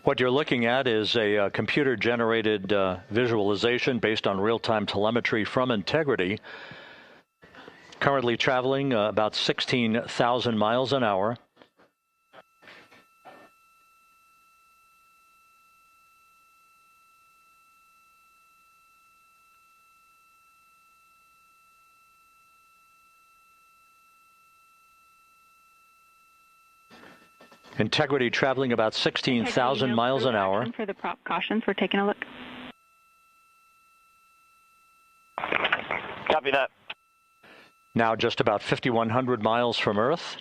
What you're looking at is a computer-generated visualization based on real-time telemetry from Integrity. Currently traveling about 16,000 miles an hour. Integrity traveling about 16,000 miles an hour. For the prop cautions, we're taking a look. Copy that. Now just about 5,100 miles from Earth.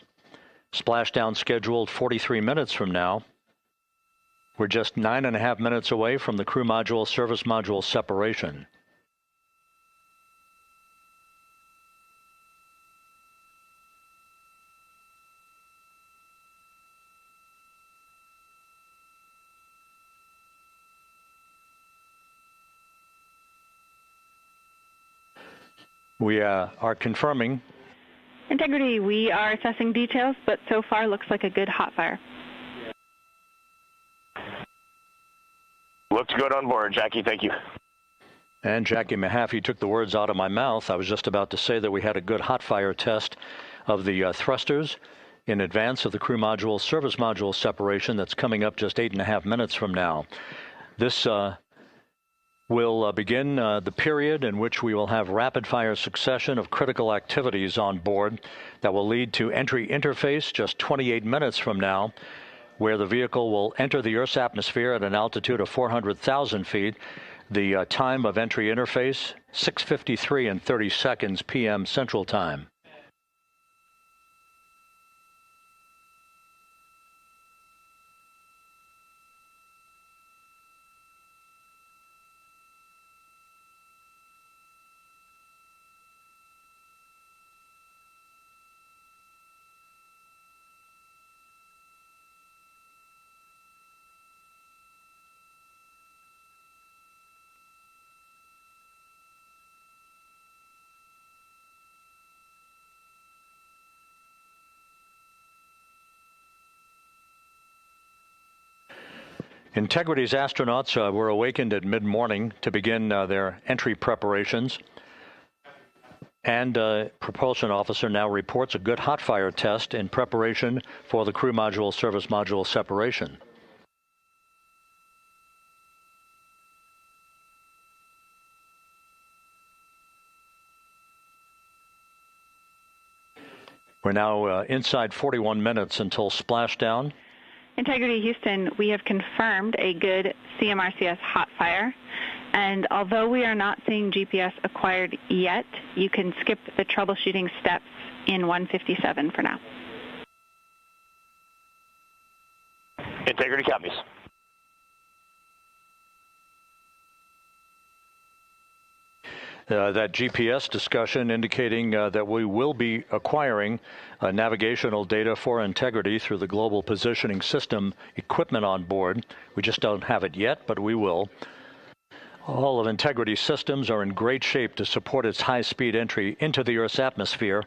Splashdown scheduled 43 minutes from now. We're just 9.5 minutes away from the crew module service module separation. We are confirming. Integrity, we are assessing details, but so far looks like a good hot fire. Looks good on board, Jackie. Thank you. And Jackie Mahaffey took the words out of my mouth. I was just about to say that we had a good hot fire test of the thrusters in advance of the crew module service module separation that's coming up just 8.5 minutes from now. This will begin the period in which we will have rapid-fire succession of critical activities on board that will lead to entry interface just 28 minutes from now, where the vehicle will enter the Earth's atmosphere at an altitude of 400,000 feet. The time of entry interface, 6:53 and 30 seconds p.m. Central Time. Integrity's astronauts were awakened at mid-morning to begin their entry preparations. And propulsion officer now reports a good hot fire test in preparation for the crew module service module separation. We're now inside 41 minutes until splashdown. Integrity Houston, we have confirmed a good CMRCS hot fire, and although we are not seeing GPS acquired yet, you can skip the troubleshooting steps in 157 for now. Integrity copies. That GPS discussion indicating that we will be acquiring navigational data for Integrity through the Global Positioning System equipment on board. We just don't have it yet, but we will. All of Integrity's systems are in great shape to support its high-speed entry into the Earth's atmosphere.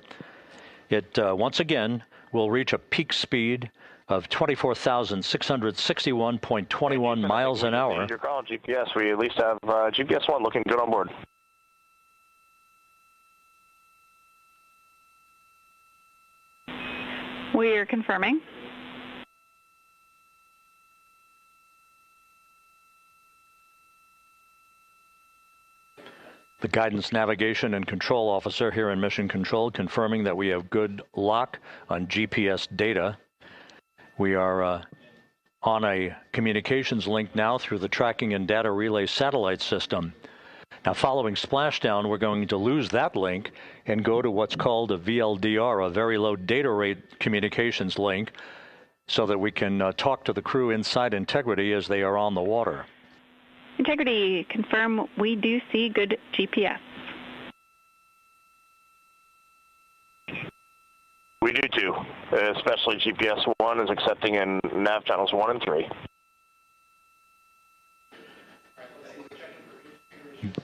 It, once again, will reach a peak speed of 24,661.21 miles an hour. Your call, GPS. We at least have GPS 1 looking good on board. We are confirming. The guidance, navigation, and control officer here in Mission Control confirming that we have good lock on GPS data. We are on a communications link now through the tracking and data relay satellite system. Now, following splashdown, we're going to lose that link and go to what's called a VLDR, a very low data rate communications link, so that we can talk to the crew inside Integrity as they are on the water. Integrity, confirm we do see good GPS. We do too, especially GPS 1 is accepting in nav channels 1 and 3.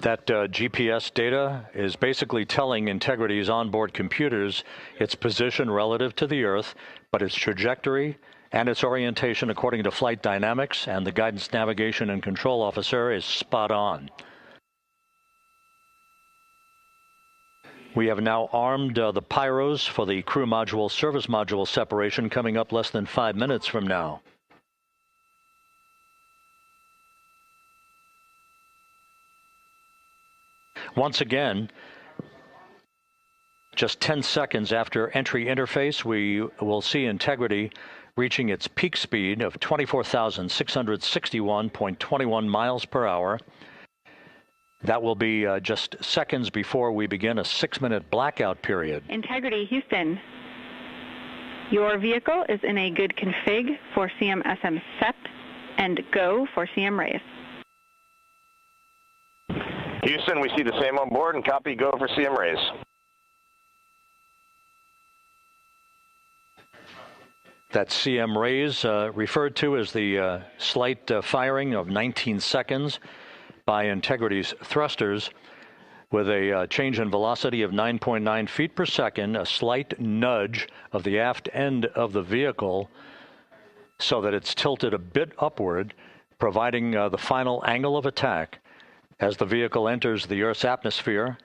That GPS data is basically telling Integrity's onboard computers its position relative to the Earth, but its trajectory and its orientation according to flight dynamics and the guidance, navigation, and control officer is spot on. We have now armed the pyros for the crew module service module separation coming up less than 5 minutes from now. Once again, just 10 seconds after entry interface, we will see Integrity reaching its peak speed of 24,661.21 miles per hour. That will be just seconds before we begin a 6-minute blackout period. Integrity, Houston. Your vehicle is in a good config for CM-SM SEP and go for CM raise. Houston, we see the same on board and copy go for CM raise. That CM raise referred to as the slight firing of 19 seconds by Integrity's thrusters with a change in velocity of 9.9 feet per second, a slight nudge of the aft end of the vehicle so that it's tilted a bit upward, providing the final angle of attack as the vehicle enters the Earth's atmosphere.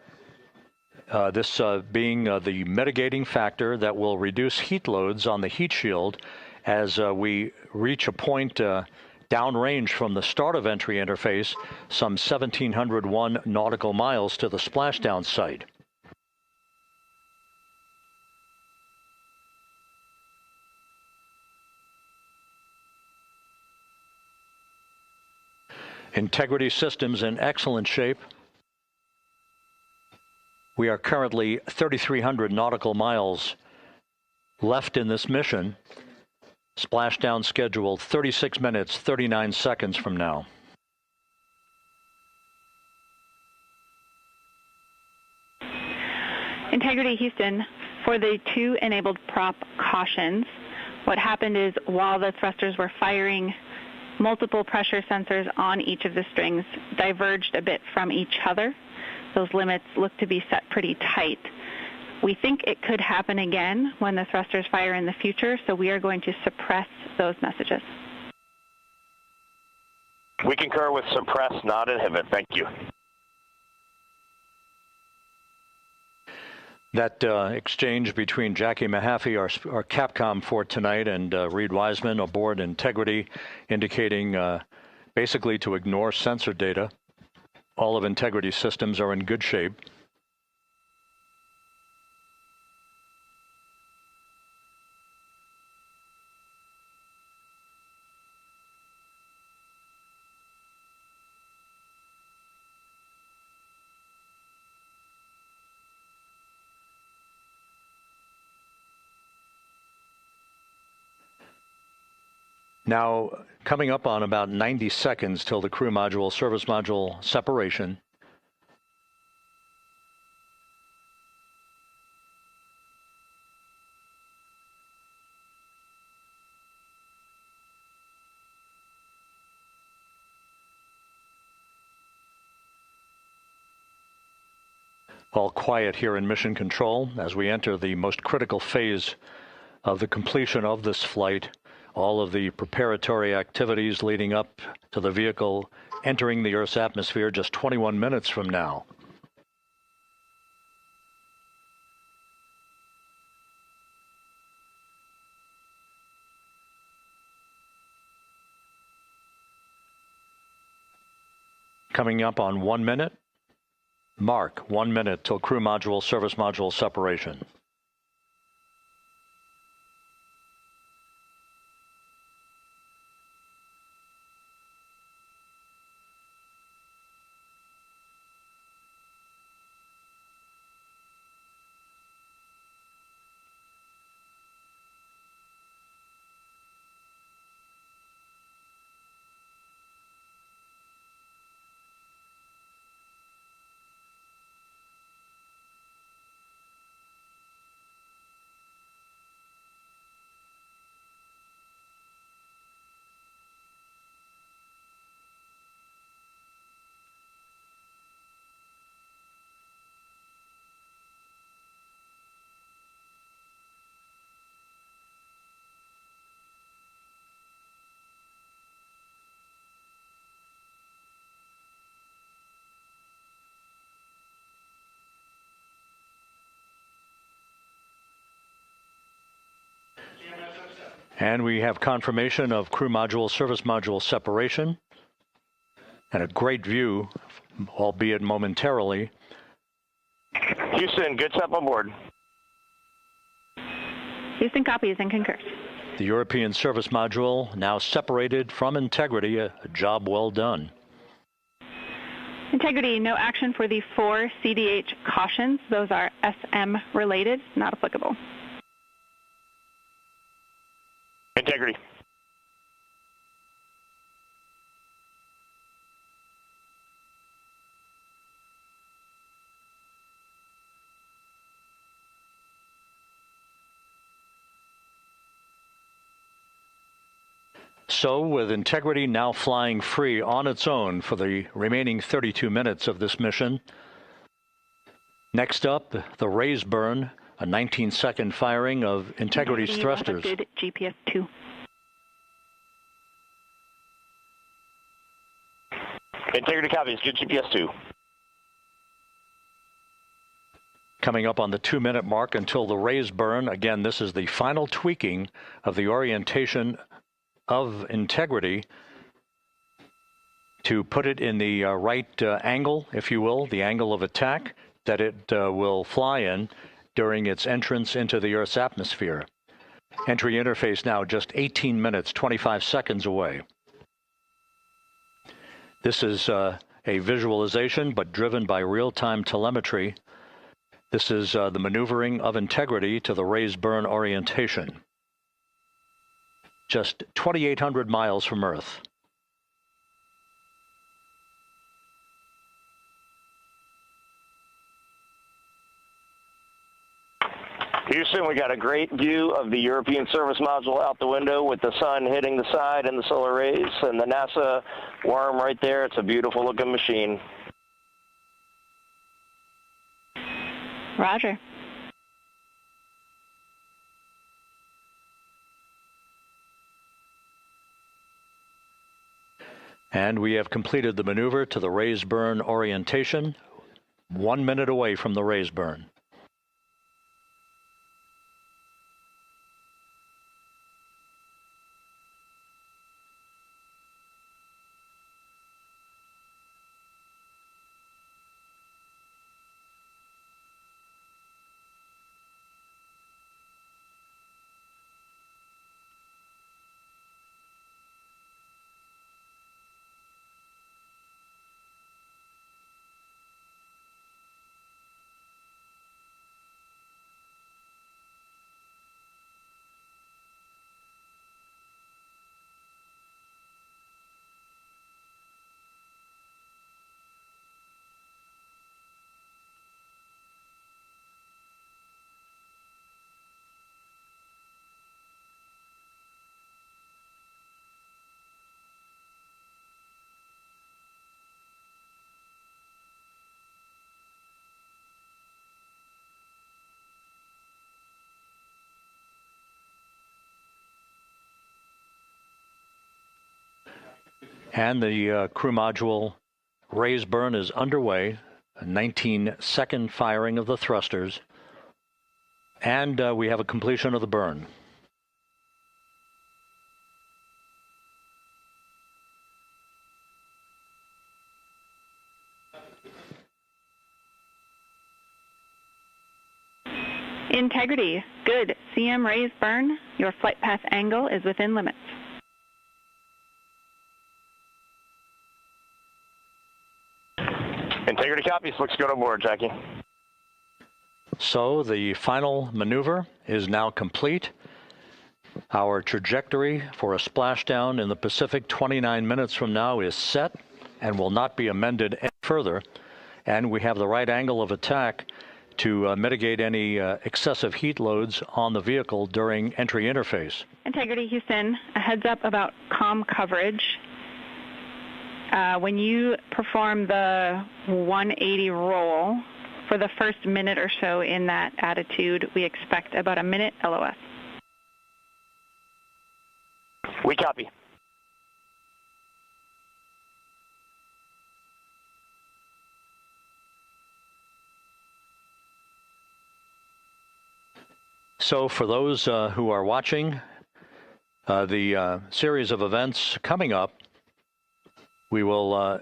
This being the mitigating factor that will reduce heat loads on the heat shield as we reach a point downrange from the start of entry interface, some 1,701 nautical miles to the splashdown site. Integrity systems in excellent shape. We are currently 3,300 nautical miles left in this mission. Splashdown scheduled 36 minutes, 39 seconds from now. Integrity, Houston. For the 2 enabled prop cautions, what happened is while the thrusters were firing, multiple pressure sensors on each of the strings diverged a bit from each other. Those limits look to be set pretty tight. We think it could happen again when the thrusters fire in the future, so we are going to suppress those messages. We concur with suppress, not inhibit. Thank you. That exchange between Jackie Mahaffey, our Capcom for tonight, and Reed Wiseman aboard Integrity, indicating basically to ignore sensor data. All of Integrity's systems are in good shape. Now, coming up on about 90 seconds till the crew module, service module separation. All quiet here in Mission Control as we enter the most critical phase of the completion of this flight. All of the preparatory activities leading up to the vehicle entering the Earth's atmosphere just 21 minutes from now. Coming up on 1 minute. Mark 1 minute till crew module, service module separation. And we have confirmation of crew module, service module separation, and a great view, albeit momentarily. Houston, good step on board. Houston copies and concurs. The European service module now separated from Integrity, a job well done. Integrity, no action for the 4 CDH cautions. Those are SM related, not applicable. Integrity. So, with Integrity now flying free on its own for the remaining 32 minutes of this mission, next up, the raise burn, a 19-second firing of Integrity's thrusters. Good GPS 2. Integrity copies, good GPS 2. Coming up on the 2-minute mark until the raise burn. Again, this is the final tweaking of the orientation of Integrity to put it in the right angle, if you will, the angle of attack that it will fly in during its entrance into the Earth's atmosphere. Entry interface now just 18 minutes, 25 seconds away. This is a visualization, but driven by real-time telemetry. This is the maneuvering of Integrity to the raise burn orientation. Just 2,800 miles from Earth. Houston, we got a great view of the European service module out the window with the sun hitting the side and the solar rays and the NASA worm right there. It's a beautiful looking machine. Roger. And we have completed the maneuver to the raise burn orientation, 1 minute away from the raise burn. And the crew module raise burn is underway, a 19-second firing of the thrusters, and we have a completion of the burn. Integrity, good. CM raise burn. Your flight path angle is within limits. Integrity copies. Looks good on board, Jackie. So the final maneuver is now complete. Our trajectory for a splashdown in the Pacific 29 minutes from now is set and will not be amended any further. And we have the right angle of attack to mitigate any excessive heat loads on the vehicle during entry interface. Integrity, Houston, a heads up about comm coverage. When you perform the 180 roll, for the first minute or so in that attitude, we expect about a minute LOS. We copy. So for those who are watching, The series of events coming up, we will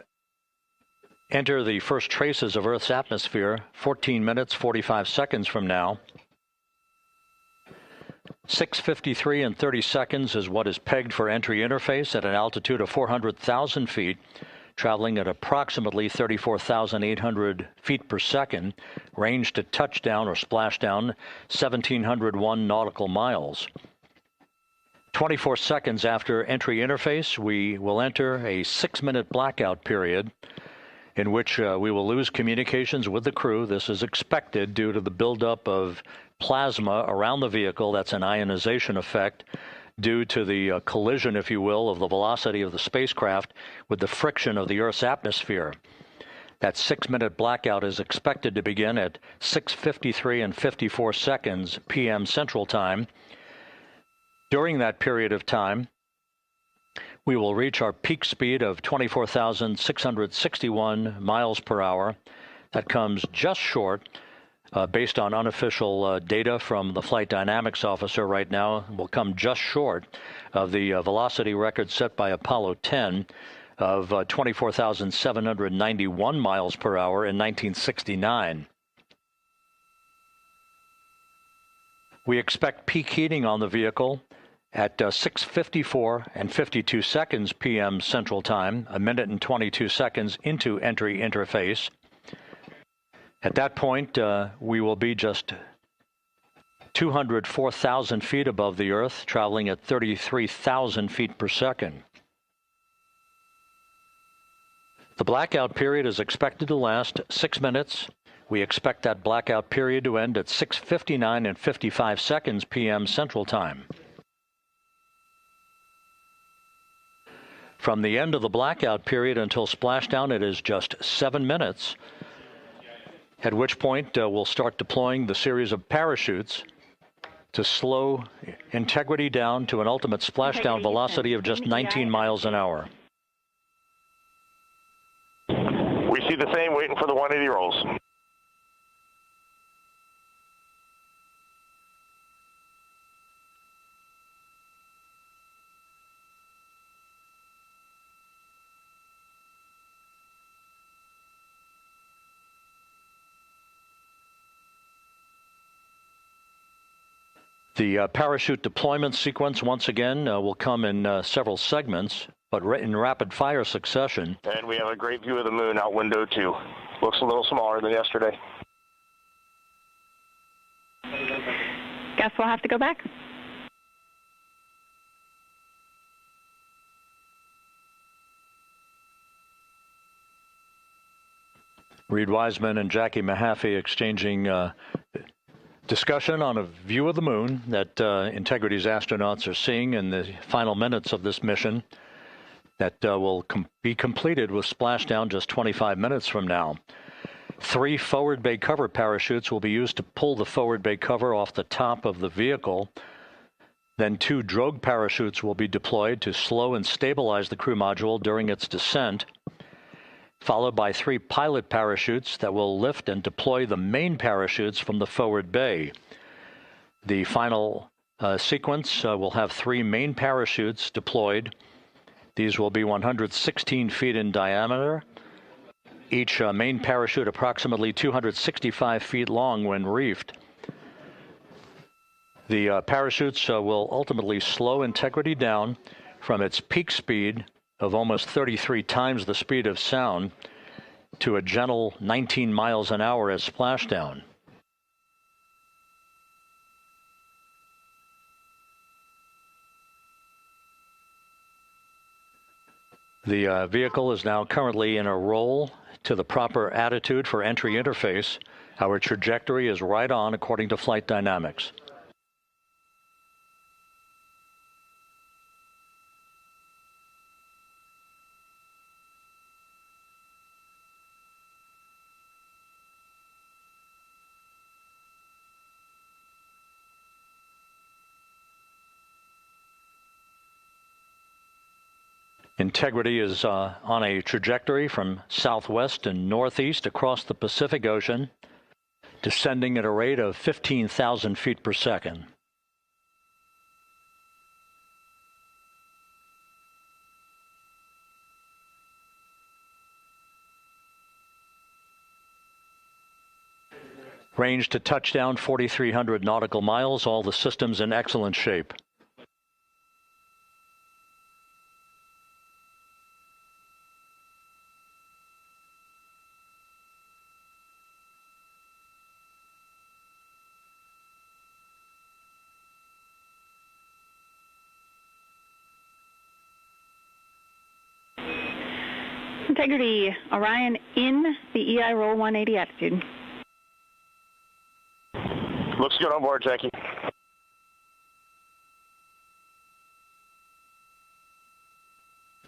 enter the first traces of Earth's atmosphere 14 minutes, 45 seconds from now. 6:53 and 30 seconds is what is pegged for entry interface at an altitude of 400,000 feet, traveling at approximately 34,800 feet per second, range to touchdown or splashdown 1,701 nautical miles. 24 seconds after entry interface, we will enter a 6-minute blackout period in which we will lose communications with the crew. This is expected due to the buildup of plasma around the vehicle. That's an ionization effect due to the collision, if you will, of the velocity of the spacecraft with the friction of the Earth's atmosphere. That 6-minute blackout is expected to begin at 6:53 and 54 seconds p.m. Central Time. During that period of time, we will reach our peak speed of 24,661 miles per hour. That comes just short, based on unofficial data from the flight dynamics officer right now, will come just short of the velocity record set by Apollo 10 of 24,791 miles per hour in 1969. We expect peak heating on the vehicle at 6:54 and 52 seconds p.m. Central Time, a minute and 22 seconds into entry interface. At that point, we will be just 204,000 feet above the Earth, traveling at 33,000 feet per second. The blackout period is expected to last 6 minutes. We expect that blackout period to end at 6:59 and 55 seconds p.m. Central Time. From the end of the blackout period until splashdown, it is just 7 minutes, at which point we'll start deploying the series of parachutes to slow integrity down to an ultimate splashdown velocity of just 19 miles an hour. We see the same, waiting for the 180 rolls. The parachute deployment sequence, once again, will come in several segments, but in rapid-fire succession. And we have a great view of the moon out window, too. Looks a little smaller than yesterday. Guess we'll have to go back. Reed Wiseman and Jackie Mahaffey exchanging discussion on a view of the moon that Integrity's astronauts are seeing in the final minutes of this mission that will be completed with splashdown just 25 minutes from now. 3 forward bay cover parachutes will be used to pull the forward bay cover off the top of the vehicle. Then 2 drogue parachutes will be deployed to slow and stabilize the crew module during its descent, followed by 3 pilot parachutes that will lift and deploy the main parachutes from the forward bay. The final sequence will have 3 main parachutes deployed. These will be 116 feet in diameter, each main parachute approximately 265 feet long when reefed. The parachutes will ultimately slow Integrity down from its peak speed of almost 33 times the speed of sound to a gentle 19 miles an hour at splashdown. The vehicle is now currently in a roll to the proper attitude for entry interface. Our trajectory is right on according to flight dynamics. Integrity is on a trajectory from southwest and northeast across the Pacific Ocean, descending at a rate of 15,000 feet per second. Range to touchdown 4,300 nautical miles, all the systems in excellent shape. Integrity, Orion in the EI roll 180 attitude. Looks good on board, Jackie.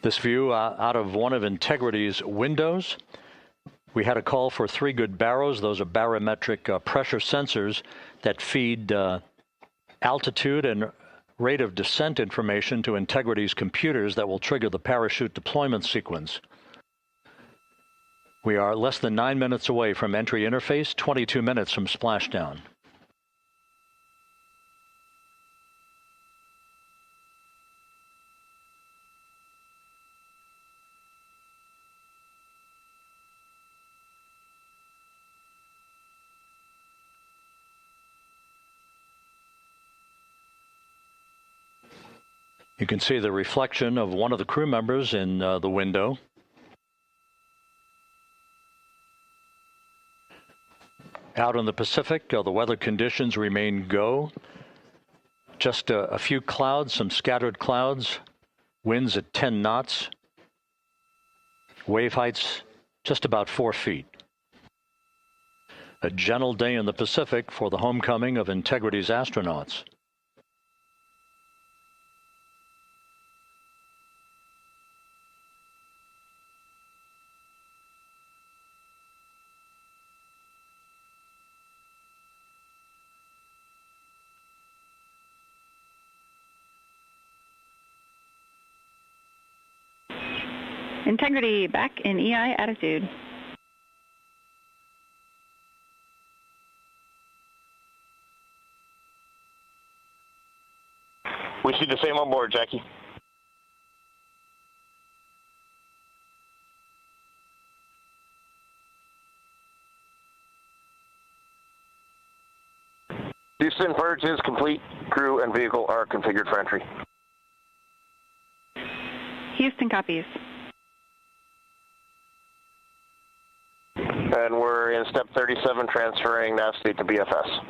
This view out of one of Integrity's windows. We had a call for 3 good baros. Those are barometric pressure sensors that feed altitude and rate of descent information to Integrity's computers that will trigger the parachute deployment sequence. We are less than 9 minutes away from entry interface, 22 minutes from splashdown. You can see the reflection of one of the crew members in the window. Out in the Pacific, the weather conditions remain go. Just a few clouds, some scattered clouds, winds at 10 knots, wave heights just about 4 feet. A gentle day in the Pacific for the homecoming of Integrity's astronauts. Integrity back in EI attitude. We see the same on board, Jackie. Houston, purge is complete. Crew and vehicle are configured for entry. Houston copies. And we're in step 37, transferring nav state to BFS.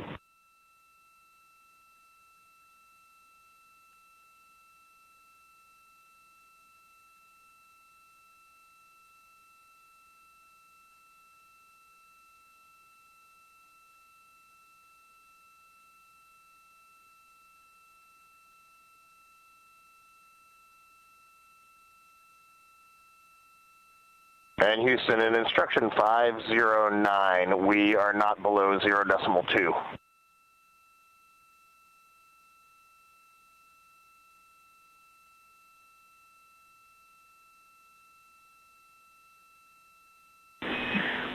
And Houston, in instruction 509, we are not below 0.2.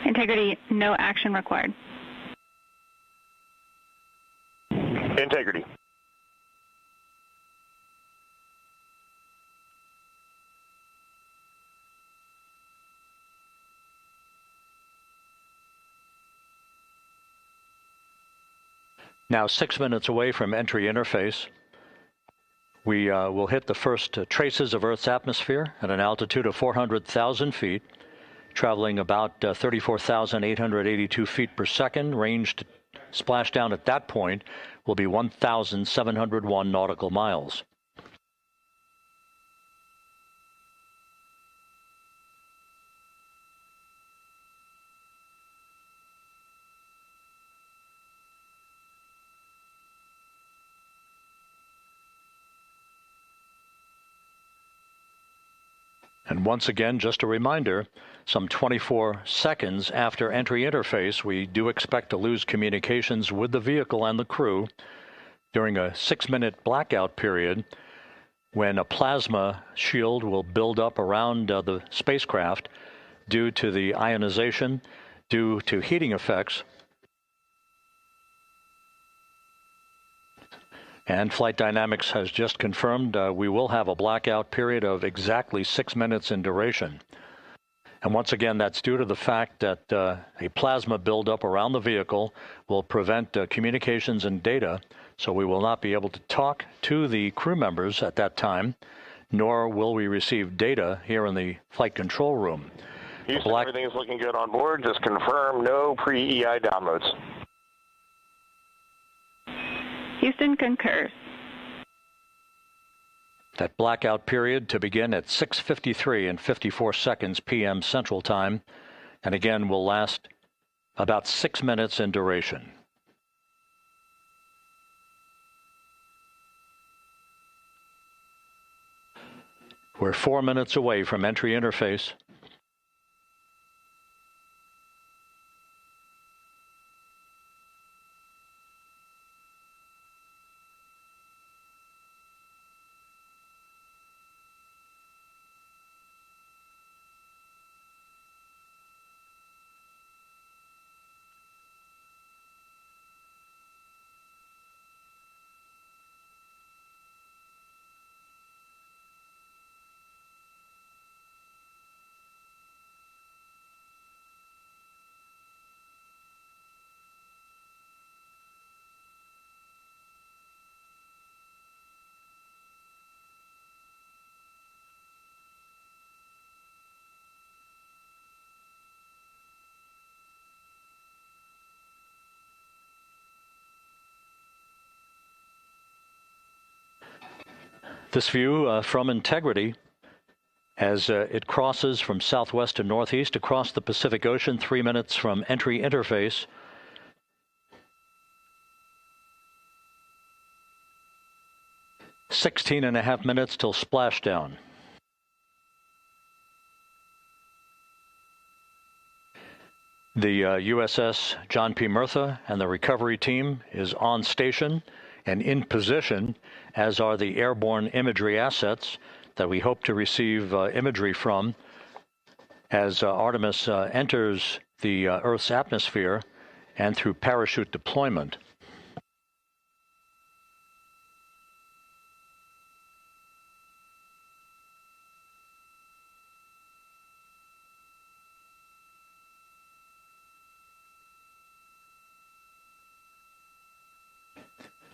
Integrity, no action required. Integrity. Now 6 minutes away from entry interface. We will hit the first traces of Earth's atmosphere at an altitude of 400,000 feet, traveling about 34,882 feet per second. Range to splashdown at that point will be 1,701 nautical miles. And once again, just a reminder, some 24 seconds after entry interface, we do expect to lose communications with the vehicle and the crew during a 6-minute blackout period when a plasma shield will build up around the spacecraft due to the ionization, due to heating effects. And Flight Dynamics has just confirmed we will have a blackout period of exactly 6 minutes in duration. And once again, that's due to the fact that a plasma buildup around the vehicle will prevent communications and data, so we will not be able to talk to the crew members at that time, nor will we receive data here in the flight control room. Houston, everything is looking good on board. Just confirm no pre-EI downloads. Houston concurs. That blackout period to begin at 6:53 and 54 seconds p.m. Central Time, and again will last about 6 minutes in duration. We're 4 minutes away from entry interface. This view from Integrity as it crosses from southwest to northeast across the Pacific Ocean, 3 minutes from entry interface. "16.5 minutes till splashdown." The USS John P. Murtha and the recovery team is on station and in position, as are the airborne imagery assets that we hope to receive imagery from as Artemis enters the Earth's atmosphere and through parachute deployment.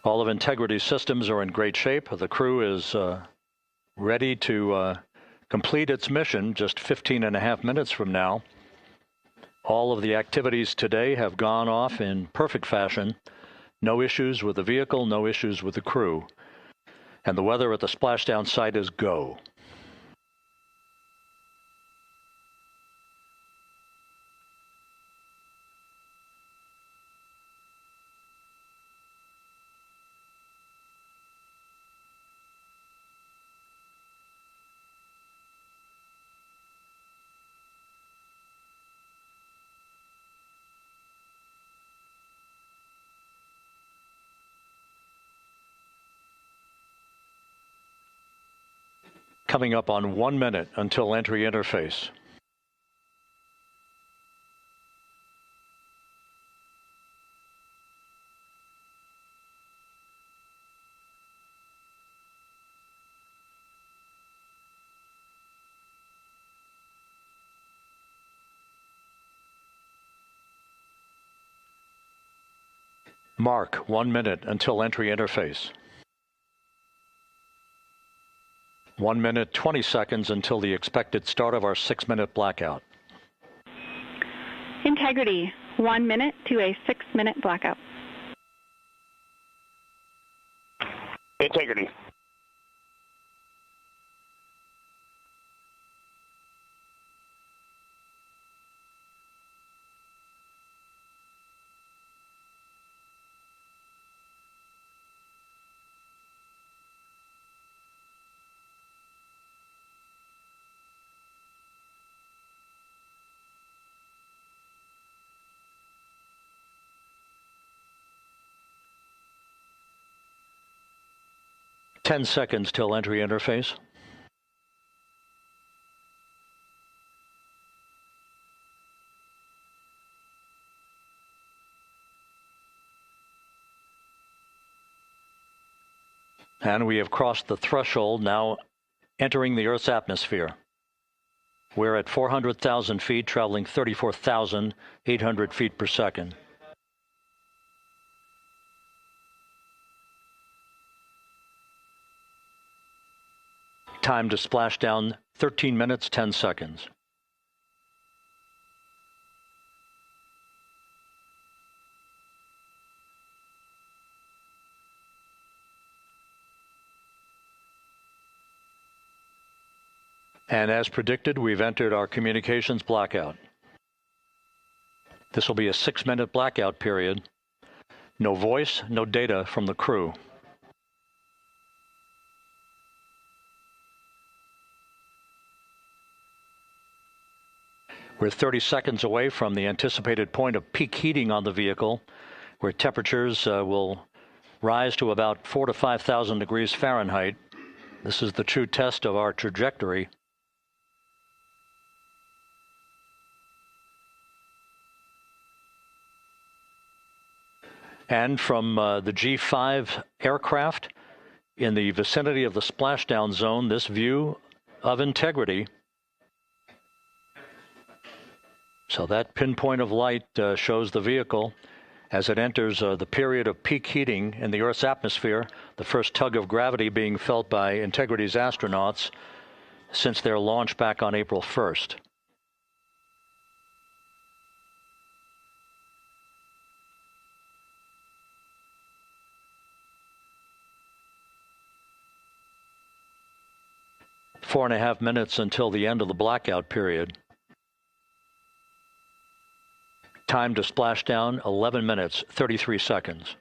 All of Integrity's systems are in great shape. The crew is ready to complete its mission just 15.5 minutes from now. All of the activities today have gone off in perfect fashion. No issues with the vehicle, no issues with the crew. And the weather at the splashdown site is go. Coming up on 1 minute until entry interface. Mark 1 minute until entry interface. 1 minute, 20 seconds until the expected start of our 6-minute blackout. Integrity, 1 minute to a 6-minute blackout. Integrity. Ten seconds till entry interface. And we have crossed the threshold, now entering the Earth's atmosphere. We're at 400,000 feet, traveling 34,800 feet per second. Time to splashdown, 13 minutes, 10 seconds. And as predicted, we've entered our communications blackout. This will be a 6-minute blackout period. No voice, no data from the crew. We're 30 seconds away from the anticipated point of peak heating on the vehicle, where temperatures will rise to about 4,000 to 5,000 degrees Fahrenheit. This is the true test of our trajectory. And from the G5 aircraft in the vicinity of the splashdown zone, this view of integrity. So that pinpoint of light shows the vehicle as it enters the period of peak heating in the Earth's atmosphere, the first tug of gravity being felt by Integrity's astronauts since their launch back on April 1st. Four and a half minutes until the end of the blackout period. Time to splashdown, 11 minutes, 33 seconds.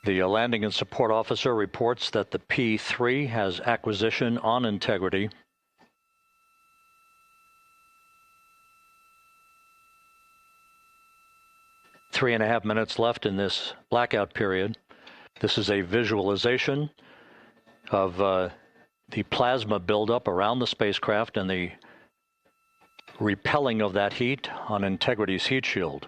The landing and support officer reports that the P3 has acquisition on Integrity. Three and a half minutes left in this blackout period. This is a visualization of the plasma buildup around the spacecraft and the repelling of that heat on Integrity's heat shield.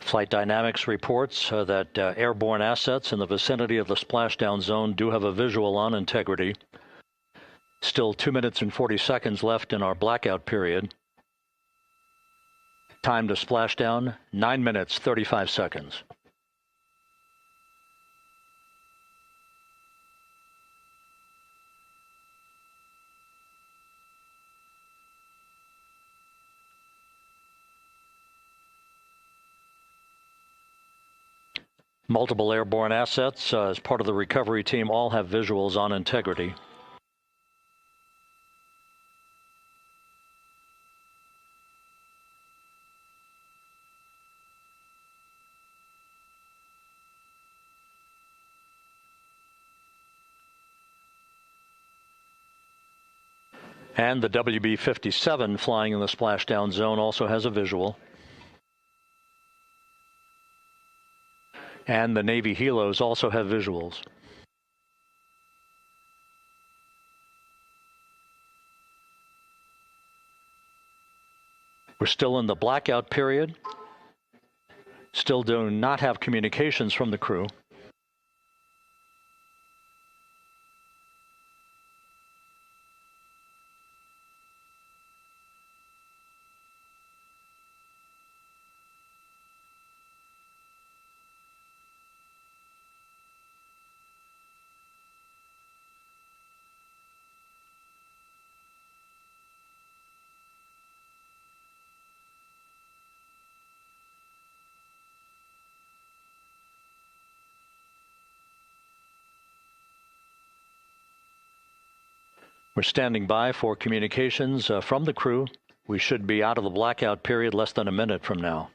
Flight Dynamics reports that airborne assets in the vicinity of the splashdown zone do have a visual on Integrity. Still 2 minutes and 40 seconds left in our blackout period. Time to splashdown, 9 minutes, 35 seconds. Multiple airborne assets as part of the recovery team all have visuals on Integrity. And the WB-57 flying in the splashdown zone also has a visual. And the Navy helos also have visuals. We're still in the blackout period. Still do not have communications from the crew. We're standing by for communications from the crew. We should be out of the blackout period less than a minute from now.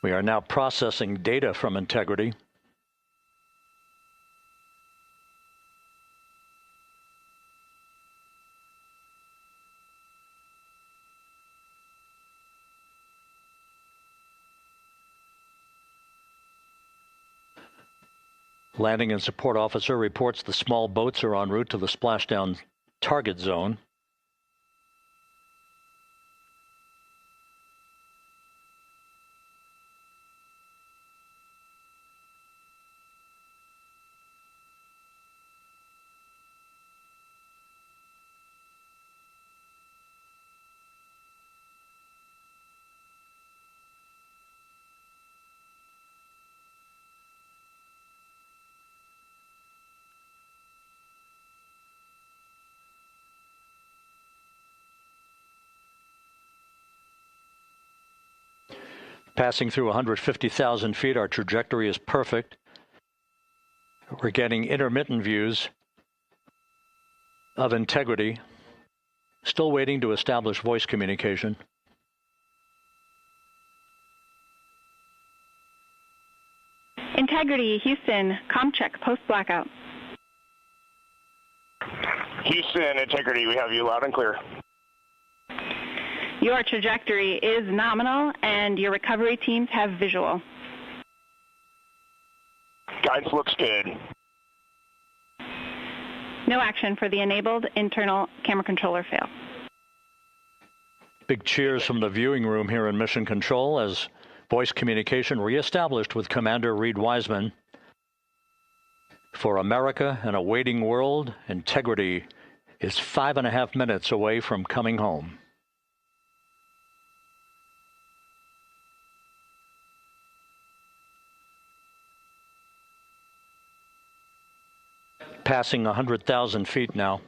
We are now processing data from Integrity. Landing and support officer reports the small boats are en route to the splashdown target zone. Passing through 150,000 feet, our trajectory is perfect. We're getting intermittent views of Integrity. Still waiting to establish voice communication. Integrity, Houston, comm check, post-blackout. Houston, Integrity, we have you loud and clear. Your trajectory is nominal, and your recovery teams have visual. Guidance looks good. No action for the enabled internal camera controller fail. Big cheers from the viewing room here in Mission Control as voice communication reestablished with Commander Reed Wiseman. For America and a waiting world, Integrity is 5.5 minutes away from coming home. Passing 100,000 feet now.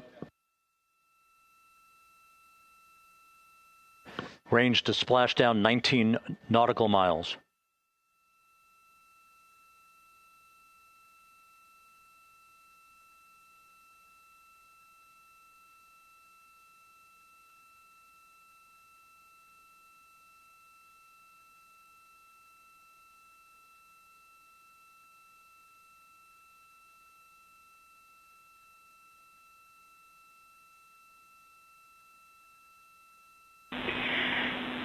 Range to splashdown 19 nautical miles.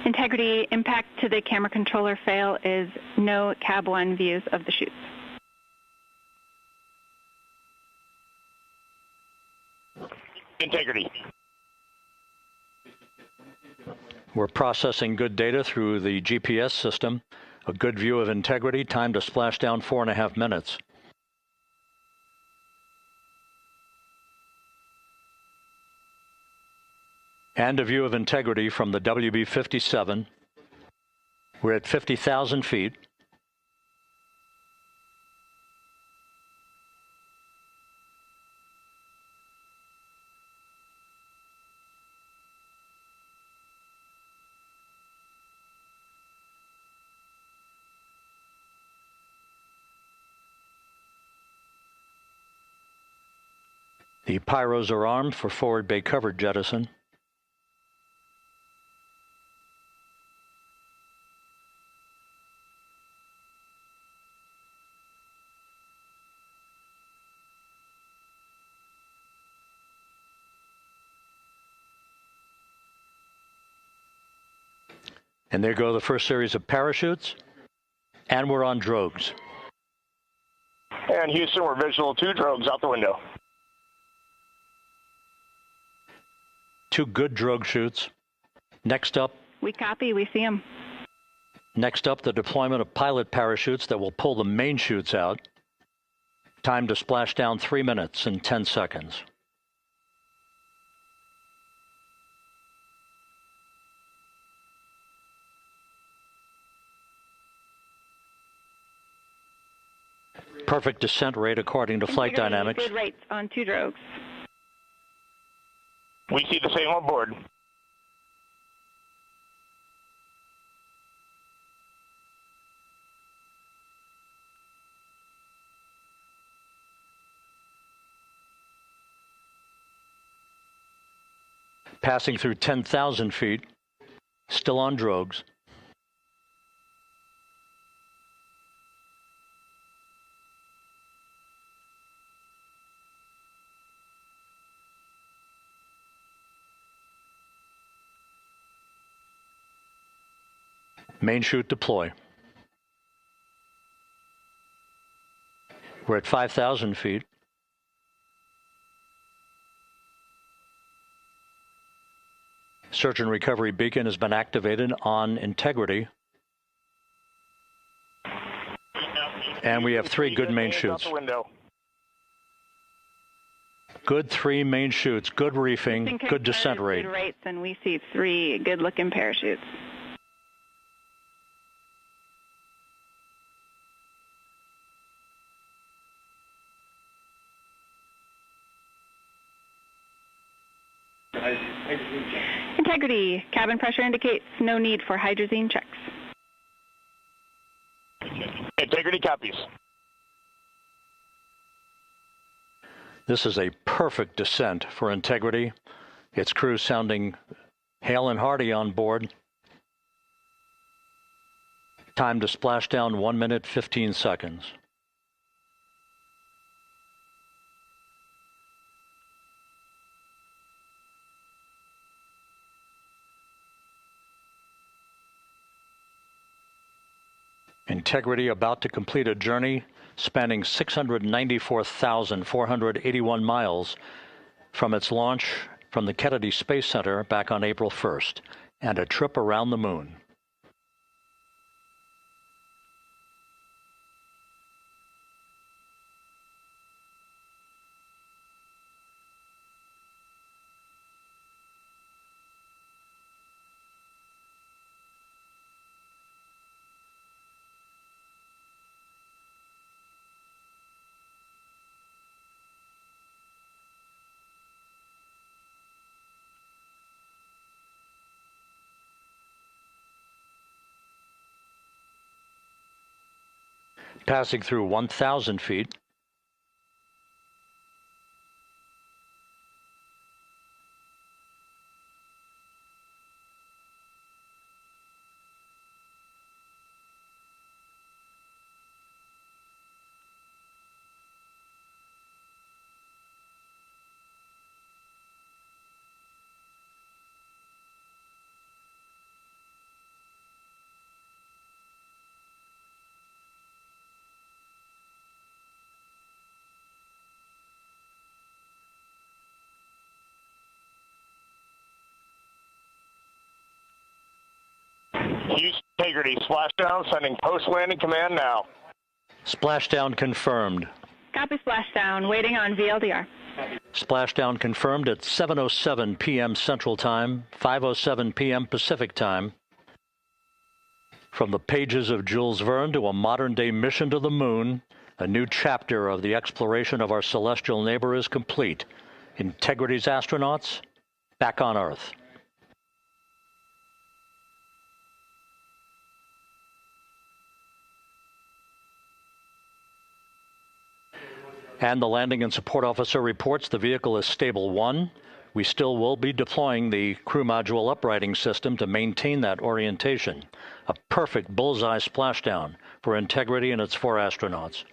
Integrity, impact to the camera controller fail is no Cab 1 views of the chutes. Integrity. We're processing good data through the GPS system. A good view of Integrity, time to splashdown 4.5 minutes. And a view of Integrity from the WB-57. We're at 50,000 feet. The pyros are armed for forward bay cover jettison. And there go the first series of parachutes, and we're on drogues. And Houston, we're visual 2 drogues out the window. 2 good drogue chutes. Next up. We copy, we see them. Next up, the deployment of pilot parachutes that will pull the main chutes out. Time to splash down 3 minutes and 10 seconds. Perfect descent rate according to flight dynamics. Good rates on 2 drogues. We see the same on board. Passing through 10,000 feet, still on drogues. Main chute deploy. We're at 5,000 feet. Search and recovery beacon has been activated on integrity. And we have 3 good main chutes. Good 3 main chutes, good reefing, good descent rate. Good rates, and we see 3 good-looking parachutes. Integrity. Cabin pressure indicates no need for hydrazine checks. Integrity copies. This is a perfect descent for Integrity. Its crew sounding hale and hearty on board. Time to splash down 1 minute, 15 seconds. Integrity about to complete a journey spanning 694,481 miles from its launch from the Kennedy Space Center back on April 1st, and a trip around the moon. Passing through 1,000 feet. Integrity, splashdown, sending post-landing command now. Splashdown confirmed. Copy splashdown, waiting on VLDR. Splashdown confirmed at 7:07 p.m. Central Time, 5:07 p.m. Pacific Time. From the pages of Jules Verne to a modern-day mission to the moon, a new chapter of the exploration of our celestial neighbor is complete. Integrity's astronauts back on Earth. And the landing and support officer reports the vehicle is stable 1. We still will be deploying the crew module uprighting system to maintain that orientation. A perfect bullseye splashdown for Integrity and its 4 astronauts.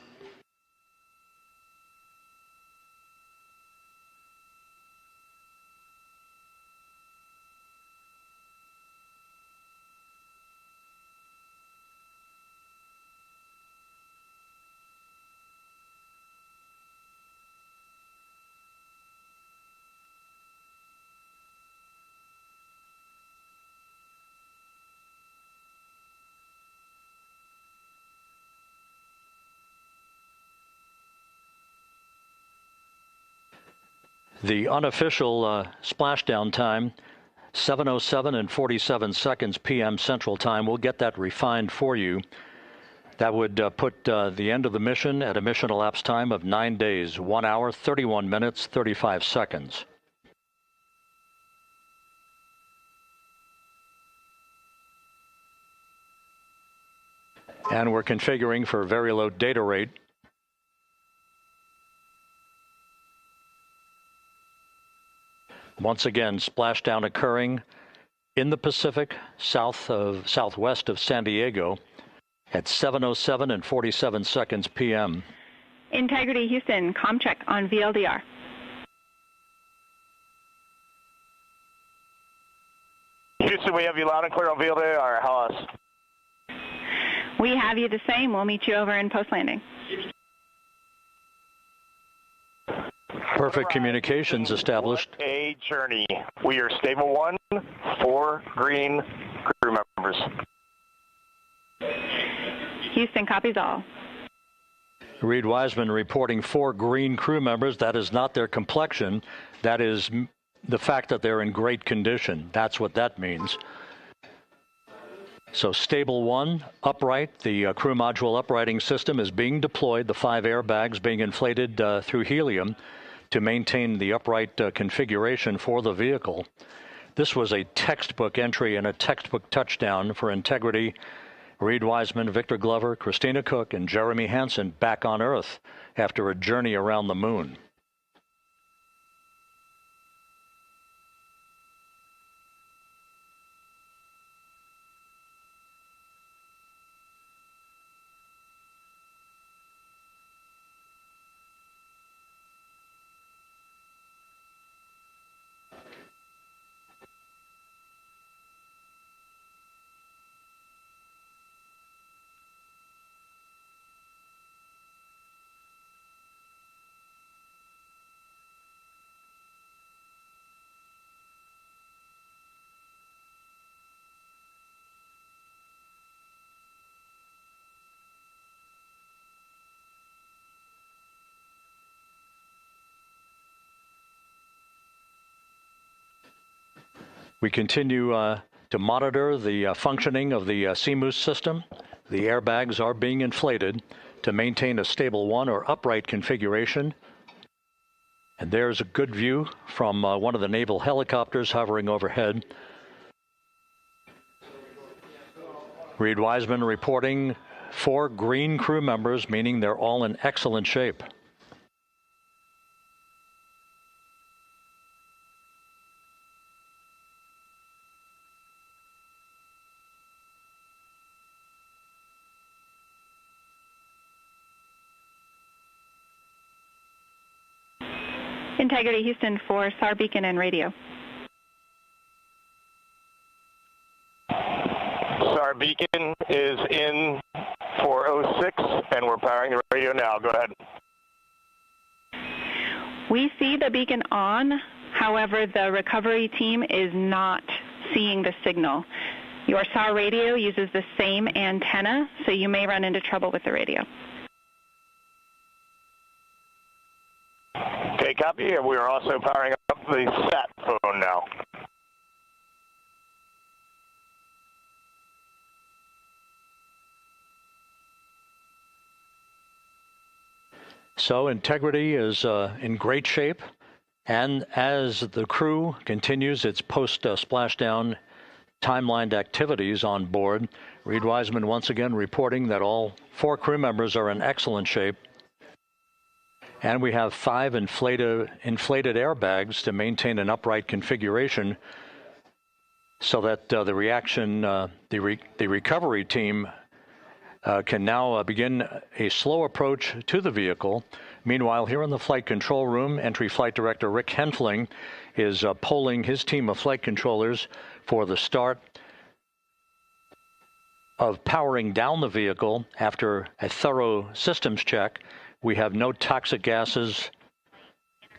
The unofficial splashdown time, 7:07 and 47 seconds p.m. Central Time. We'll get that refined for you. That would put the end of the mission at a mission elapsed time of 9 days, 1 hour, 31 minutes, 35 seconds. And we're configuring for very low data rate. Once again, splashdown occurring in the Pacific, southwest of San Diego at 7:07 and 47 seconds p.m. Integrity Houston, comm check on VLDR. Houston, we have you loud and clear on VLDR. How us? We have you the same. We'll meet you over in post-landing. Perfect communications established. What a journey. We are stable 1, 4 green crew members. Houston copies all. Reed Wiseman reporting 4 green crew members. That is not their complexion. That is the fact that they're in great condition. That's what that means. So stable 1, upright. The crew module uprighting system is being deployed. The 5 airbags being inflated through helium to maintain the upright configuration for the vehicle. This was a textbook entry and a textbook touchdown for Integrity. Reed Wiseman, Victor Glover, Christina Cook, and Jeremy Hansen back on Earth after a journey around the moon. We continue to monitor the functioning of the CMOOS system. The airbags are being inflated to maintain a stable 1 or upright configuration. And there's a good view from one of the naval helicopters hovering overhead. Reed Wiseman reporting 4 green crew members, meaning they're all in excellent shape. Integrity Houston for SAR beacon and radio. SAR beacon is in for 06, and we're powering the radio now. Go ahead. We see the beacon on. However, the recovery team is not seeing the signal. Your SAR radio uses the same antenna, so you may run into trouble with the radio. Okay, copy. And we are also powering up the sat phone now. So Integrity is in great shape. And as the crew continues its post-splashdown timelined activities on board, Reed Wiseman once again reporting that all 4 crew members are in excellent shape. And we have 5 inflated airbags to maintain an upright configuration so that the recovery team can now begin a slow approach to the vehicle. Meanwhile, here in the flight control room, Entry Flight Director Rick Henfling is polling his team of flight controllers for the start of powering down the vehicle after a thorough systems check. We have no toxic gases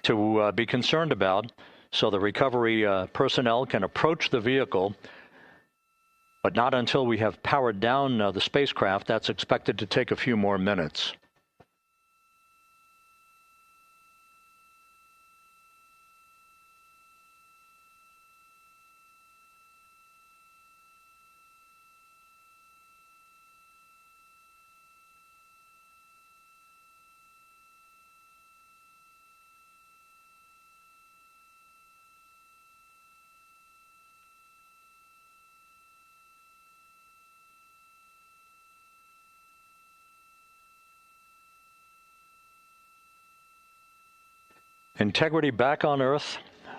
to be concerned about, so the recovery personnel can approach the vehicle, but not until we have powered down the spacecraft. That's expected to take a few more minutes. Integrity back on Earth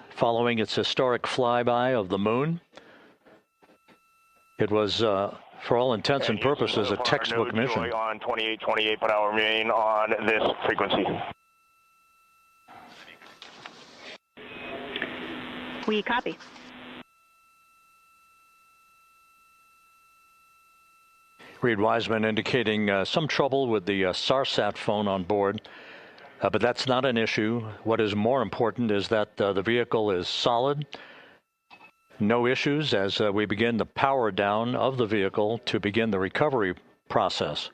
following its historic flyby of the moon. It was, for all intents and purposes, a textbook mission. On 2828, but I'll remain on this frequency. We copy. Reed Wiseman indicating some trouble with the SARSAT phone on board, but that's not an issue. What is more important is that the vehicle is solid. No issues as we begin the power down of the vehicle to begin the recovery process.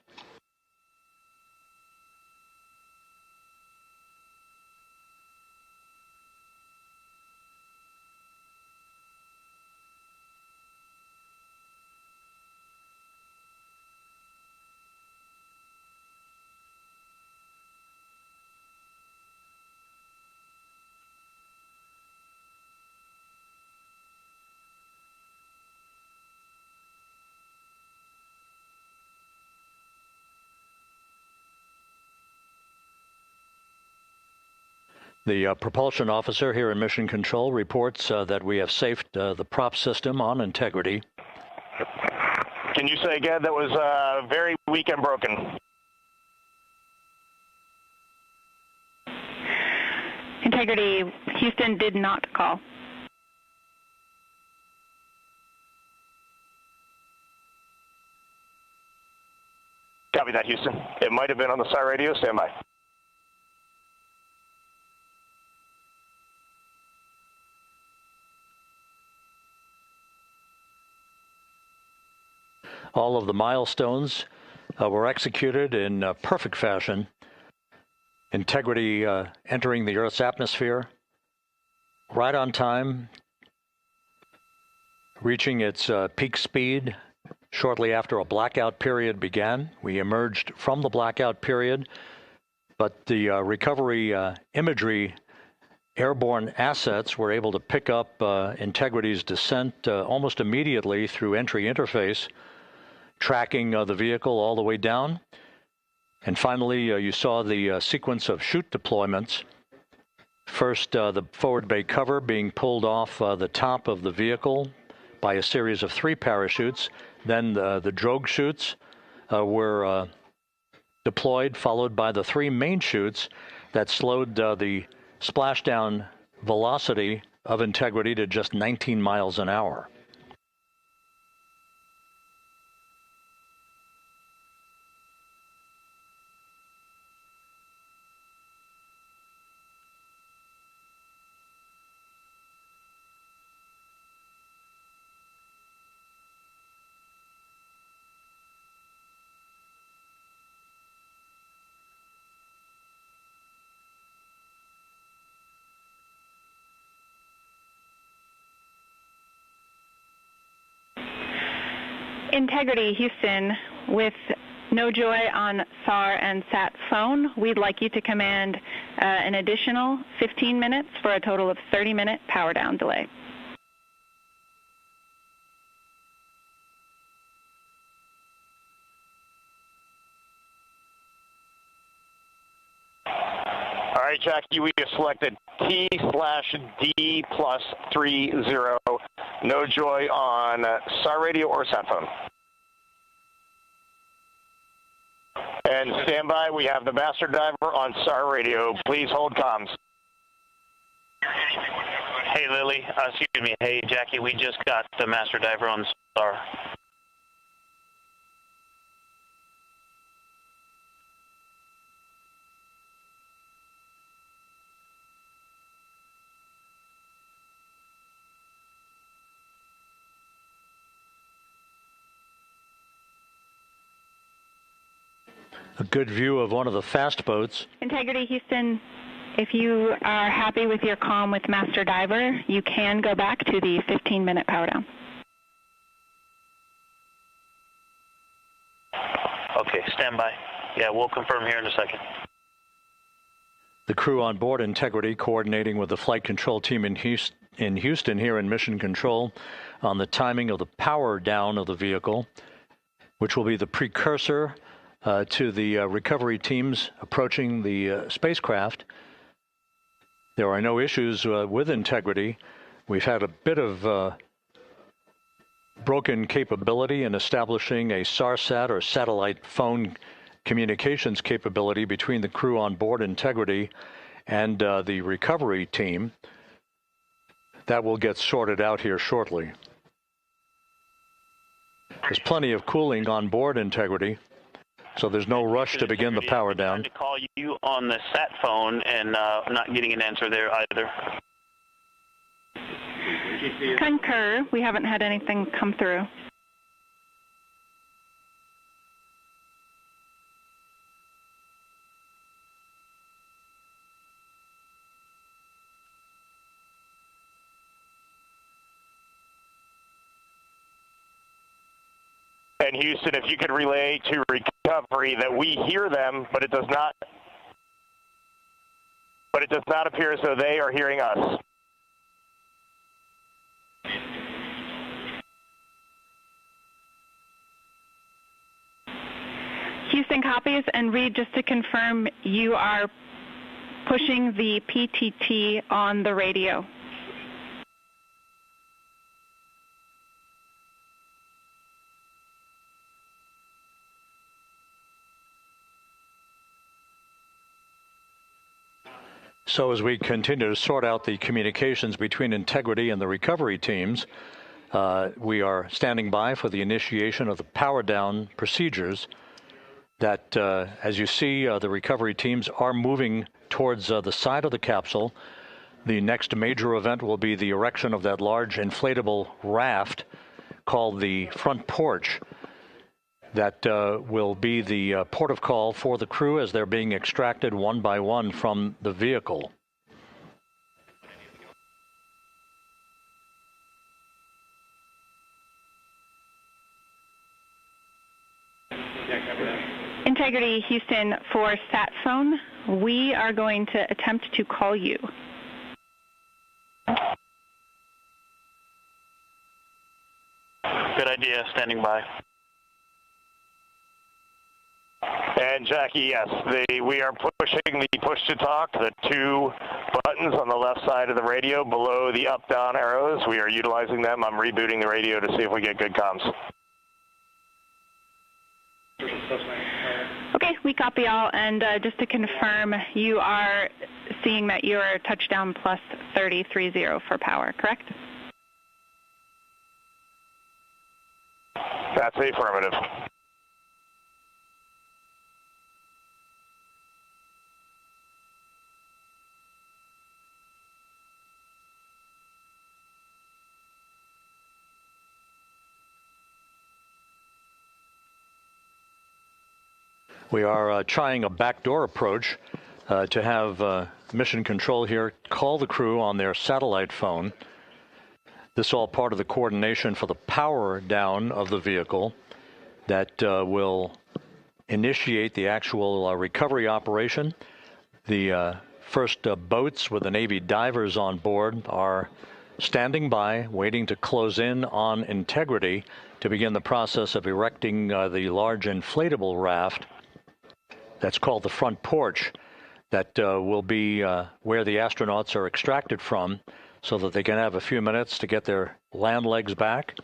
The propulsion officer here in Mission Control reports that we have safed the prop system on Integrity. Can you say again? That was very weak and broken. Integrity, Houston did not call. Copy that, Houston. It might have been on the SAR radio. Stand by. All of the milestones were executed in perfect fashion. Integrity entering the Earth's atmosphere right on time, reaching its peak speed shortly after a blackout period began. We emerged from the blackout period, but the recovery imagery airborne assets were able to pick up Integrity's descent almost immediately through entry interface, tracking the vehicle all the way down. And finally, you saw the sequence of chute deployments. First, the forward bay cover being pulled off the top of the vehicle by a series of 3 parachutes. Then the drogue chutes were deployed, followed by the 3 main chutes that slowed the splashdown velocity of Integrity to just 19 miles an hour. Integrity, Houston, with no joy on SAR and SAT phone, we'd like you to command an additional 15 minutes for a total of 30-minute power down delay. All right, Jackie, we have selected T/D+30. No joy on SAR radio or SAT phone. And stand by, we have the master diver on SAR radio. Please hold comms. Hey, Lily. Excuse me. Hey, Jackie, we just got the master diver on SAR. A good view of one of the fast boats. Integrity, Houston, if you are happy with your comm with Master Diver, you can go back to the 15-minute power down. Okay, stand by. Yeah, we'll confirm here in a second. The crew on board Integrity coordinating with the flight control team in Houston here in Mission Control on the timing of the power down of the vehicle, which will be the precursor to the recovery teams approaching the spacecraft. There are no issues with integrity. We've had a bit of broken capability in establishing a SARSAT or satellite phone communications capability between the crew on board Integrity and the recovery team. That will get sorted out here shortly. There's plenty of cooling on board Integrity, so there's no rush to begin the power down. I tried to call you on the sat phone and not getting an answer there either. Concur. We haven't had anything come through. And Houston, if you could relay to recovery that we hear them, but it does not appear as though they are hearing us. Houston copies, and Reed, just to confirm, you are pushing the PTT on the radio. So as we continue to sort out the communications between Integrity and the recovery teams, we are standing by for the initiation of the power down procedures that, as you see, the recovery teams are moving towards the side of the capsule. The next major event will be the erection of that large inflatable raft called the front porch. That will be the port of call for the crew as they're being extracted one by one from the vehicle. Integrity, Houston, for sat phone, we are going to attempt to call you. Good idea, standing by. And Jackie, yes, we are pushing the push-to-talk, the two buttons on the left side of the radio below the up-down arrows. We are utilizing them. I'm rebooting the radio to see if we get good comms. Okay, we copy all, and just to confirm, you are seeing that you are touchdown plus 3030 for power, correct? That's affirmative. We are trying a backdoor approach to have Mission Control here call the crew on their satellite phone. This is all part of the coordination for the power down of the vehicle that will initiate the actual recovery operation. The first boats with the Navy divers on board are standing by, waiting to close in on Integrity to begin the process of erecting the large inflatable raft. That's called the front porch. That will be where the astronauts are extracted from so that they can have a few minutes to get their land legs back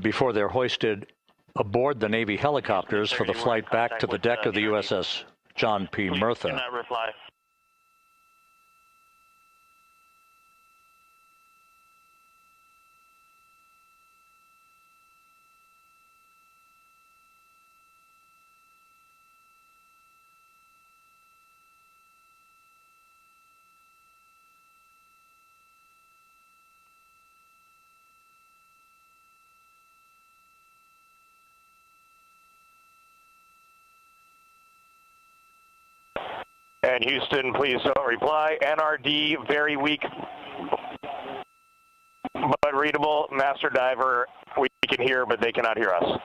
before they're hoisted aboard the Navy helicopters for the flight back to the deck of the USS John P. Murtha. Do not reply. And Houston, please don't reply. NRD, very weak, but readable. Master diver, we can hear, but they cannot hear us.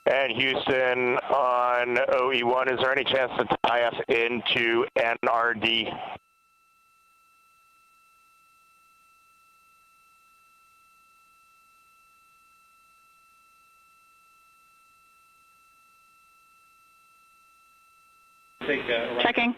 And Houston on OE1, is there any chance to tie us into NRD? Checking.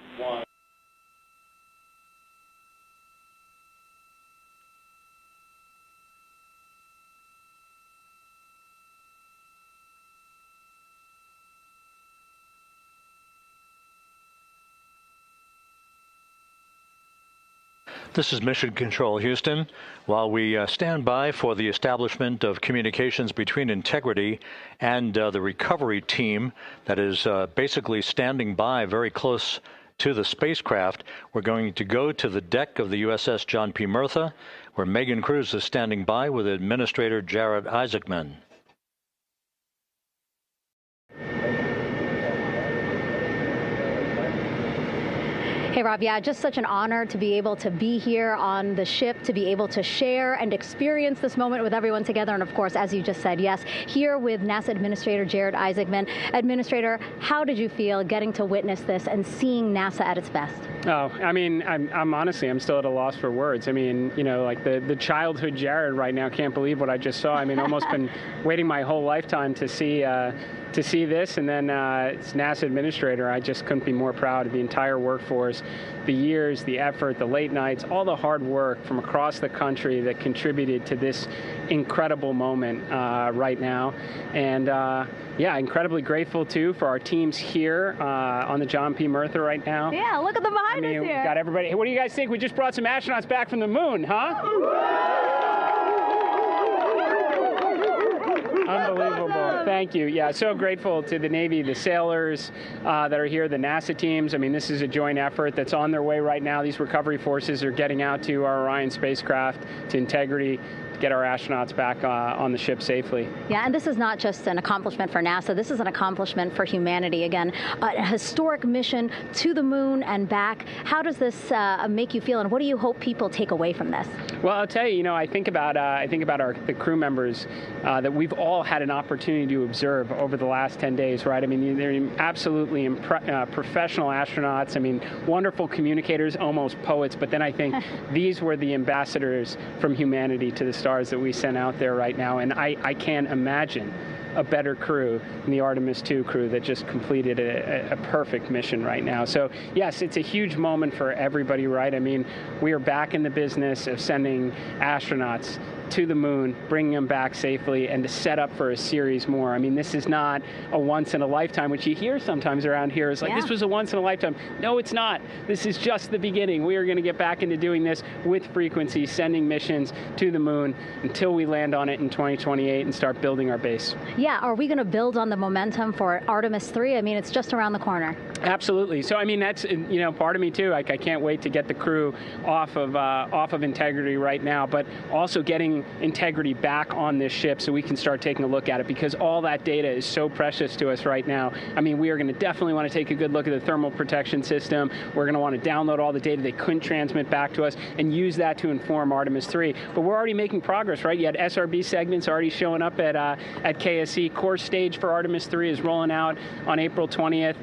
This is Mission Control, Houston. While we stand by for the establishment of communications between Integrity and the recovery team that is basically standing by very close to the spacecraft, we're going to go to the deck of the USS John P. Murtha, where Megan Cruz is standing by with Administrator Jared Isaacman. Hey, Rob, yeah, just such an honor to be able to be here on the ship, to be able to share and experience this moment with everyone together. And of course, as you just said, yes, here with NASA Administrator Jared Isaacman. Administrator, how did you feel getting to witness this and seeing NASA at its best? Oh, I mean, I'm honestly, I'm still at a loss for words. I mean, you know, like the childhood Jared right now can't believe what I just saw. I mean, almost been waiting my whole lifetime to see this, and then it's NASA Administrator. I just couldn't be more proud of the entire workforce, the years, the effort, the late nights, all the hard work from across the country that contributed to this incredible moment right now. And yeah, incredibly grateful too for our teams here on the John P. Murtha right now. Yeah, look at them behind us here. Got everybody. Hey, what do you guys think? We just brought some astronauts back from the moon, huh? Unbelievable. Thank you. Yeah, so grateful to the Navy, the sailors that are here, the NASA teams. I mean, this is a joint effort that's on their way right now. These recovery forces are getting out to our Orion spacecraft, to Integrity, to get our astronauts back on the ship safely. Yeah, and this is not just an accomplishment for NASA. This is an accomplishment for humanity. Again, a historic mission to the moon and back. How does this make you feel, and what do you hope people take away from this? Well, I'll tell you, I think about the crew members that we've all had an opportunity to observe over the last 10 days, right? I mean, they're absolutely professional astronauts. I mean, wonderful communicators, almost poets. But then I think these were the ambassadors from humanity to the stars that we sent out there right now. And I can't imagine a better crew than the Artemis II crew that just completed a perfect mission right now. So yes, it's a huge moment for everybody, right? I mean, we are back in the business of sending astronauts to the moon, bringing them back safely, and to set up for a series more. I mean, this is not a once in a lifetime, which you hear sometimes around here. It's like, this was a once in a lifetime. No, it's not. This is just the beginning. We are going to get back into doing this with frequency, sending missions to the moon until we land on it in 2028 and start building our base. Yeah, are we going to build on the momentum for Artemis 3? I mean, it's just around the corner. Absolutely. So, I mean, that's, part of me too. Like, I can't wait to get the crew off of Integrity right now, but also getting Integrity back on this ship so we can start taking a look at it, because all that data is so precious to us right now. I mean, we are going to definitely want to take a good look at the thermal protection system. We're going to want to download all the data they couldn't transmit back to us and use that to inform Artemis 3. But we're already making progress, right? You had SRB segments already showing up at KSC. Core stage for Artemis 3 is rolling out on April 20th.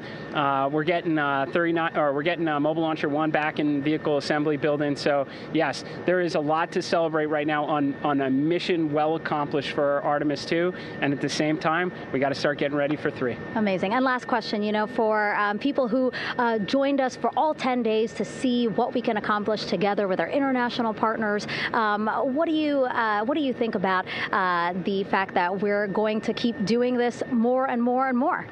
We're getting Mobile Launcher 1 back in vehicle assembly building. So yes, there is a lot to celebrate right now on a mission well accomplished for Artemis 2, and at the same time, we got to start getting ready for 3. Amazing. And last question, for people who joined us for all 10 days to see what we can accomplish together with our international partners, what do you think about the fact that we're going to keep doing this more and more and more?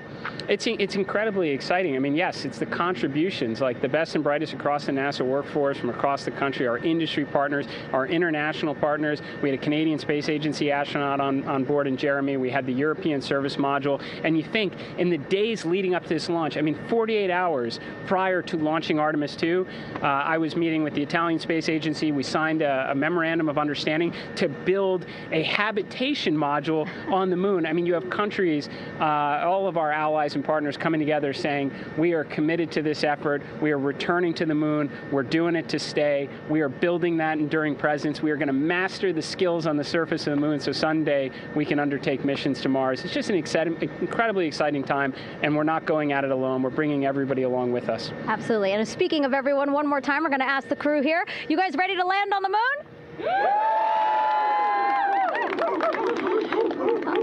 It's incredibly exciting. I mean, yes, it's the contributions, like the best and brightest across the NASA workforce from across the country, our industry partners, our international partners. We had a Canadian Space Agency astronaut on board in Jeremy. We had the European Service Module. And you think, in the days leading up to this launch, I mean, 48 hours prior to launching Artemis 2, I was meeting with the Italian Space Agency. We signed a memorandum of understanding to build a habitation module on the moon. I mean, you have countries, all of our allies and partners coming together saying, We are committed to this effort. We are returning to the moon. We're doing it to stay. We are building that enduring presence. We are going to master the skills on the surface of the moon so someday we can undertake missions to Mars. It's just an incredibly exciting time, and we're not going at it alone. We're bringing everybody along with us. Absolutely. And speaking of everyone, one more time, we're going to ask the crew here, you guys ready to land on the moon?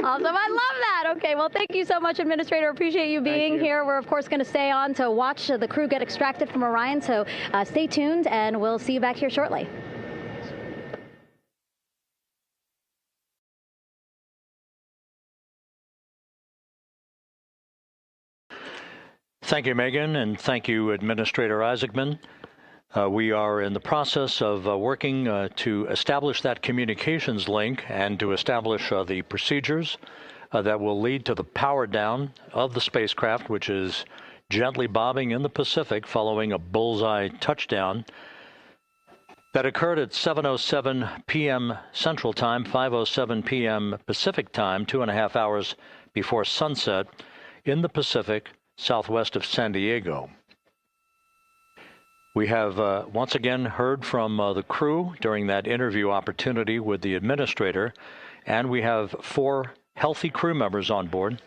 Awesome. I love that. Okay, well, thank you so much, Administrator. Appreciate you being here. We're, of course, going to stay on to watch the crew get extracted from Orion, so stay tuned, and we'll see you back here shortly. Thank you, Megan, and thank you, Administrator Isaacman. We are in the process of working to establish that communications link and to establish the procedures that will lead to the power down of the spacecraft, which is gently bobbing in the Pacific following a bullseye touchdown that occurred at 7:07 p.m. Central Time, 5:07 p.m. Pacific Time, 2.5 hours before sunset in the Pacific, southwest of San Diego. We have once again heard from the crew during that interview opportunity with the administrator, and we have 4 healthy crew members on board.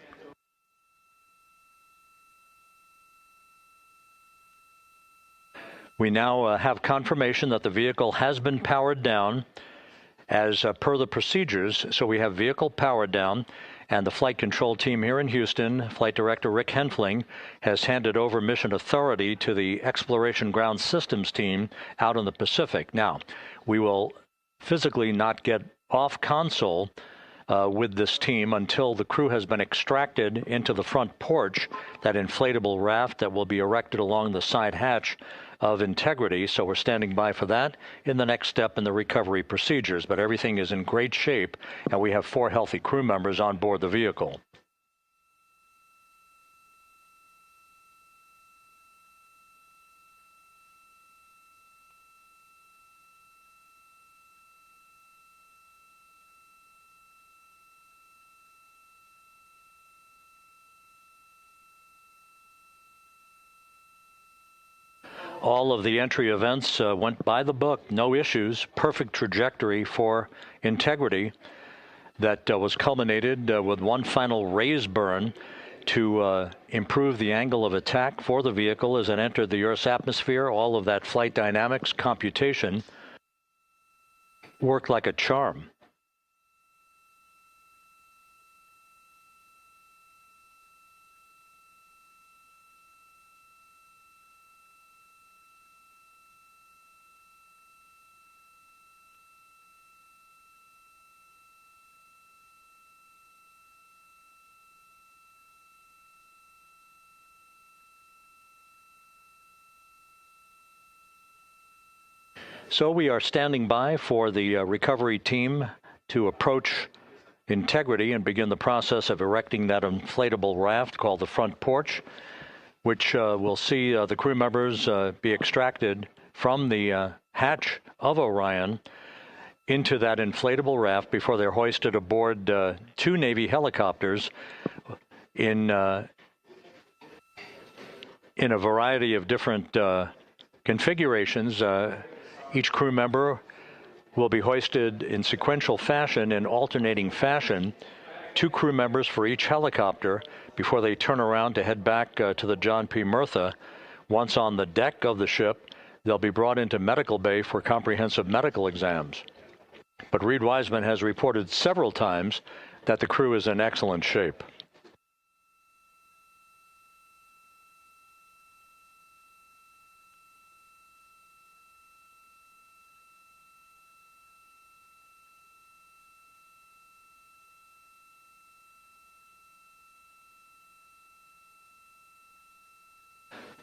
We now have confirmation that the vehicle has been powered down as per the procedures. So we have vehicle powered down, and the flight control team here in Houston, Flight Director Rick Henfling, has handed over mission authority to the Exploration Ground Systems team out in the Pacific. Now, we will physically not get off console with this team until the crew has been extracted into the front porch, that inflatable raft that will be erected along the side hatch of Integrity. So we're standing by for that in the next step in the recovery procedures. But everything is in great shape, and we have 4 healthy crew members on board the vehicle. All of the entry events went by the book, no issues, perfect trajectory for Integrity that was culminated with one final raise burn to improve the angle of attack for the vehicle as it entered the Earth's atmosphere. All of that flight dynamics computation worked like a charm. So we are standing by for the recovery team to approach Integrity and begin the process of erecting that inflatable raft called the front porch, which will see the crew members be extracted from the hatch of Orion into that inflatable raft before they're hoisted aboard 2 Navy helicopters in a variety of different configurations. Each crew member will be hoisted in sequential fashion, in alternating fashion, 2 crew members for each helicopter before they turn around to head back to the John P. Murtha. Once on the deck of the ship, they'll be brought into medical bay for comprehensive medical exams. But Reed Wiseman has reported several times that the crew is in excellent shape.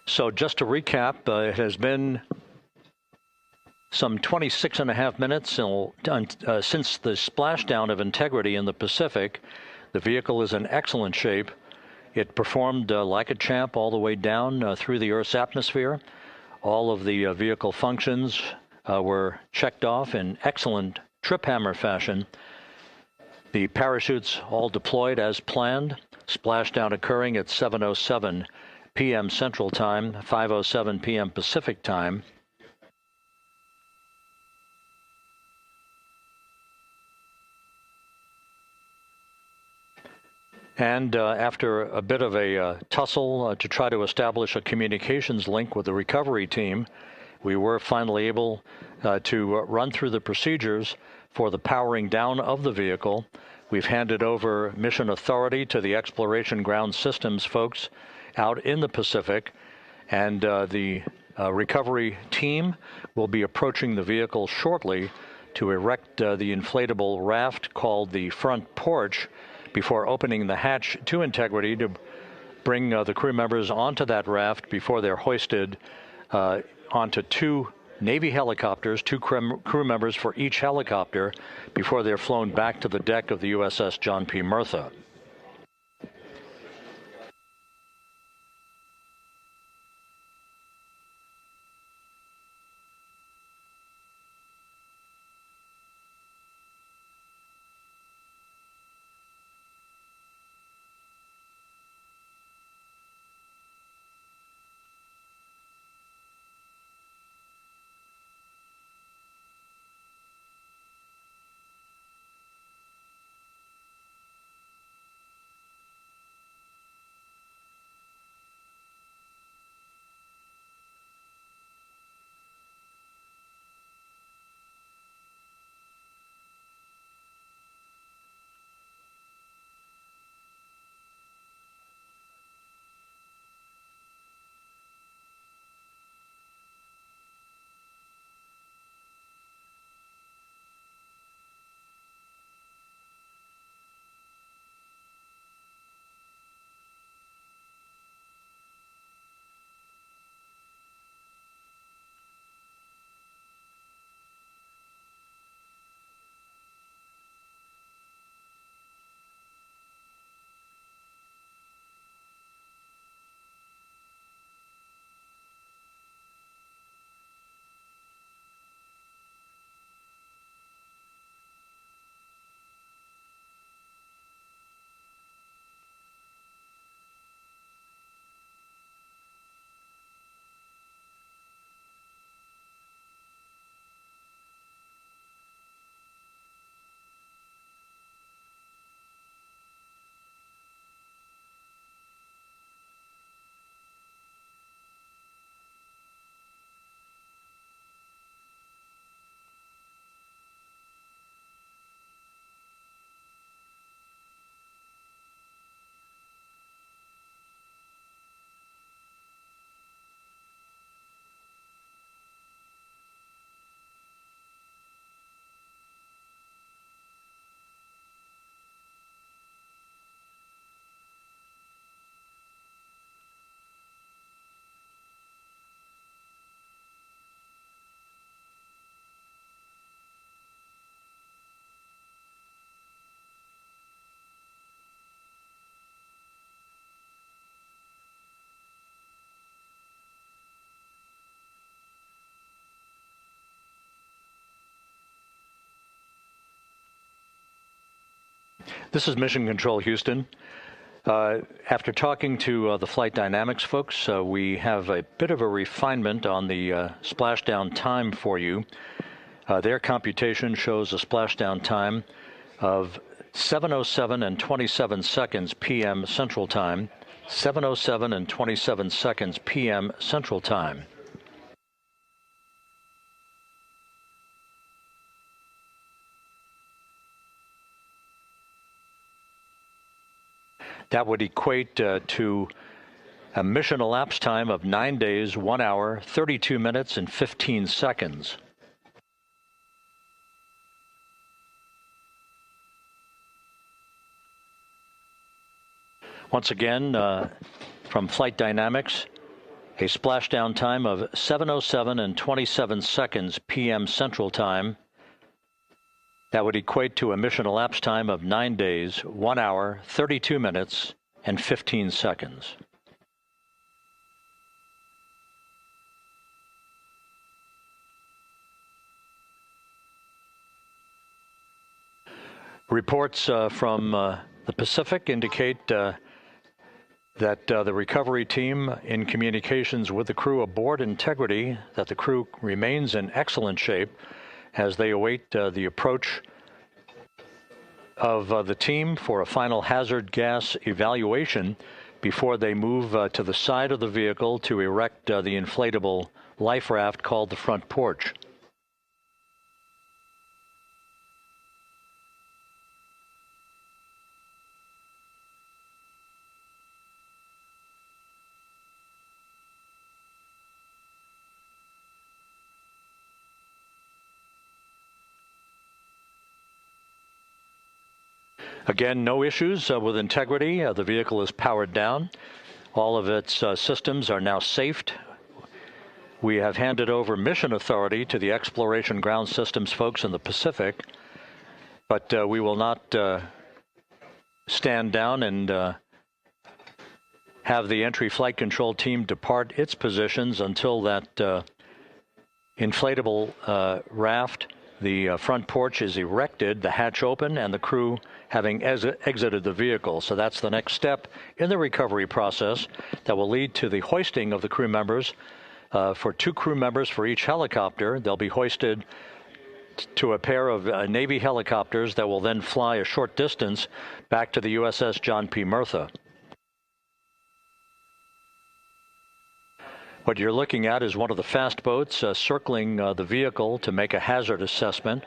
So just to recap, it has been some 26.5 minutes since the splashdown of Integrity in the Pacific. The vehicle is in excellent shape. It performed like a champ all the way down through the Earth's atmosphere. All of the vehicle functions were checked off in excellent trip hammer fashion. The parachutes all deployed as planned. Splashdown occurring at 7:07 p.m. Central Time, 5:07 p.m. Pacific Time. And after a bit of a tussle to try to establish a communications link with the recovery team, we were finally able to run through the procedures for the powering down of the vehicle. We've handed over mission authority to the Exploration Ground Systems folks out in the Pacific, and the recovery team will be approaching the vehicle shortly to erect the inflatable raft called the front porch before opening the hatch to Integrity to bring the crew members onto that raft before they're hoisted onto two Navy helicopters, two crew members for each helicopter, before they're flown back to the deck of the USS John P. Murtha. This is Mission Control Houston. After talking to the flight dynamics folks, we have a bit of a refinement on the splashdown time for you. Their computation shows a splashdown time of 7:07 and 27 seconds p.m. Central Time, 7:07 and 27 seconds p.m. Central Time. That would equate to a mission elapsed time of 9 days, 1 hour, 32 minutes, and 15 seconds. Once again, from Flight Dynamics, a splashdown time of 7:07 and 27 seconds p.m. Central Time. That would equate to a mission elapsed time of 9 days, 1 hour, 32 minutes, and 15 seconds. Reports from the Pacific indicate that the recovery team, in communications with the crew aboard Integrity, that the crew remains in excellent shape as they await the approach of the team for a final hazard gas evaluation before they move to the side of the vehicle to erect the inflatable life raft called the front porch. Again, no issues with Integrity. The vehicle is powered down. All of its systems are now safed. We have handed over mission authority to the Exploration Ground Systems folks in the Pacific, but we will not stand down and have the entry flight control team depart its positions until that inflatable raft, the front porch, is erected, the hatch open, and the crew having exited the vehicle. So that's the next step in the recovery process that will lead to the hoisting of the crew members. For 2 crew members for each helicopter, they'll be hoisted to a pair of Navy helicopters that will then fly a short distance back to the USS John P. Murtha. What you're looking at is one of the fast boats circling the vehicle to make a hazard assessment.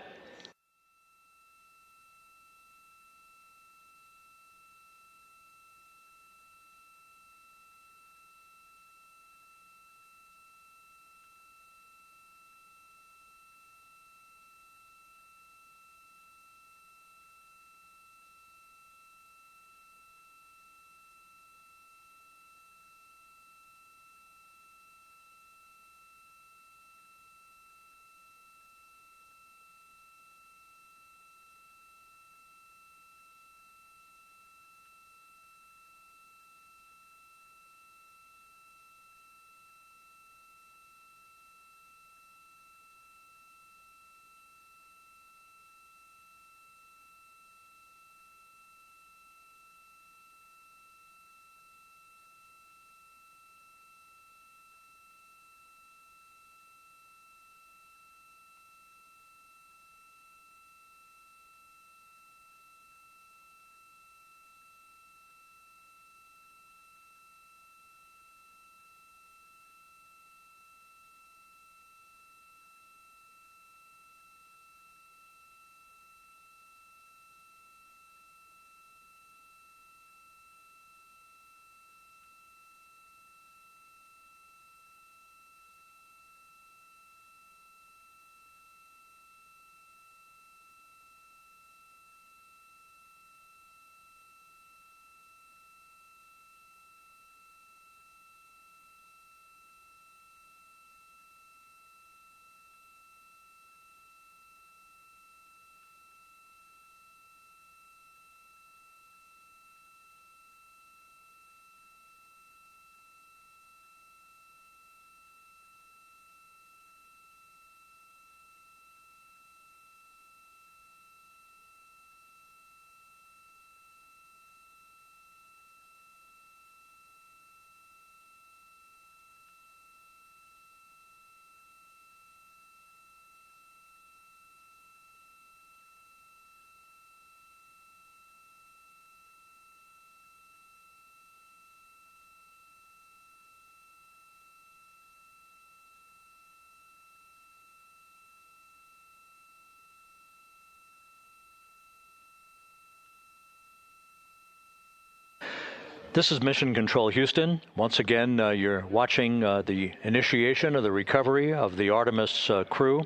This is Mission Control Houston. Once again, you're watching the initiation of the recovery of the Artemis crew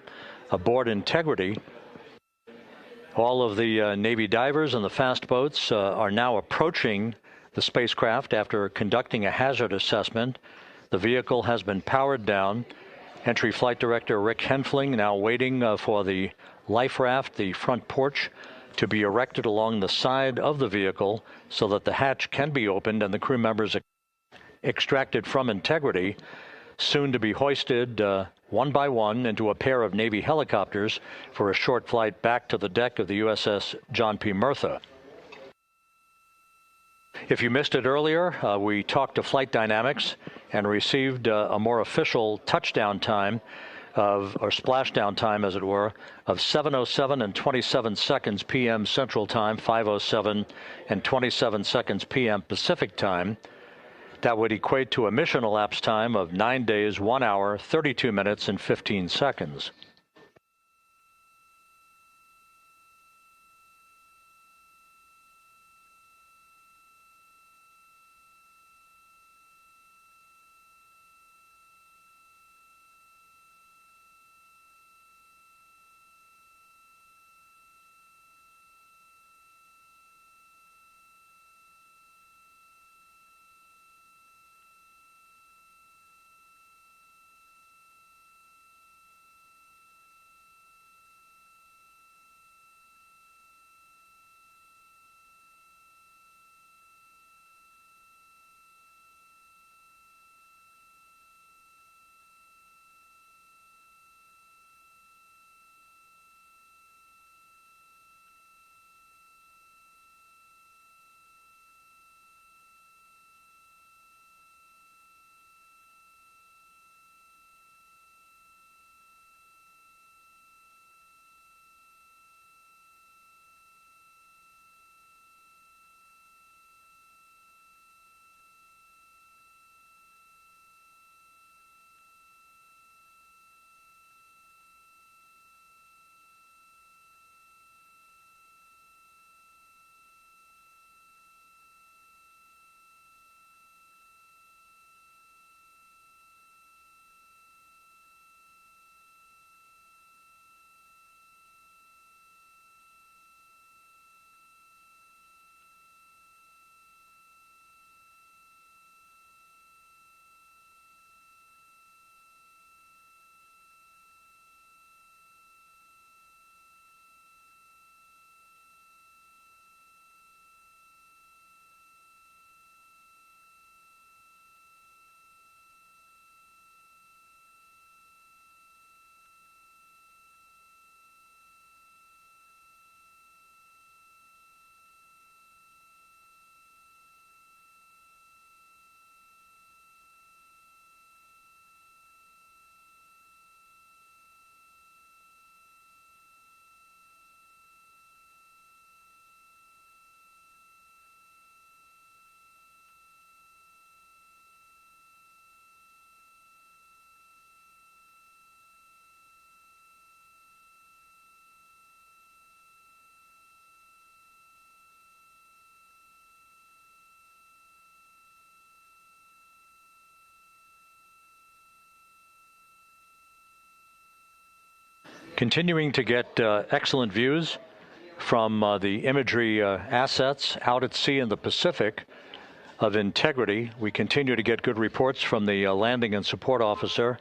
aboard Integrity. All of the Navy divers and the fast boats are now approaching the spacecraft after conducting a hazard assessment. The vehicle has been powered down. Entry Flight Director Rick Henfling now waiting for the life raft, the front porch, to be erected along the side of the vehicle so that the hatch can be opened and the crew members extracted from Integrity, soon to be hoisted one by one into a pair of Navy helicopters for a short flight back to the deck of the USS John P. Murtha. If you missed it earlier, we talked to Flight Dynamics and received a more official touchdown time or splashdown time, as it were, of 7:07 and 27 seconds p.m. Central Time, 5:07 and 27 seconds p.m. Pacific Time. That would equate to a mission elapsed time of 9 days, 1 hour, 32 minutes, and 15 seconds. Continuing to get excellent views from the imagery assets out at sea in the Pacific of integrity. We continue to get good reports from the landing and support officer,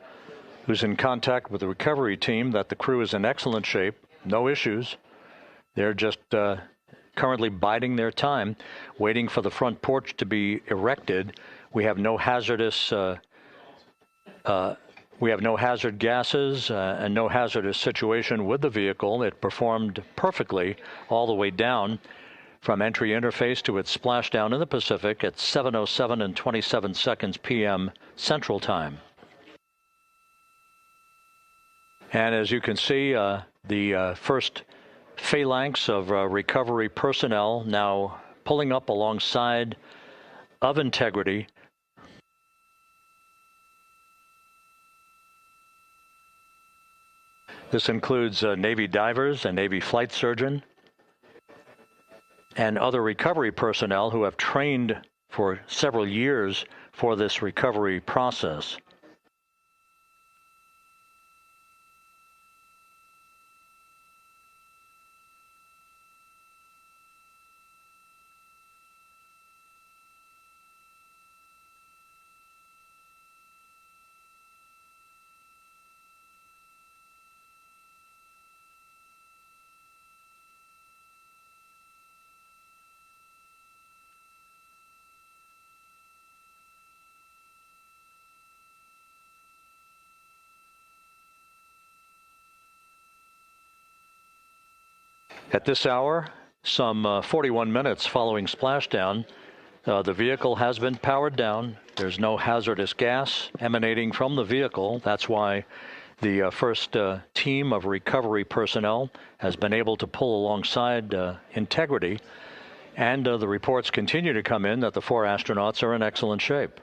who's in contact with the recovery team, that the crew is in excellent shape, no issues. They're just currently biding their time, waiting for the front porch to be erected. We have no hazardous we have no hazard gases and no hazardous situation with the vehicle. It performed perfectly all the way down from entry interface to its splashdown in the Pacific at 7:07 and 27 seconds p.m. Central Time. And as you can see, the first phalanx of recovery personnel now pulling up alongside of integrity. This includes Navy divers, a Navy flight surgeon, and other recovery personnel who have trained for several years for this recovery process. At this hour, some 41 minutes following splashdown, The vehicle has been powered down. There's no hazardous gas emanating from the vehicle. That's why the first team of recovery personnel has been able to pull alongside Integrity. And the reports continue to come in that the 4 astronauts are in excellent shape.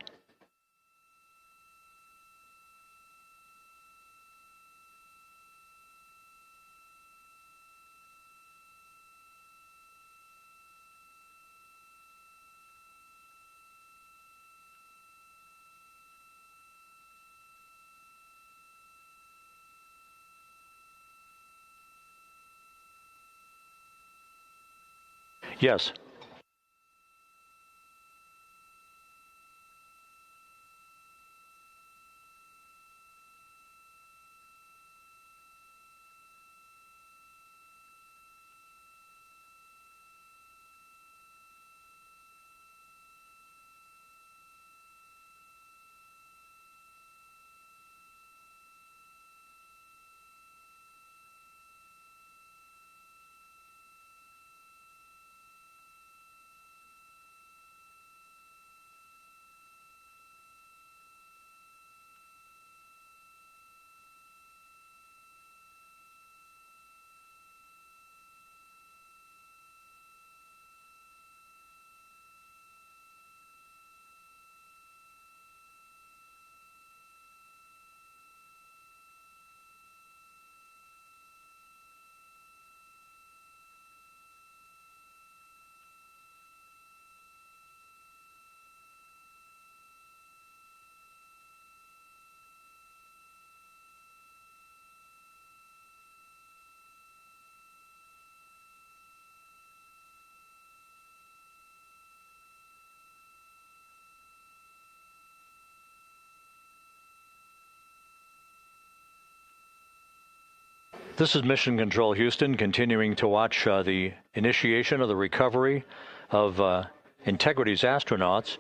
Yes. This is Mission Control Houston, continuing to watch the initiation of the recovery of Integrity's astronauts.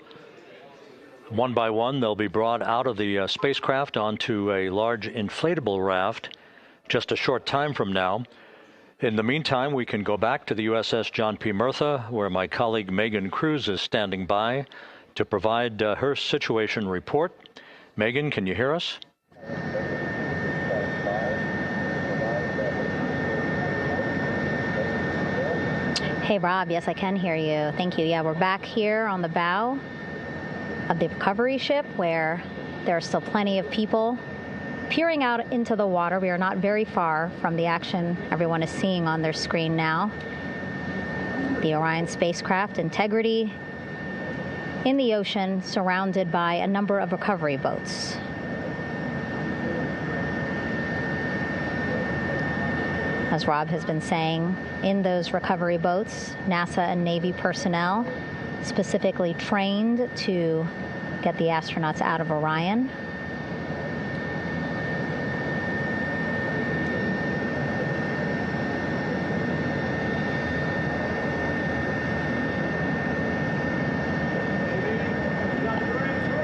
One by one, they'll be brought out of the spacecraft onto a large inflatable raft just a short time from now. In the meantime, we can go back to the USS John P. Murtha, where my colleague Megan Cruz is standing by to provide her situation report. Megan, can you hear us? Hey, Rob. Yes, I can hear you. Thank you. Yeah, we're back here on the bow of the recovery ship where there are still plenty of people peering out into the water. We are not very far from the action everyone is seeing on their screen now. The Orion spacecraft, Integrity, in the ocean, surrounded by a number of recovery boats. As Rob has been saying, in those recovery boats, NASA and Navy personnel specifically trained to get the astronauts out of Orion.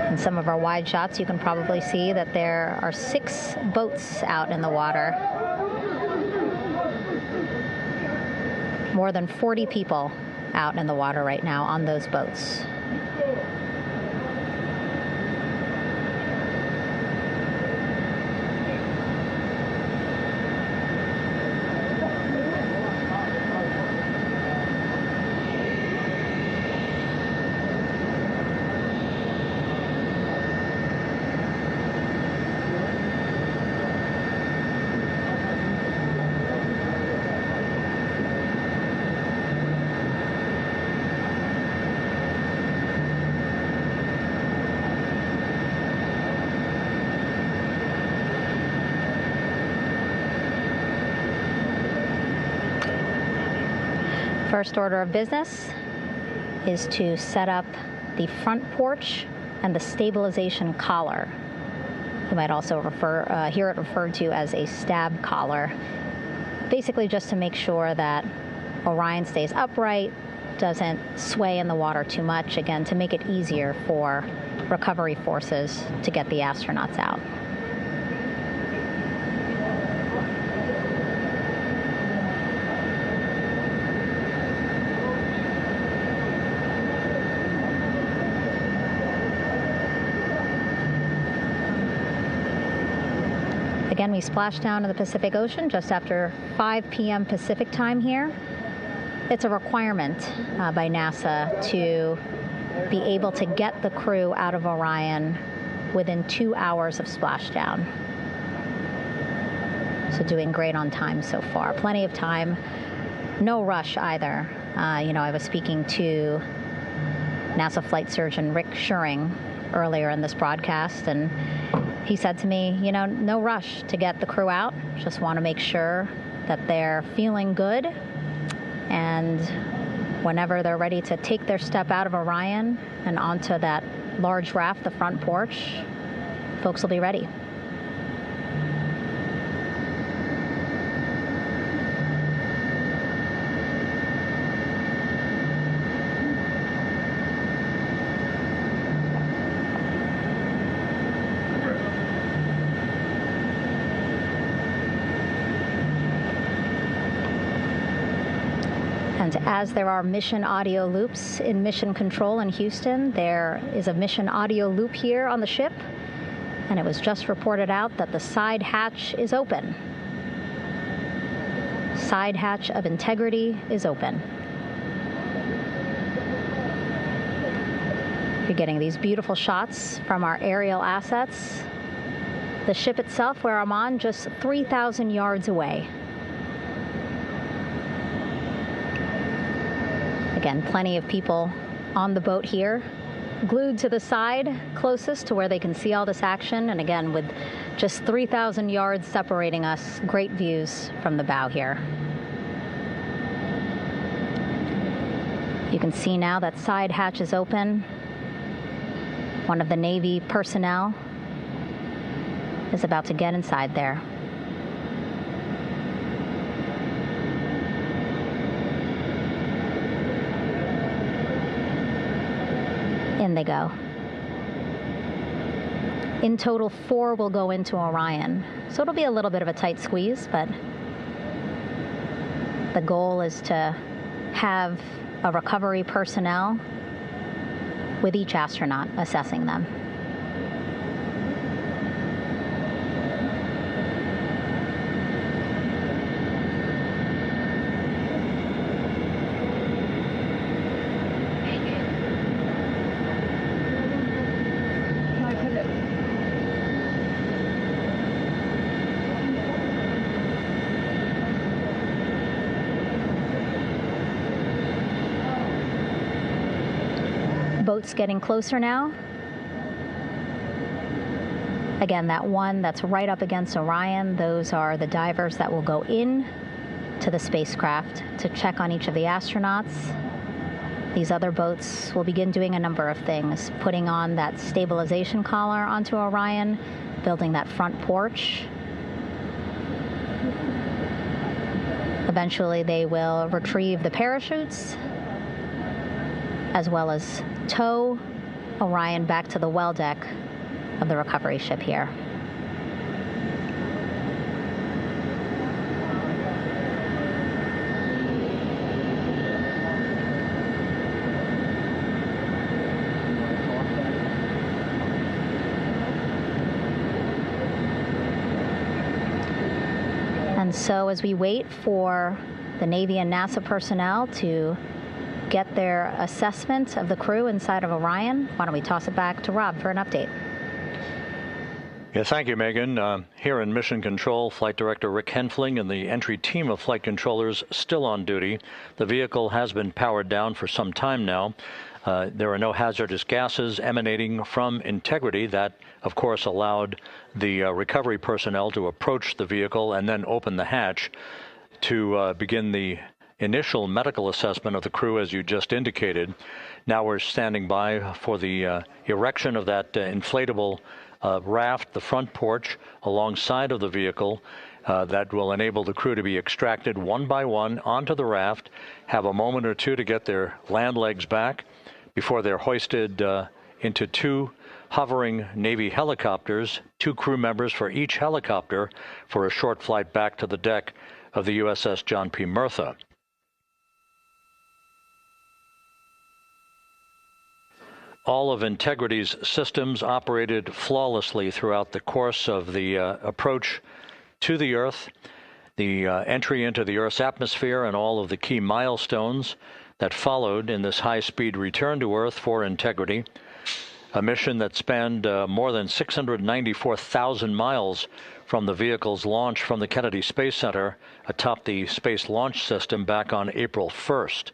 In some of our wide shots, you can probably see that there are 6 boats out in the water. More than 40 people out in the water right now on those boats. First order of business is to set up the front porch and the stabilization collar. You might also hear it referred to as a stab collar. Basically just to make sure that Orion stays upright, doesn't sway in the water too much, again, to make it easier for recovery forces to get the astronauts out. Again, we splashed down in the Pacific Ocean just after 5 p.m. Pacific time here. It's a requirement by NASA to be able to get the crew out of Orion within 2 hours of splashdown. So doing great on time so far. Plenty of time. No rush either. I was speaking to NASA flight surgeon Rick Schuring earlier in this broadcast, and he said to me, no rush to get the crew out. Just want to make sure that they're feeling good, and whenever they're ready to take their step out of Orion and onto that large raft, the front porch, folks will be ready. And as there are mission audio loops in Mission Control in Houston, there is a mission audio loop here on the ship, and it was just reported out that the side hatch is open. Side hatch of Integrity is open. You're getting these beautiful shots from our aerial assets. The ship itself, where I'm on, just 3,000 yards away. Again, plenty of people on the boat here, glued to the side closest to where they can see all this action. And again, with just 3,000 yards separating us, great views from the bow here. You can see now that side hatch is open. One of the Navy personnel is about to get inside there. In they go. In total, 4 will go into Orion. So it'll be a little bit of a tight squeeze, but the goal is to have a recovery personnel with each astronaut assessing them. Boats getting closer now. Again, that one that's right up against Orion, those are the divers that will go in to the spacecraft to check on each of the astronauts. These other boats will begin doing a number of things, putting on that stabilization collar onto Orion, building that front porch. Eventually, they will retrieve the parachutes, as well as tow Orion back to the well deck of the recovery ship here. And so as we wait for the Navy and NASA personnel to get their assessment of the crew inside of Orion, why don't we toss it back to Rob for an update? Yeah, thank you, Megan. Here in Mission Control, Flight Director Rick Henfling and the entry team of flight controllers still on duty. The vehicle has been powered down for some time now. There are no hazardous gases emanating from Integrity. That, of course, allowed the recovery personnel to approach the vehicle and then open the hatch to begin the initial medical assessment of the crew, as you just indicated. Now we're standing by for the erection of that inflatable raft, the front porch, alongside of the vehicle. That will enable the crew to be extracted one by one onto the raft, have a moment or two to get their land legs back before they're hoisted into 2 hovering Navy helicopters, 2 crew members for each helicopter, for a short flight back to the deck of the USS John P. Murtha. All of Integrity's systems operated flawlessly throughout the course of the approach to the Earth, the entry into the Earth's atmosphere, and all of the key milestones that followed in this high-speed return to Earth for integrity. A mission that spanned more than 694,000 miles from the vehicle's launch from the Kennedy Space Center atop the Space Launch System back on April 1st.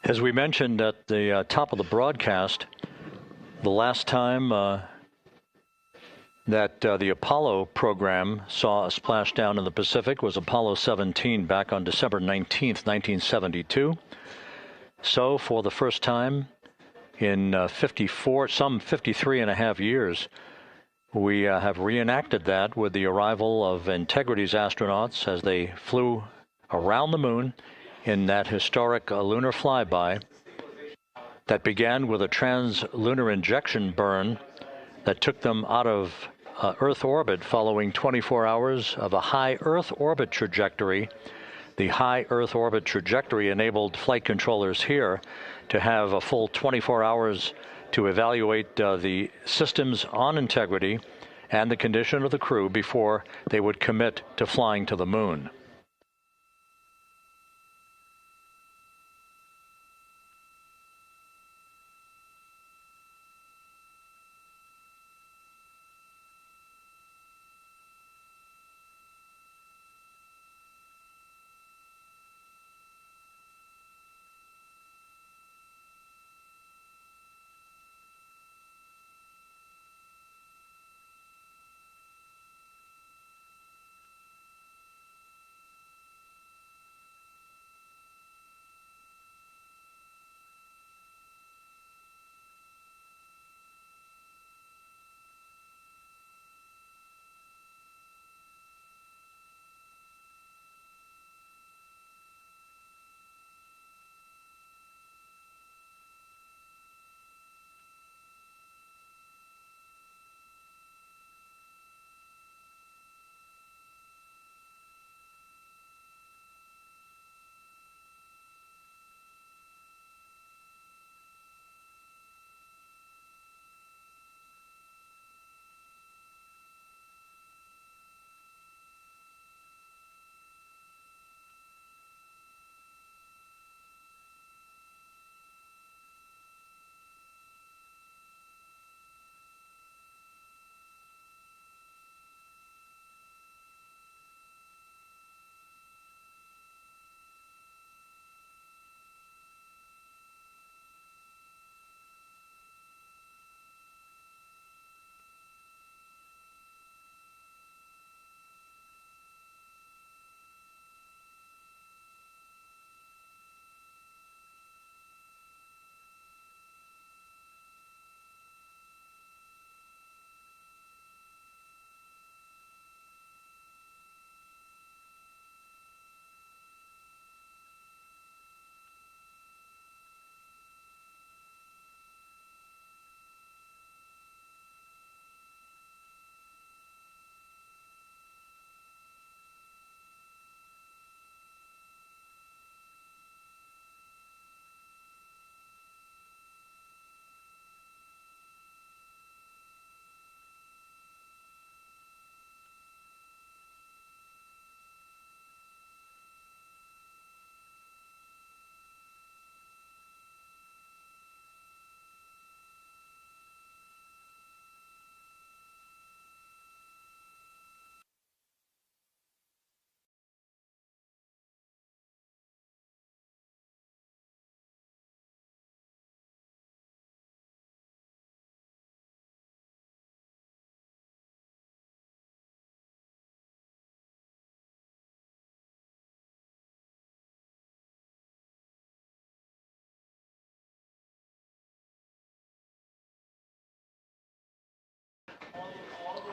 As we mentioned at the top of the broadcast, the last time that the Apollo program saw a splashdown in the Pacific was Apollo 17 back on December 19th, 1972. So for the first time in some 53 and a half years, we have reenacted that with the arrival of Integrity's astronauts as they flew around the moon in that historic lunar flyby that began with a trans-lunar injection burn that took them out of Earth orbit following 24 hours of a high Earth orbit trajectory. The high Earth orbit trajectory enabled flight controllers here to have a full 24 hours to evaluate the systems on Integrity and the condition of the crew before they would commit to flying to the moon.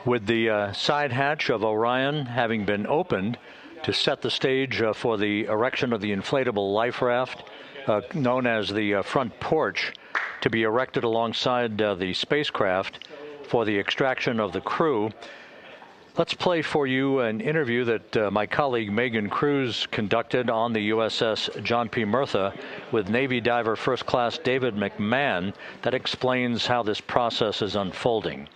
With the side hatch of Orion having been opened to set the stage for the erection of the inflatable life raft, known as the front porch, to be erected alongside the spacecraft for the extraction of the crew. Let's play for you an interview that my colleague Megan Cruz conducted on the USS John P. Murtha with Navy diver First Class David McMahon that explains how this process is unfolding.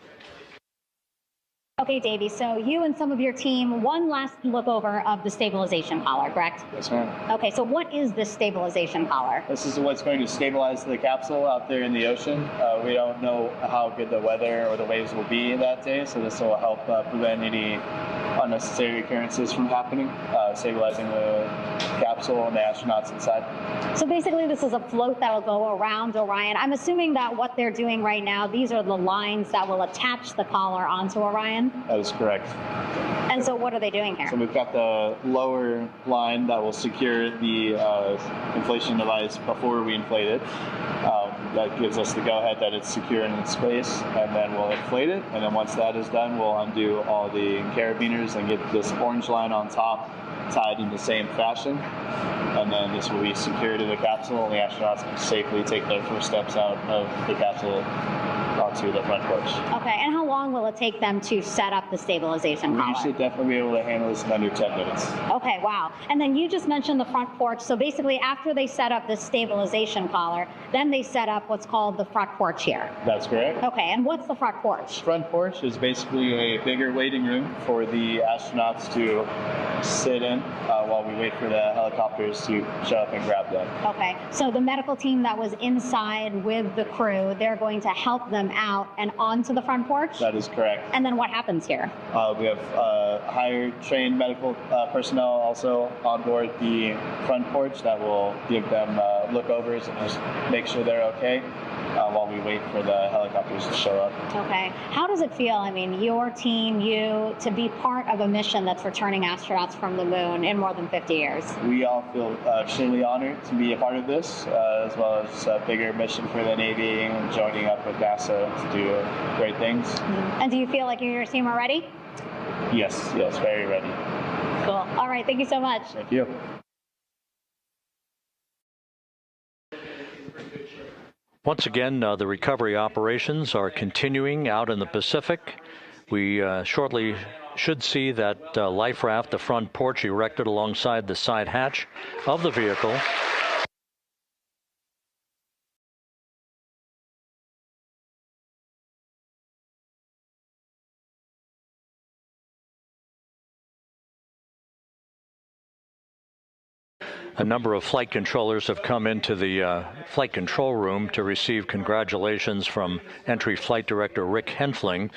Okay, Davey, so you and some of your team, one last look over of the stabilization collar, correct? Yes, ma'am. Okay, so what is this stabilization collar? This is what's going to stabilize the capsule out there in the ocean. We don't know how good the weather or the waves will be that day, so this will help prevent any unnecessary occurrences from happening, stabilizing the capsule and the astronauts inside. So basically this is a float that will go around Orion. I'm assuming that what they're doing right now, these are the lines that will attach the collar onto Orion? That is correct. And so what are they doing here? So we've got the lower line that will secure the inflation device before we inflate it. That gives us the go-ahead that it's secure in its space, and then we'll inflate it. And then once that is done, we'll undo all the carabiners and get this orange line on top tied in the same fashion. And then this will be secured to the capsule, and the astronauts can safely take their first steps out of the capsule onto the front porch. Okay, and how long will it take them to set up the stabilization collar? We should definitely be able to handle this in under 10 minutes. Okay, wow. And then you just mentioned the front porch. So basically after they set up this stabilization collar, then they set up what's called the front porch here. That's correct. Okay, and what's the front porch? Front porch is basically a bigger waiting room for the astronauts to sit in while we wait for the helicopters to show up and grab them. Okay, so the medical team that was inside with the crew, they're going to help them out and onto the front porch? That is correct. And then what happens here? We have higher trained medical personnel also on board the front porch that will give them lookovers and just make sure they're okay while we wait for the helicopters to show up. Okay. How does it feel, I mean, your team, you, to be part of a mission that's returning astronauts from the moon in more than 50 years? We all feel extremely honored to be a part of this, as well as a bigger mission for the Navy and joining up with NASA to do great things. Mm-hmm. And do you feel like you and your team are ready? Yes, very ready. Cool. All right, thank you so much. Thank you. Once again, the recovery operations are continuing out in the Pacific. We shortly should see that life raft, the front porch, erected alongside the side hatch of the vehicle. A number of flight controllers have come into the flight control room to receive congratulations from Entry Flight Director Rick Henfling.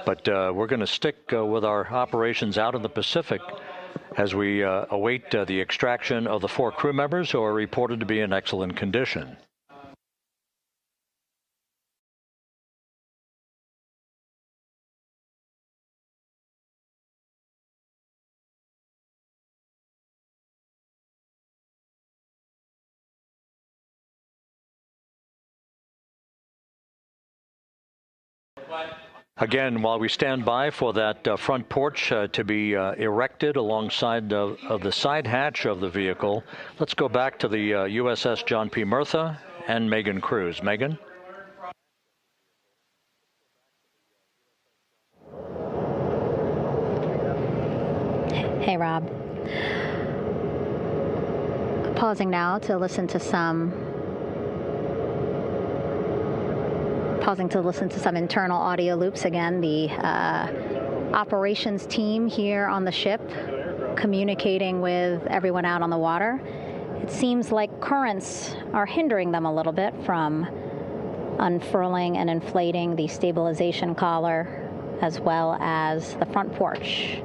But we're going to stick with our operations out in the Pacific as we await the extraction of the 4 crew members who are reported to be in excellent condition. Again, while we stand by for that front porch to be erected alongside of the side hatch of the vehicle, let's go back to the USS John P. Murtha and Megan Cruz. Megan? Hey, Rob. Pausing now to listen to some internal audio loops. Again, the operations team here on the ship communicating with everyone out on the water. It seems like currents are hindering them a little bit from unfurling and inflating the stabilization collar as well as the front porch.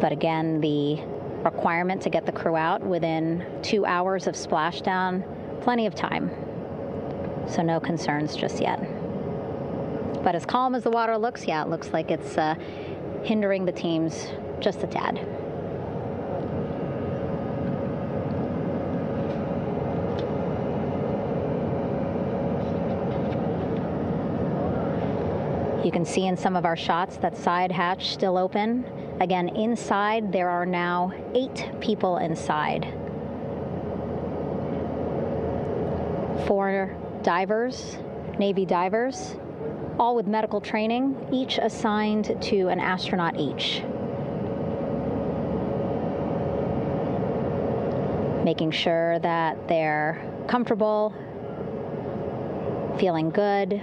But again, the requirement to get the crew out within 2 hours of splashdown, plenty of time. So no concerns just yet. But as calm as the water looks, yeah, it looks like it's hindering the teams just a tad. You can see in some of our shots that side hatch still open. Again, inside there are now 8 people inside. 4 divers, Navy divers, all with medical training, each assigned to an astronaut each. Making sure that they're comfortable, feeling good.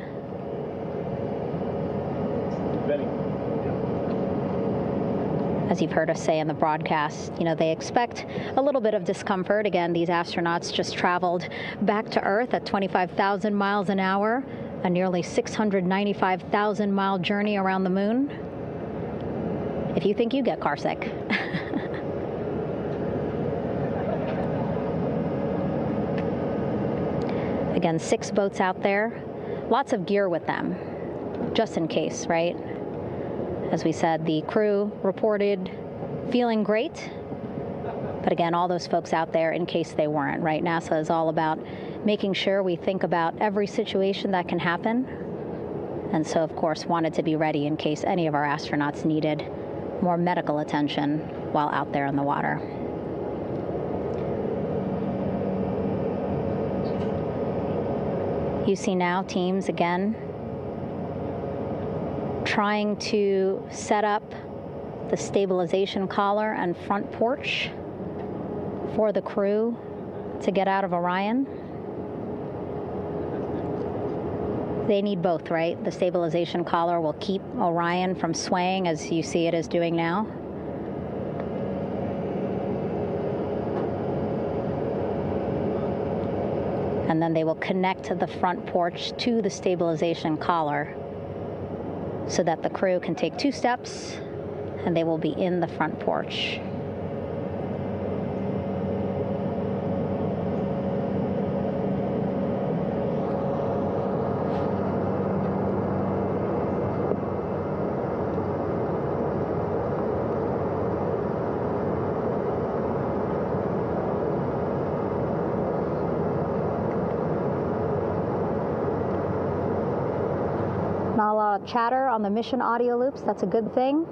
As you've heard us say in the broadcast, they expect a little bit of discomfort. Again, these astronauts just traveled back to Earth at 25,000 miles an hour, a nearly 695,000-mile journey around the moon. If you think you get carsick. Again, 6 boats out there, lots of gear with them, just in case, right? As we said, the crew reported feeling great, but again, all those folks out there in case they weren't, right? NASA is all about making sure we think about every situation that can happen, and so, of course, wanted to be ready in case any of our astronauts needed more medical attention while out there in the water. You see now teams, again, trying to set up the stabilization collar and front porch for the crew to get out of Orion. They need both, right? The stabilization collar will keep Orion from swaying as you see it is doing now. And then they will connect the front porch to the stabilization collar so that the crew can take 2 steps and they will be in the front porch. Not a lot of chatter on the mission audio loops. That's a good thing.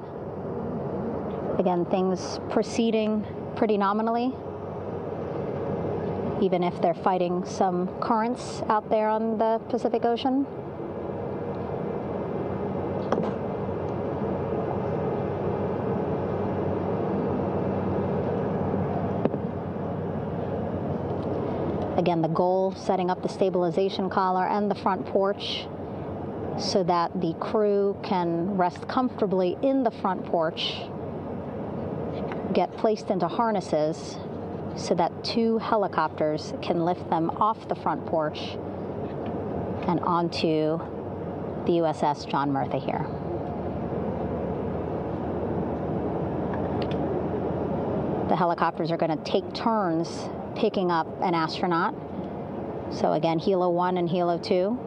Again, things proceeding pretty nominally, even if they're fighting some currents out there on the Pacific Ocean. Again, the goal, setting up the stabilization collar and the front porch so that the crew can rest comfortably in the front porch, get placed into harnesses so that 2 helicopters can lift them off the front porch and onto the USS John Murtha here. The helicopters are going to take turns picking up an astronaut. So again, Helo 1 and Helo 2.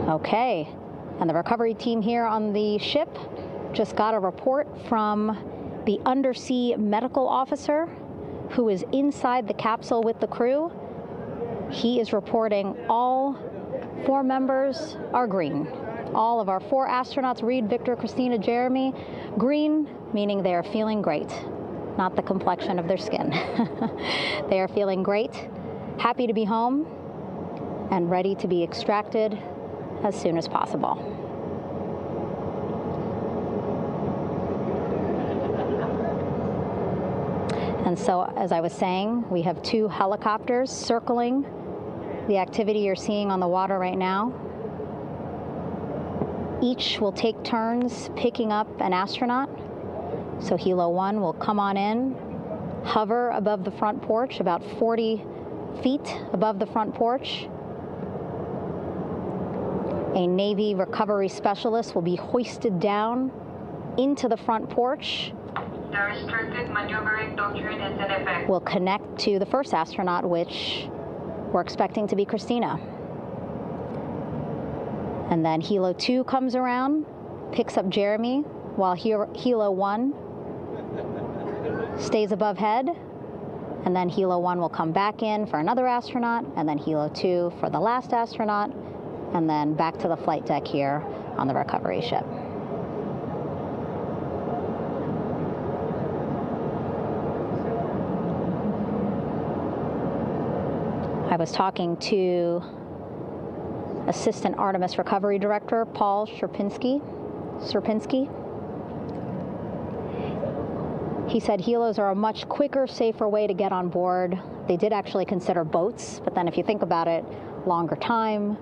Okay, and the recovery team here on the ship just got a report from the undersea medical officer who is inside the capsule with the crew. He is reporting all 4 members are green. All of our 4 astronauts, Reed, Victor, Christina, Jeremy, green, meaning they are feeling great, not the complexion of their skin. They are feeling great, happy to be home, and ready to be extracted as soon as possible. And so, as I was saying, we have 2 helicopters circling the activity you're seeing on the water right now. Each will take turns picking up an astronaut. So Helo 1 will come on in, hover above the front porch, about 40 feet above the front porch. A Navy recovery specialist will be hoisted down into the front porch. The restricted maneuvering doctrine is in effect. We'll connect to the first astronaut, which we're expecting to be Christina. And then Helo 2 comes around, picks up Jeremy, while Helo 1 stays above head, and then Helo 1 will come back in for another astronaut, and then Helo 2 for the last astronaut, and then back to the flight deck here on the recovery ship. I was talking to Assistant Artemis Recovery Director Paul Sierpinski. He said helos are a much quicker, safer way to get on board. They did actually consider boats, but then if you think about it, longer time,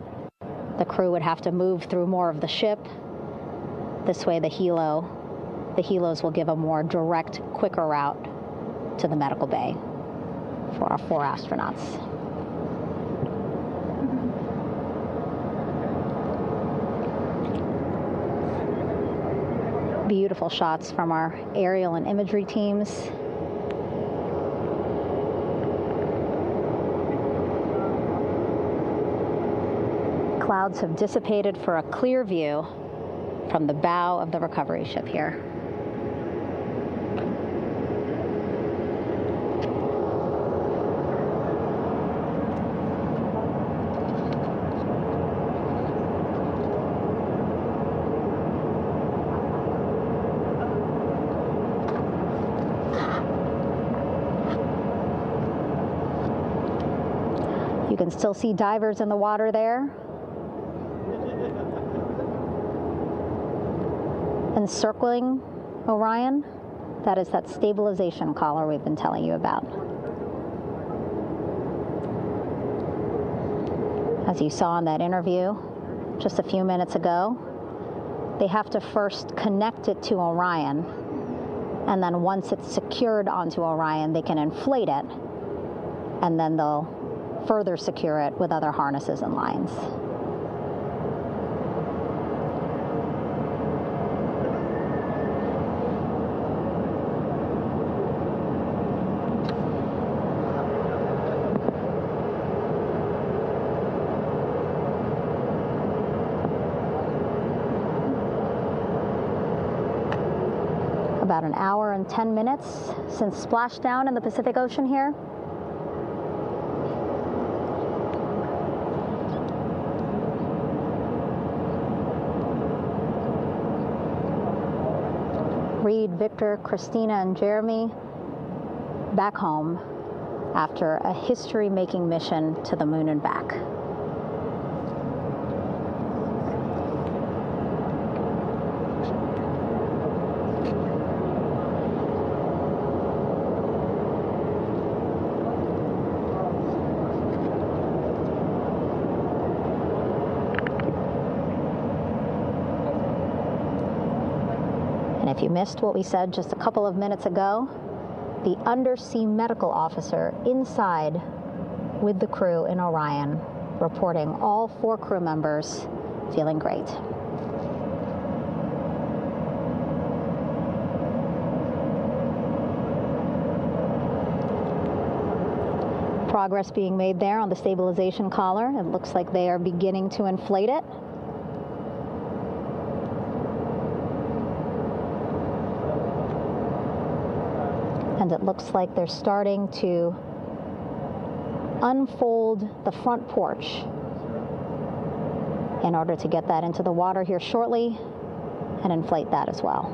the crew would have to move through more of the ship. This way the helos will give a more direct, quicker route to the medical bay for our 4 astronauts. Beautiful shots from our aerial and imagery teams. Clouds have dissipated for a clear view from the bow of the recovery ship here. You can still see divers in the water there. Encircling Orion, that is that stabilization collar we've been telling you about. As you saw in that interview just a few minutes ago, they have to first connect it to Orion, and then once it's secured onto Orion, they can inflate it, and then they'll further secure it with other harnesses and lines. About an hour and 10 minutes since splashdown in the Pacific Ocean here. Reed, Victor, Christina, and Jeremy back home after a history-making mission to the moon and back. If you missed what we said just a couple of minutes ago, the undersea medical officer inside with the crew in Orion reporting all 4 crew members feeling great. Progress being made there on the stabilization collar. It looks like they are beginning to inflate it. And it looks like they're starting to unfold the front porch in order to get that into the water here shortly and inflate that as well.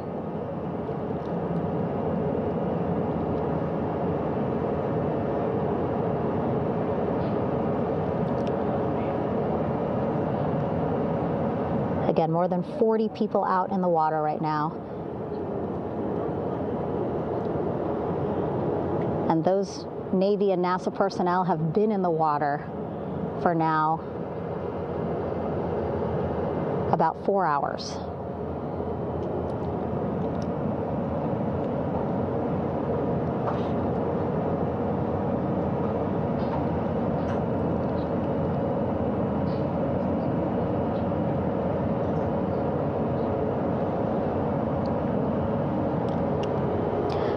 Again, more than 40 people out in the water right now. And those Navy and NASA personnel have been in the water for now about 4 hours.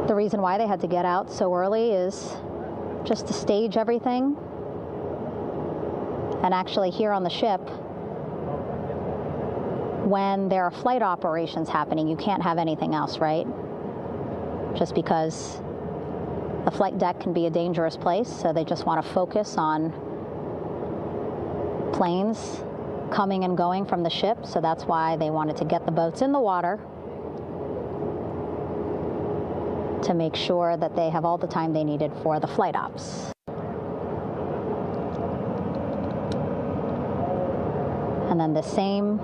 The reason why they had to get out so early is just to stage everything. And actually here on the ship, when there are flight operations happening, you can't have anything else, right? Just because the flight deck can be a dangerous place, so they just want to focus on planes coming and going from the ship, so that's why they wanted to get the boats in the water to make sure that they have all the time they needed for the flight ops. And then the same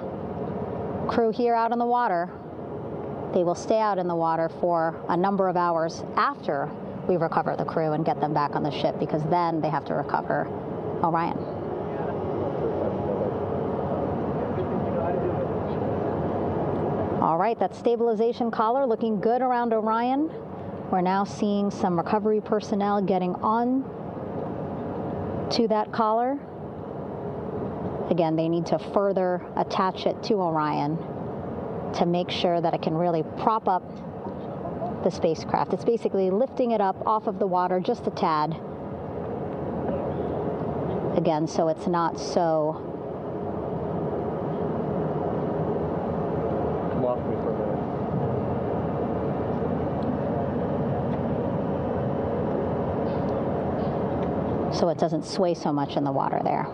crew here out in the water, they will stay out in the water for a number of hours after we recover the crew and get them back on the ship, because then they have to recover Orion. All right, that stabilization collar looking good around Orion. We're now seeing some recovery personnel getting on to that collar. Again, they need to further attach it to Orion to make sure that it can really prop up the spacecraft. It's basically lifting it up off of the water just a tad. Again, so it's not so so it doesn't sway so much in the water there.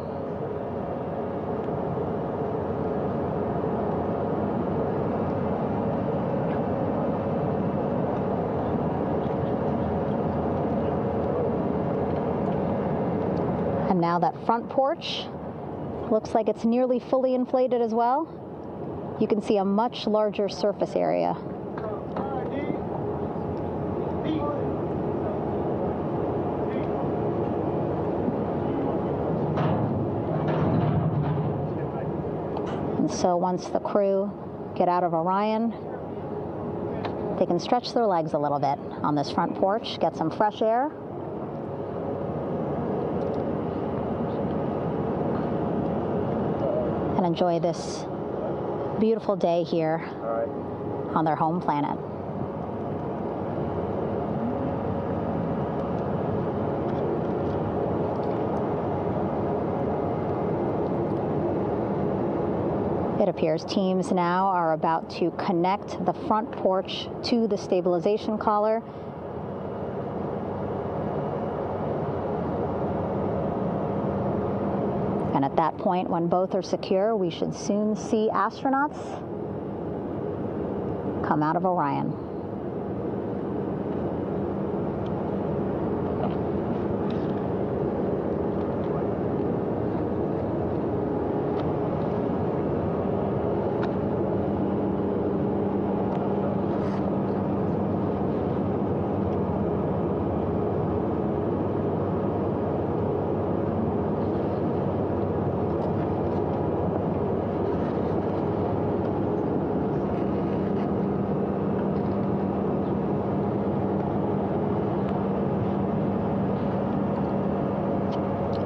And now that front porch looks like it's nearly fully inflated as well. You can see a much larger surface area. And so once the crew get out of Orion, they can stretch their legs a little bit on this front porch, get some fresh air. And enjoy this beautiful day here on their home planet. It appears teams now are about to connect the front porch to the stabilization collar. And at that point, when both are secure, we should soon see astronauts come out of Orion.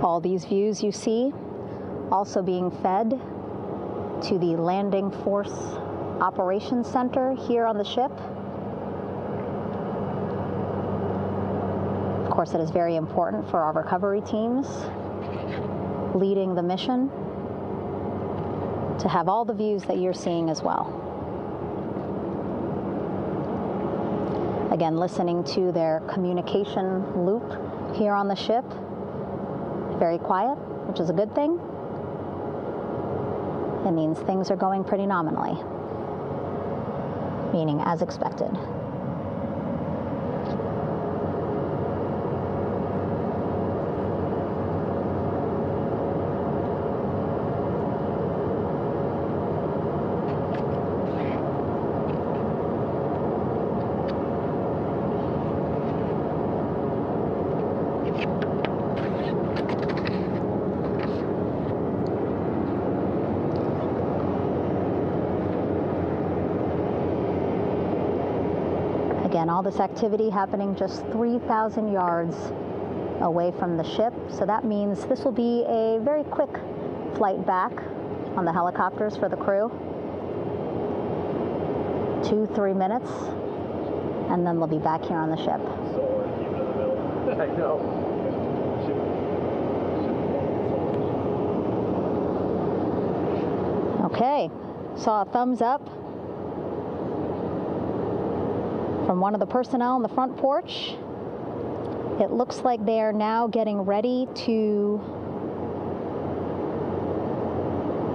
All these views you see also being fed to the Landing Force Operations Center here on the ship. Of course, it is very important for our recovery teams leading the mission to have all the views that you're seeing as well. Again, listening to their communication loop here on the ship. Very quiet, which is a good thing. It means things are going pretty nominally, meaning as expected. Again, all this activity happening just 3,000 yards away from the ship. So that means this will be a very quick flight back on the helicopters for the crew. 2-3 minutes, and then they'll be back here on the ship. I know. Okay, saw a thumbs up from one of the personnel on the front porch. It looks like they are now getting ready to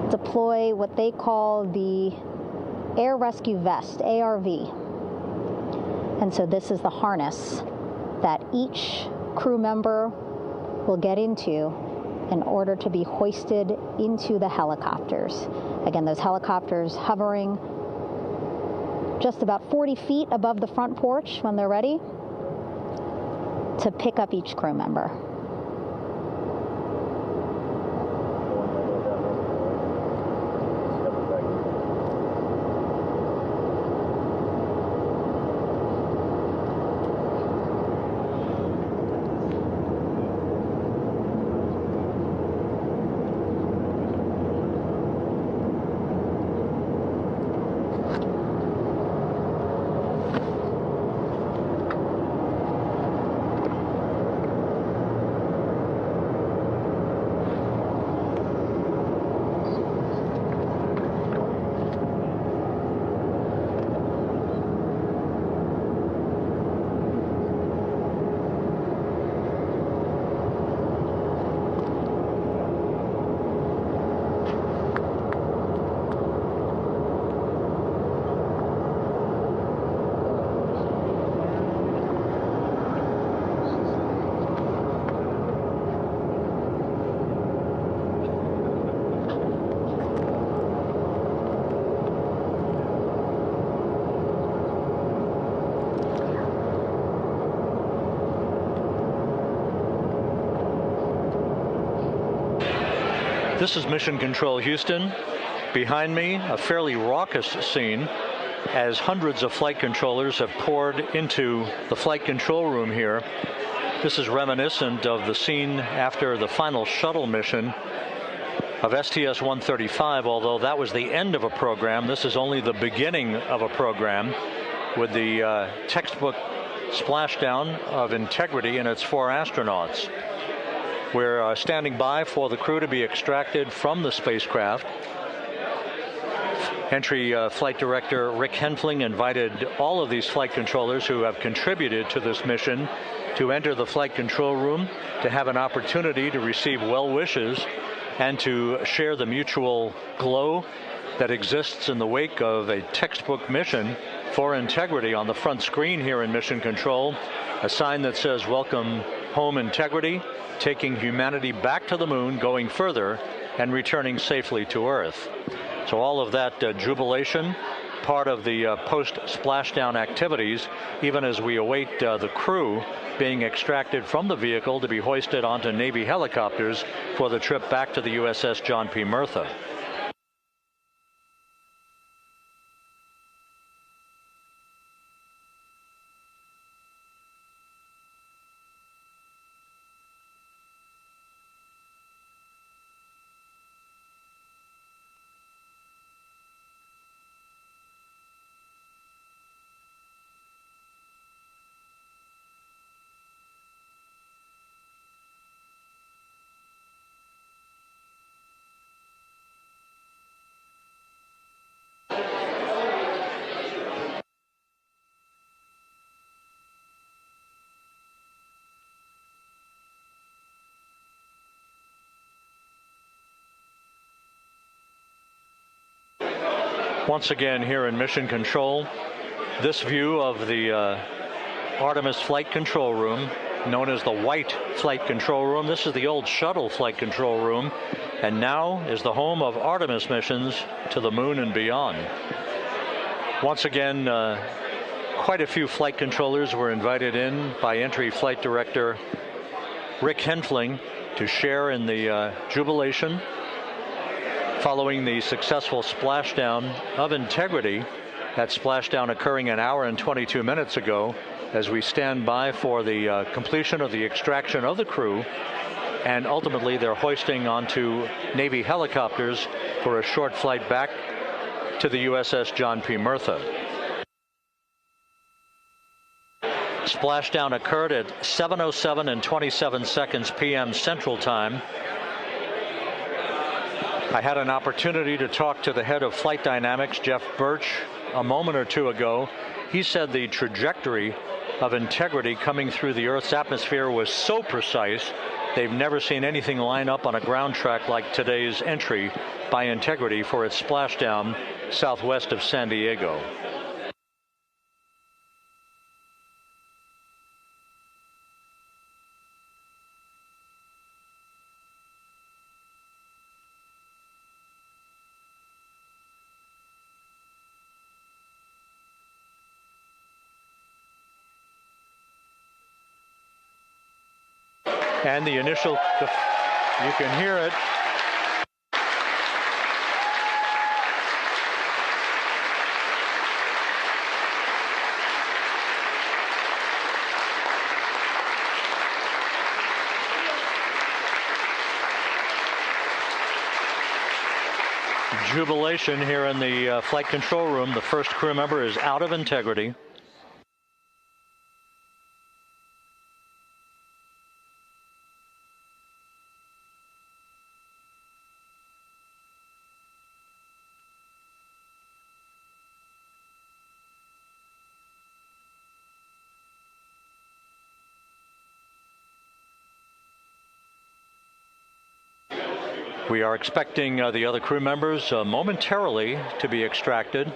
deploy what they call the Air Rescue Vest, ARV. And so this is the harness that each crew member will get into in order to be hoisted into the helicopters. Again, those helicopters hovering just about 40 feet above the front porch when they're ready to pick up each crew member. This is Mission Control Houston. Behind me, a fairly raucous scene as hundreds of flight controllers have poured into the flight control room here. This is reminiscent of the scene after the final shuttle mission of STS-135, although that was the end of a program. This is only the beginning of a program with the textbook splashdown of Integrity and its 4 astronauts. We're standing by for the crew to be extracted from the spacecraft. Entry Flight Director Rick Henfling invited all of these flight controllers who have contributed to this mission to enter the flight control room to have an opportunity to receive well wishes and to share the mutual glow that exists in the wake of a textbook mission for Integrity. On the front screen here in Mission Control, a sign that says "Welcome Home Integrity, taking humanity back to the moon, going further, and returning safely to Earth." So all of that jubilation, part of the post-splashdown activities, even as we await the crew being extracted from the vehicle to be hoisted onto Navy helicopters for the trip back to the USS John P. Murtha. Once again here in Mission Control, this view of the Artemis flight control room, known as the White Flight Control Room. This is the old shuttle flight control room, and now is the home of Artemis missions to the moon and beyond. Once again, quite a few flight controllers were invited in by Entry Flight Director Rick Henfling to share in the jubilation following the successful splashdown of Integrity. That splashdown occurring an hour and 22 minutes ago, as we stand by for the completion of the extraction of the crew, and ultimately they're hoisting onto Navy helicopters for a short flight back to the USS John P. Murtha. Splashdown occurred at 7:07 and 27 seconds p.m. Central Time. I had an opportunity to talk to the head of flight dynamics, Jeff Birch, a moment or two ago. He said the trajectory of Integrity coming through the Earth's atmosphere was so precise, they've never seen anything line up on a ground track like today's entry by Integrity for its splashdown southwest of San Diego. And the initial, you can hear it. Jubilation here in the flight control room. The first crew member is out of Integrity. We are expecting the other crew members momentarily to be extracted.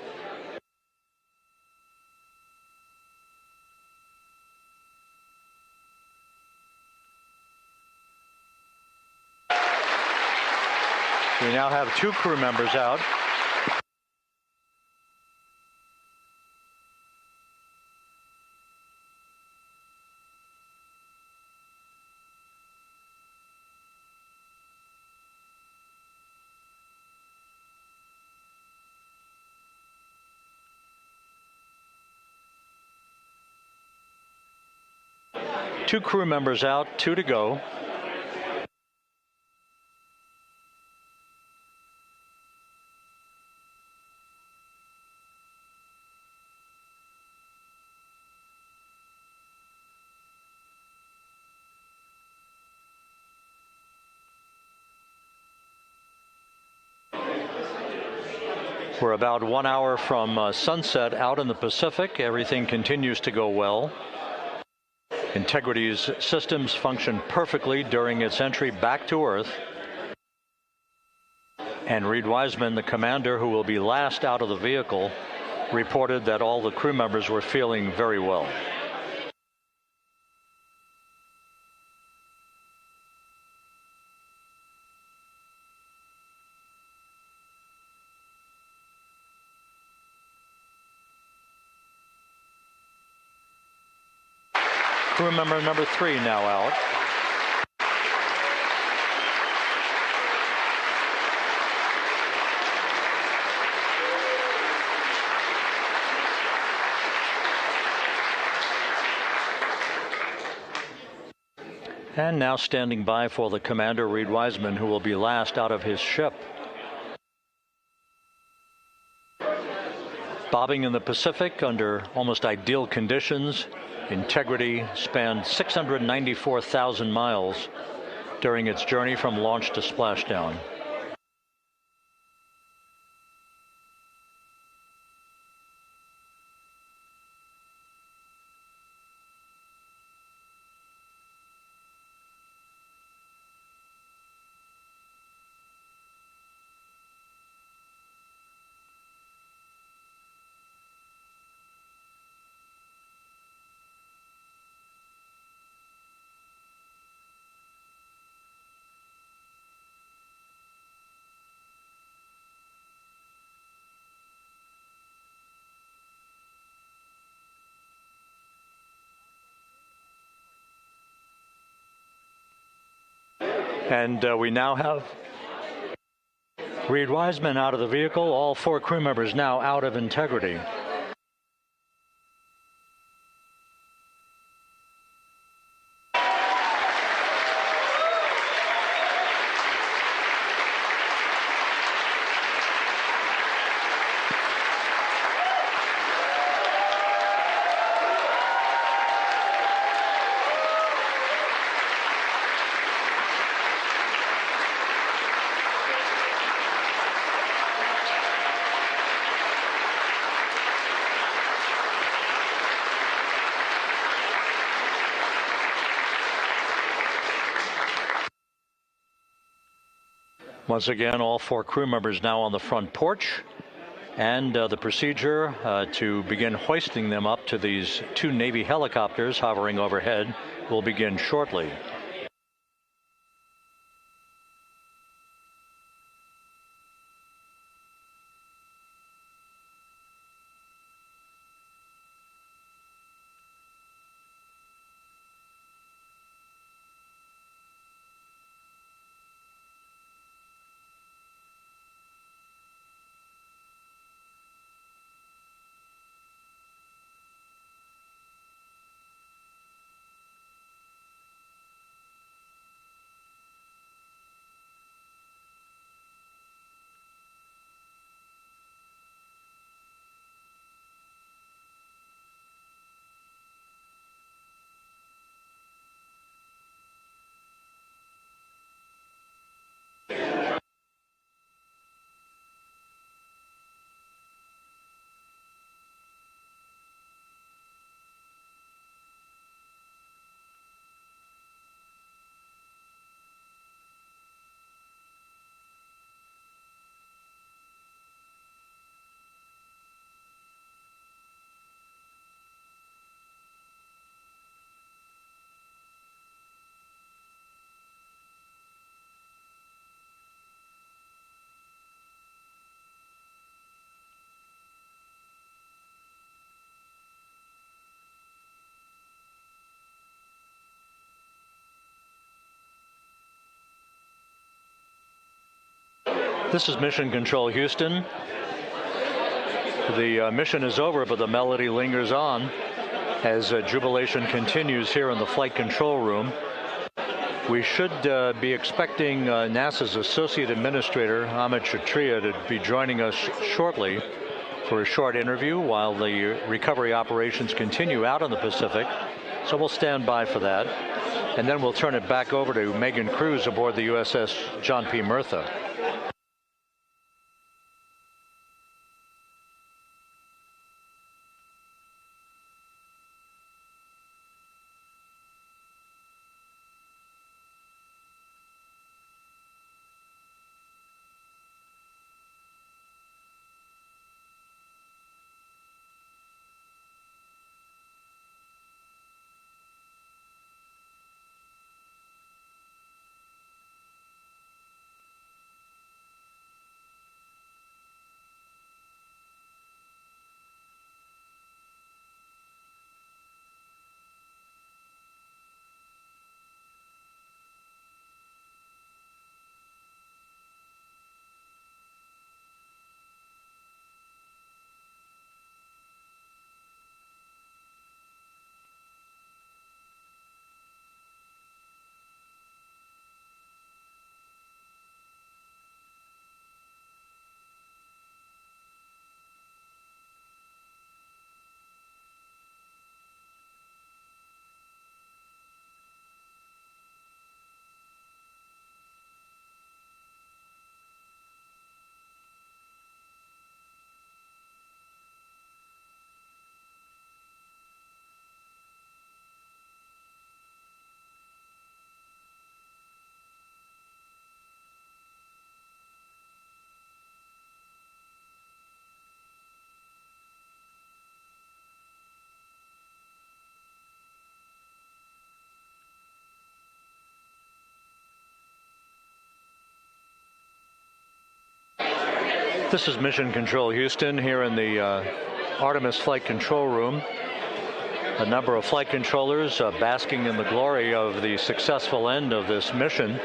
We now have 2 crew members out. Two crew members out, 2 to go. We're about 1 hour from sunset out in the Pacific. Everything continues to go well. Integrity's systems function perfectly during its entry back to Earth. And Reed Wiseman, the commander who will be last out of the vehicle, reported that all the crew members were feeling very well. Crew member number 3 now out. And now standing by for the commander, Reed Wiseman, who will be last out of his ship. Bobbing in the Pacific under almost ideal conditions, Integrity spanned 694,000 miles during its journey from launch to splashdown. And we now have Reed Wiseman out of the vehicle, all 4 crew members now out of Integrity. Once again, all 4 crew members now on the front porch. And the procedure to begin hoisting them up to these 2 Navy helicopters hovering overhead will begin shortly. This is Mission Control Houston. The mission is over, but the melody lingers on as jubilation continues here in the flight control room. We should be expecting NASA's Associate Administrator, Amit Kshatriya, to be joining us shortly for a short interview while the recovery operations continue out in the Pacific. So we'll stand by for that. And then we'll turn it back over to Megan Cruz aboard the USS John P. Murtha. This is Mission Control Houston here in the Artemis flight control room. A number of flight controllers basking in the glory of the successful end of this mission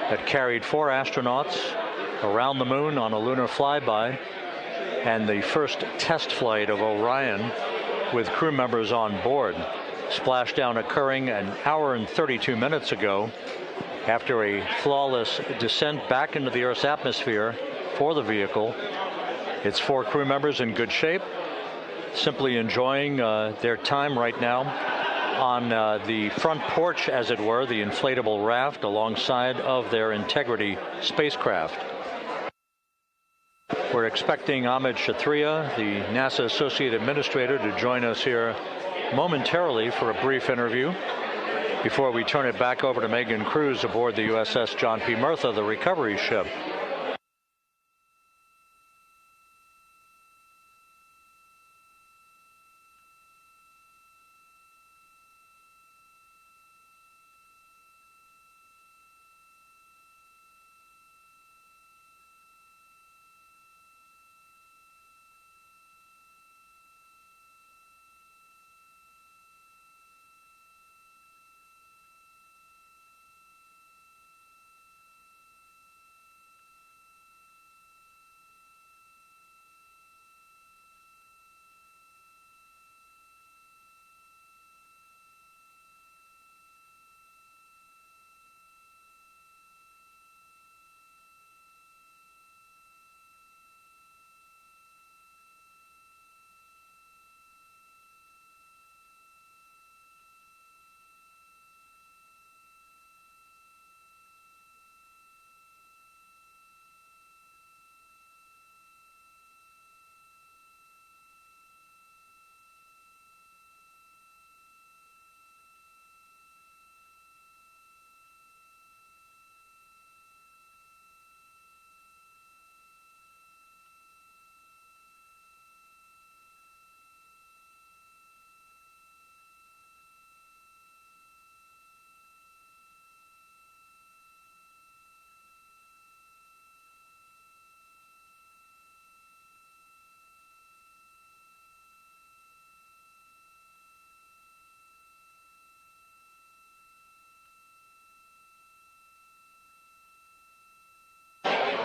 that carried 4 astronauts around the moon on a lunar flyby, and the first test flight of Orion with crew members on board. Splashdown occurring an hour and 32 minutes ago after a flawless descent back into the Earth's atmosphere for the vehicle. Its 4 crew members in good shape, simply enjoying their time right now on the front porch, as it were, the inflatable raft alongside of their Integrity spacecraft. We're expecting Amit Kshatriya, the NASA Associate Administrator, to join us here momentarily for a brief interview before we turn it back over to Megan Cruz aboard the USS John P. Murtha, the recovery ship.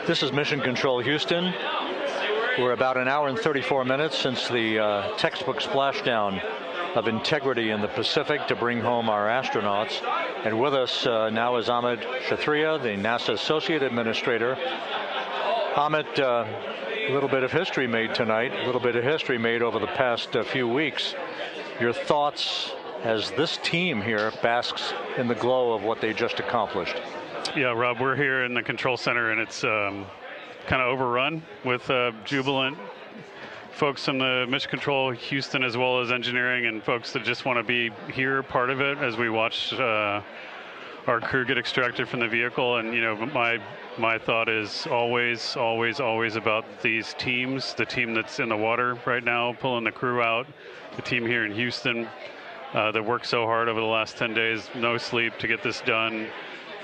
This is Mission Control Houston. We're about an hour and 34 minutes since the textbook splashdown of integrity in the Pacific to bring home our astronauts. And with us now is Amit Kshatriya, the NASA Associate Administrator. Amit, a little bit of history made tonight, a little bit of history made over the past few weeks. Your thoughts as this team here basks in the glow of what they just accomplished? Yeah, Rob, we're here in the control center, and it's kind of overrun with jubilant folks in the Mission Control Houston, as well as engineering, and folks that just want to be here, part of it, as we watch our crew get extracted from the vehicle. And, you know, my thought is always about these teams, the team that's in the water right now, pulling the crew out, the team here in Houston that worked so hard over the last 10 days, no sleep to get this done.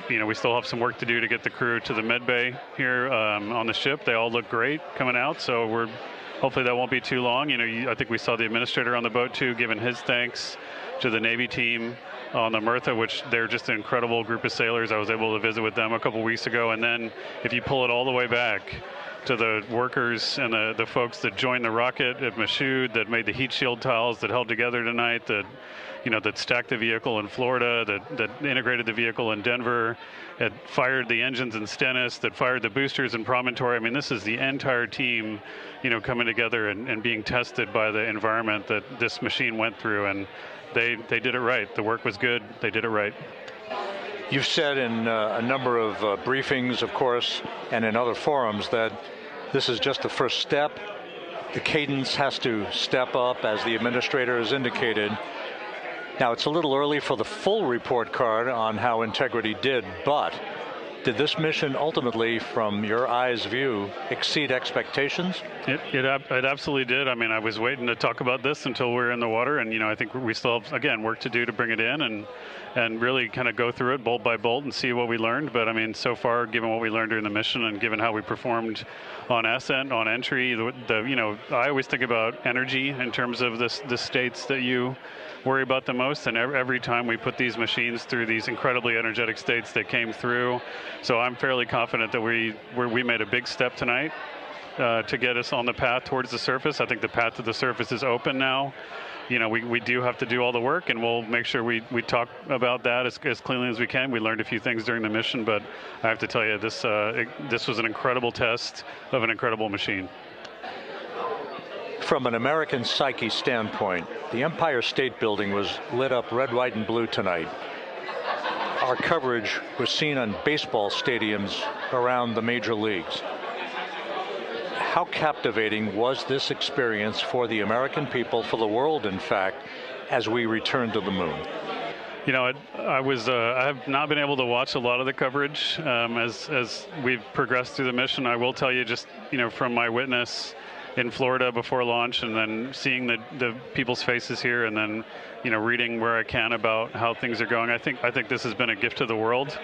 You know, we still have some work to do to get the crew to the med bay here on the ship. They all look great coming out, so hopefully that won't be too long. You know, I think we saw the administrator on the boat too, giving his thanks to the Navy team on the Mirtha, which they're just an incredible group of sailors. I was able to visit with them a couple weeks ago. And then if you pull it all the way back to the workers and the folks that joined the rocket at Michoud, that made the heat shield tiles, that held together tonight, that stacked the vehicle in Florida, that integrated the vehicle in Denver, that fired the engines in Stennis, that fired the boosters in Promontory. I mean, this is the entire team, coming together and being tested by the environment that this machine went through. And they did it right. The work was good. They did it right. You've said in a number of briefings, of course, and in other forums that this is just the first step. The cadence has to step up, as the administrator has indicated. Now, it's a little early for the full report card on how integrity did, but did this mission ultimately, from your eyes view, exceed expectations? It absolutely did. I mean, I was waiting to talk about this until we were in the water, and I think we still have, again, work to do to bring it in and really kind of go through it bolt by bolt and see what we learned. But I mean, so far, given what we learned during the mission and given how we performed on ascent, on entry, I always think about energy in terms of the states that you worry about the most, and every time we put these machines through these incredibly energetic states that came through. So I'm fairly confident that we made a big step tonight to get us on the path towards the surface. I think the path to the surface is open now. We do have to do all the work, and we'll make sure we talk about that as cleanly as we can. We learned a few things during the mission, but I have to tell you, this was an incredible test of an incredible machine. From an American psyche standpoint, the Empire State Building was lit up red, white, and blue tonight. Our coverage was seen on baseball stadiums around the major leagues. How captivating was this experience for the American people, for the world, in fact, as we returned to the moon? I have not been able to watch a lot of the coverage as we've progressed through the mission. I will tell you, just from my witness in Florida before launch, and then seeing the people's faces here, and then reading where I can about how things are going. I think this has been a gift to the world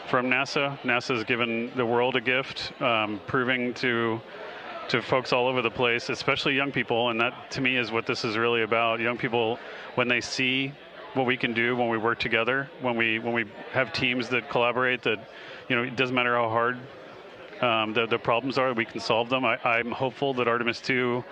from NASA. NASA has given the world a gift, proving to folks all over the place, especially young people, and that to me is what this is really about. Young people, when they see what we can do when we work together, when we have teams that collaborate, that it doesn't matter how hard the problems are, we can solve them. I'm hopeful that Artemis 2,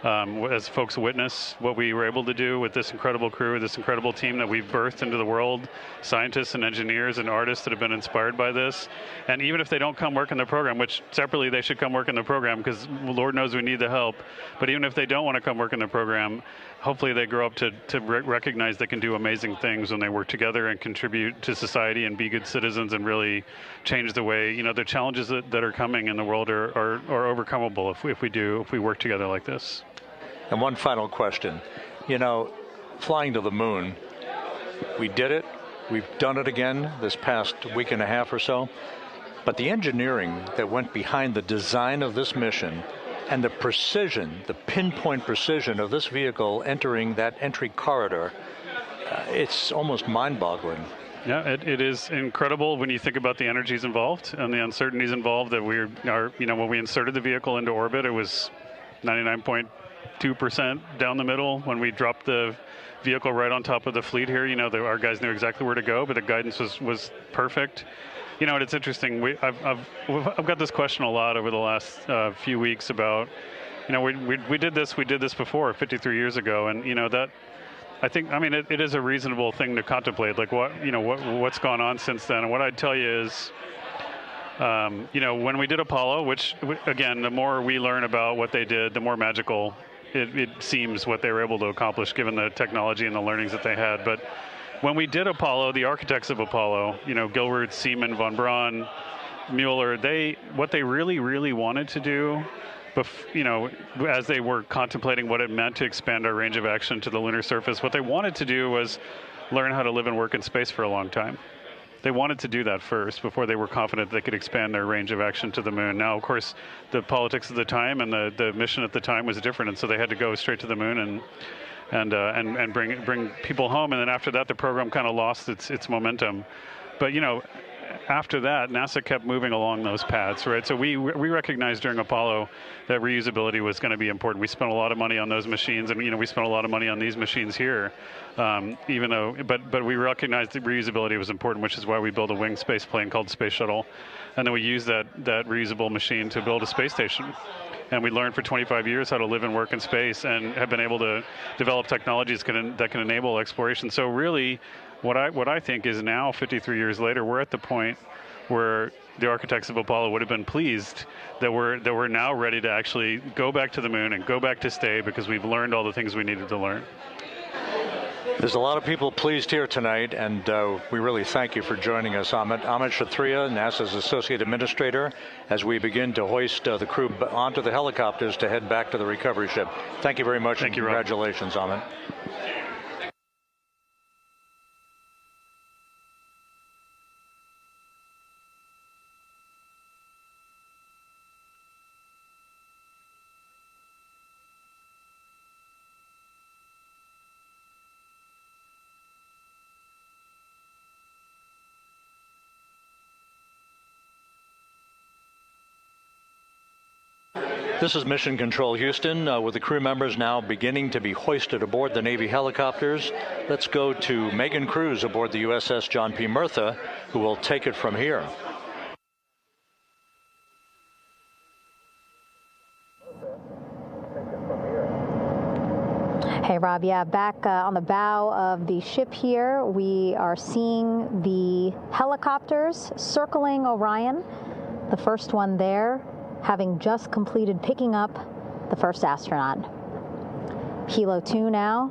as folks witness what we were able to do with this incredible crew, this incredible team that we've birthed into the world, scientists and engineers and artists that have been inspired by this. And even if they don't come work in the program, which separately they should come work in the program, because Lord knows we need the help, but even if they don't want to come work in the program, hopefully they grow up to recognize they can do amazing things when they work together and contribute to society and be good citizens and really change the way, the challenges that are coming in the world are overcomable if we work together like this. And one final question. Flying to the moon, we did it. We've done it again this past week and a half or so. But the engineering that went behind the design of this mission and the precision, the pinpoint precision of this vehicle entering that entry corridor, it's almost mind-boggling. Yeah, it is incredible when you think about the energies involved and the uncertainties involved. That when we inserted the vehicle into orbit, it was 99.5 2% down the middle when we dropped the vehicle right on top of the fleet here. You know, our guys knew exactly where to go, but the guidance was perfect. You know, and it's interesting. I've got this question a lot over the last few weeks about, you know, we did this before 53 years ago, and you know that. I think, I mean, it is a reasonable thing to contemplate, like what's gone on since then. And what I'd tell you is, you know, when we did Apollo, which again, the more we learn about what they did, the more magical it seems what they were able to accomplish given the technology and the learnings that they had. But when we did Apollo, the architects of Apollo, you know, Gilbert, Seaman, von Braun, Mueller, what they really wanted to do, you know, as they were contemplating what it meant to expand our range of action to the lunar surface, what they wanted to do was learn how to live and work in space for a long time. They wanted to do that first before they were confident they could expand their range of action to the moon. Now, of course, the politics of the time and the mission at the time was different, and so they had to go straight to the moon and bring people home. And then after that, the program kind of lost its momentum. But you know, after that, NASA kept moving along those paths, right? So we recognized during Apollo that reusability was going to be important. We spent a lot of money on those machines, and you know, we spent a lot of money on these machines here, even though, but we recognized that reusability was important, which is why we built a winged space plane called Space Shuttle, and then we used that reusable machine to build a space station. And we learned for 25 years how to live and work in space, and have been able to develop technologies that can enable exploration. So really, what I think is now, 53 years later, we're at the point where the architects of Apollo would have been pleased that we're now ready to actually go back to the moon and go back to stay, because we've learned all the things we needed to learn. There's a lot of people pleased here tonight, and we really thank you for joining us. Amit Kshatriya, NASA's Associate Administrator, as we begin to hoist the crew onto the helicopters to head back to the recovery ship. Thank you very much, and congratulations, Amit. This is Mission Control Houston, with the crew members now beginning to be hoisted aboard the Navy helicopters. Let's go to Megan Cruz aboard the USS John P. Murtha, who will take it from here. Hey, Rob. Yeah, back on the bow of the ship here, we are seeing the helicopters circling Orion. The first one there, having just completed picking up the first astronaut. Helo 2 now,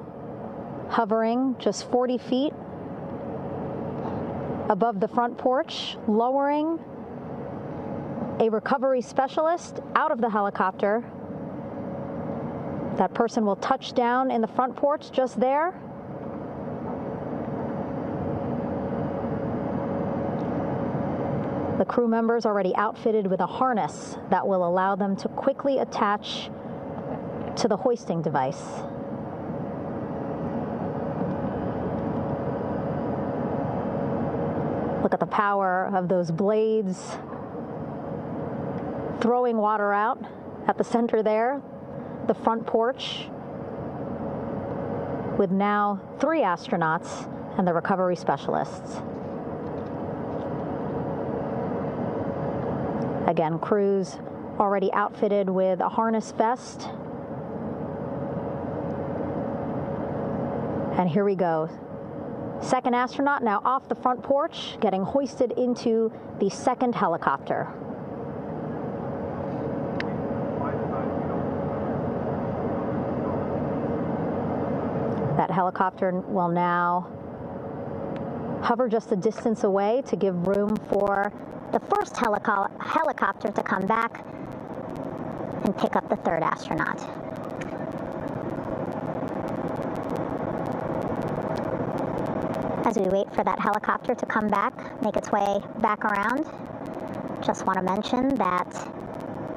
hovering just 40 feet above the front porch, lowering a recovery specialist out of the helicopter. That person will touch down in the front porch just there. The crew members already outfitted with a harness that will allow them to quickly attach to the hoisting device. Look at the power of those blades throwing water out at the center there, the front porch, with now 3 astronauts and the recovery specialists. Again, crews already outfitted with a harness vest. And here we go. Second astronaut now off the front porch, getting hoisted into the second helicopter. That helicopter will now hover just a distance away to give room for the first helicopter to come back and pick up the third astronaut. As we wait for that helicopter to come back, make its way back around, just want to mention that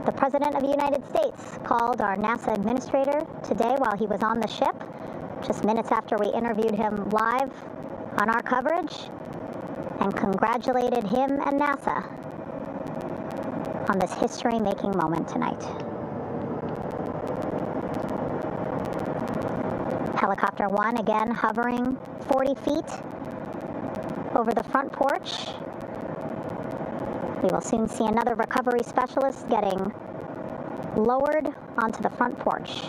the President of the United States called our NASA administrator today while he was on the ship, just minutes after we interviewed him live on our coverage, and congratulated him and NASA on this history-making moment tonight. Helicopter 1 again hovering 40 feet over the front porch. We will soon see another recovery specialist getting lowered onto the front porch.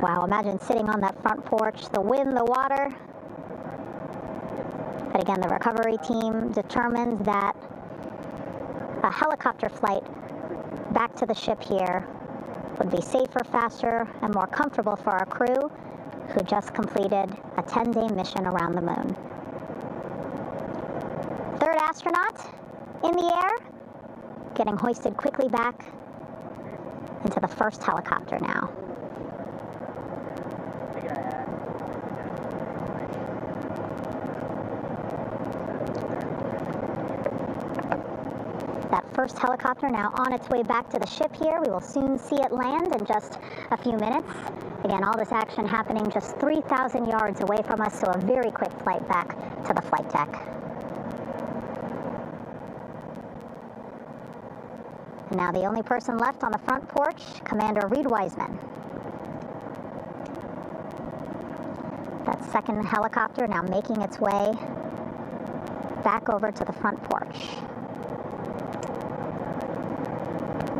Wow, imagine sitting on that front porch, the wind, the water. But again, the recovery team determined that a helicopter flight back to the ship here would be safer, faster, and more comfortable for our crew who just completed a 10-day mission around the moon. Third astronaut in the air, getting hoisted quickly back into the first helicopter now. That first helicopter now on its way back to the ship here. We will soon see it land in just a few minutes. Again, all this action happening just 3,000 yards away from us, so a very quick flight back to the flight deck. And now the only person left on the front porch, Commander Reed Wiseman. That second helicopter now making its way back over to the front porch.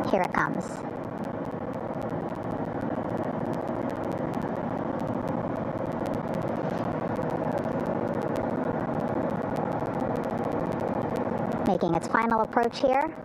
Here it comes. Making its final approach here.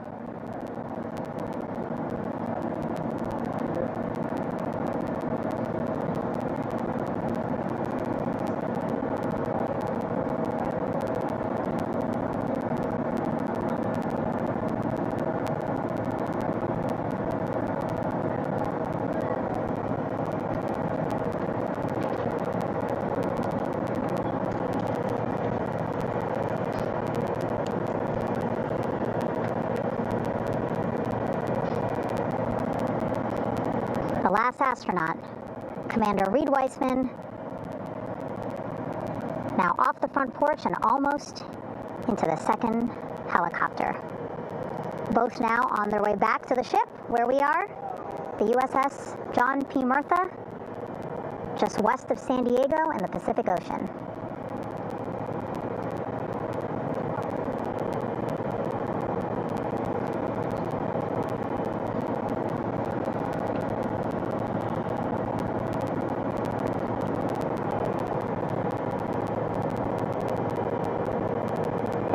The last astronaut, Commander Reed Wiseman, now off the front porch and almost into the second helicopter. Both now on their way back to the ship where we are, the USS John P. Murtha, just west of San Diego in the Pacific Ocean.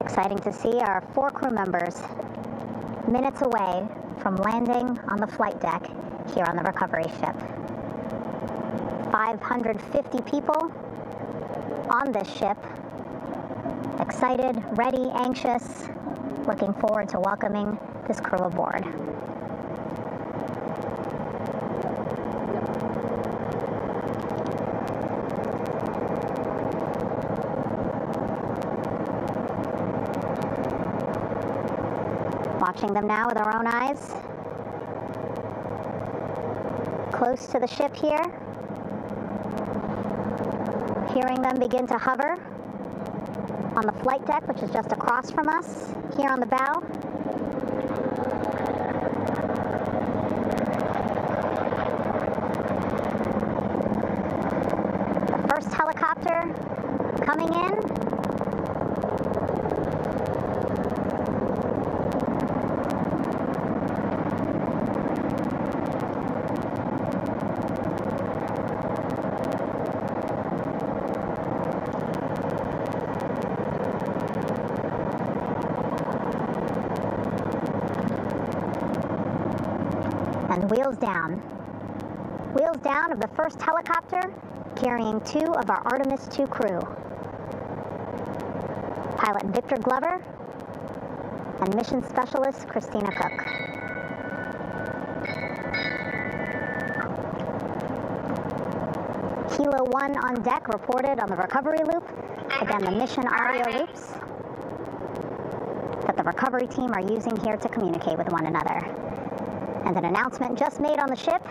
Exciting to see our 4 crew members minutes away from landing on the flight deck here on the recovery ship. 550 people on this ship, excited, ready, anxious, looking forward to welcoming this crew aboard. Watching them now with our own eyes. Close to the ship here. Hearing them begin to hover on the flight deck, which is just across from us, here on the bow. The first helicopter coming in. And wheels down. Wheels down of the first helicopter carrying 2 of our Artemis 2 crew. Pilot Victor Glover and mission specialist Christina Cook. Kilo 1 on deck reported on the recovery loop. Again, the mission audio loops that the recovery team are using here to communicate with one another. And an announcement just made on the ship,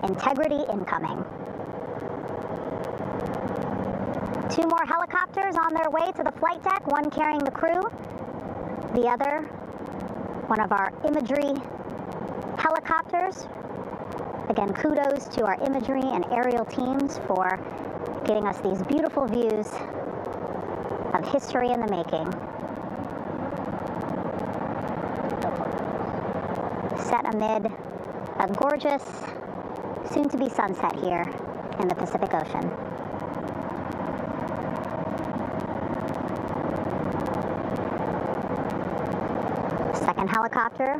integrity incoming. 2 more helicopters on their way to the flight deck, one carrying the crew, the other, one of our imagery helicopters, Again, kudos to our imagery and aerial teams for giving us these beautiful views of history in the making. Set amid a gorgeous, soon-to-be sunset here in the Pacific Ocean. Second helicopter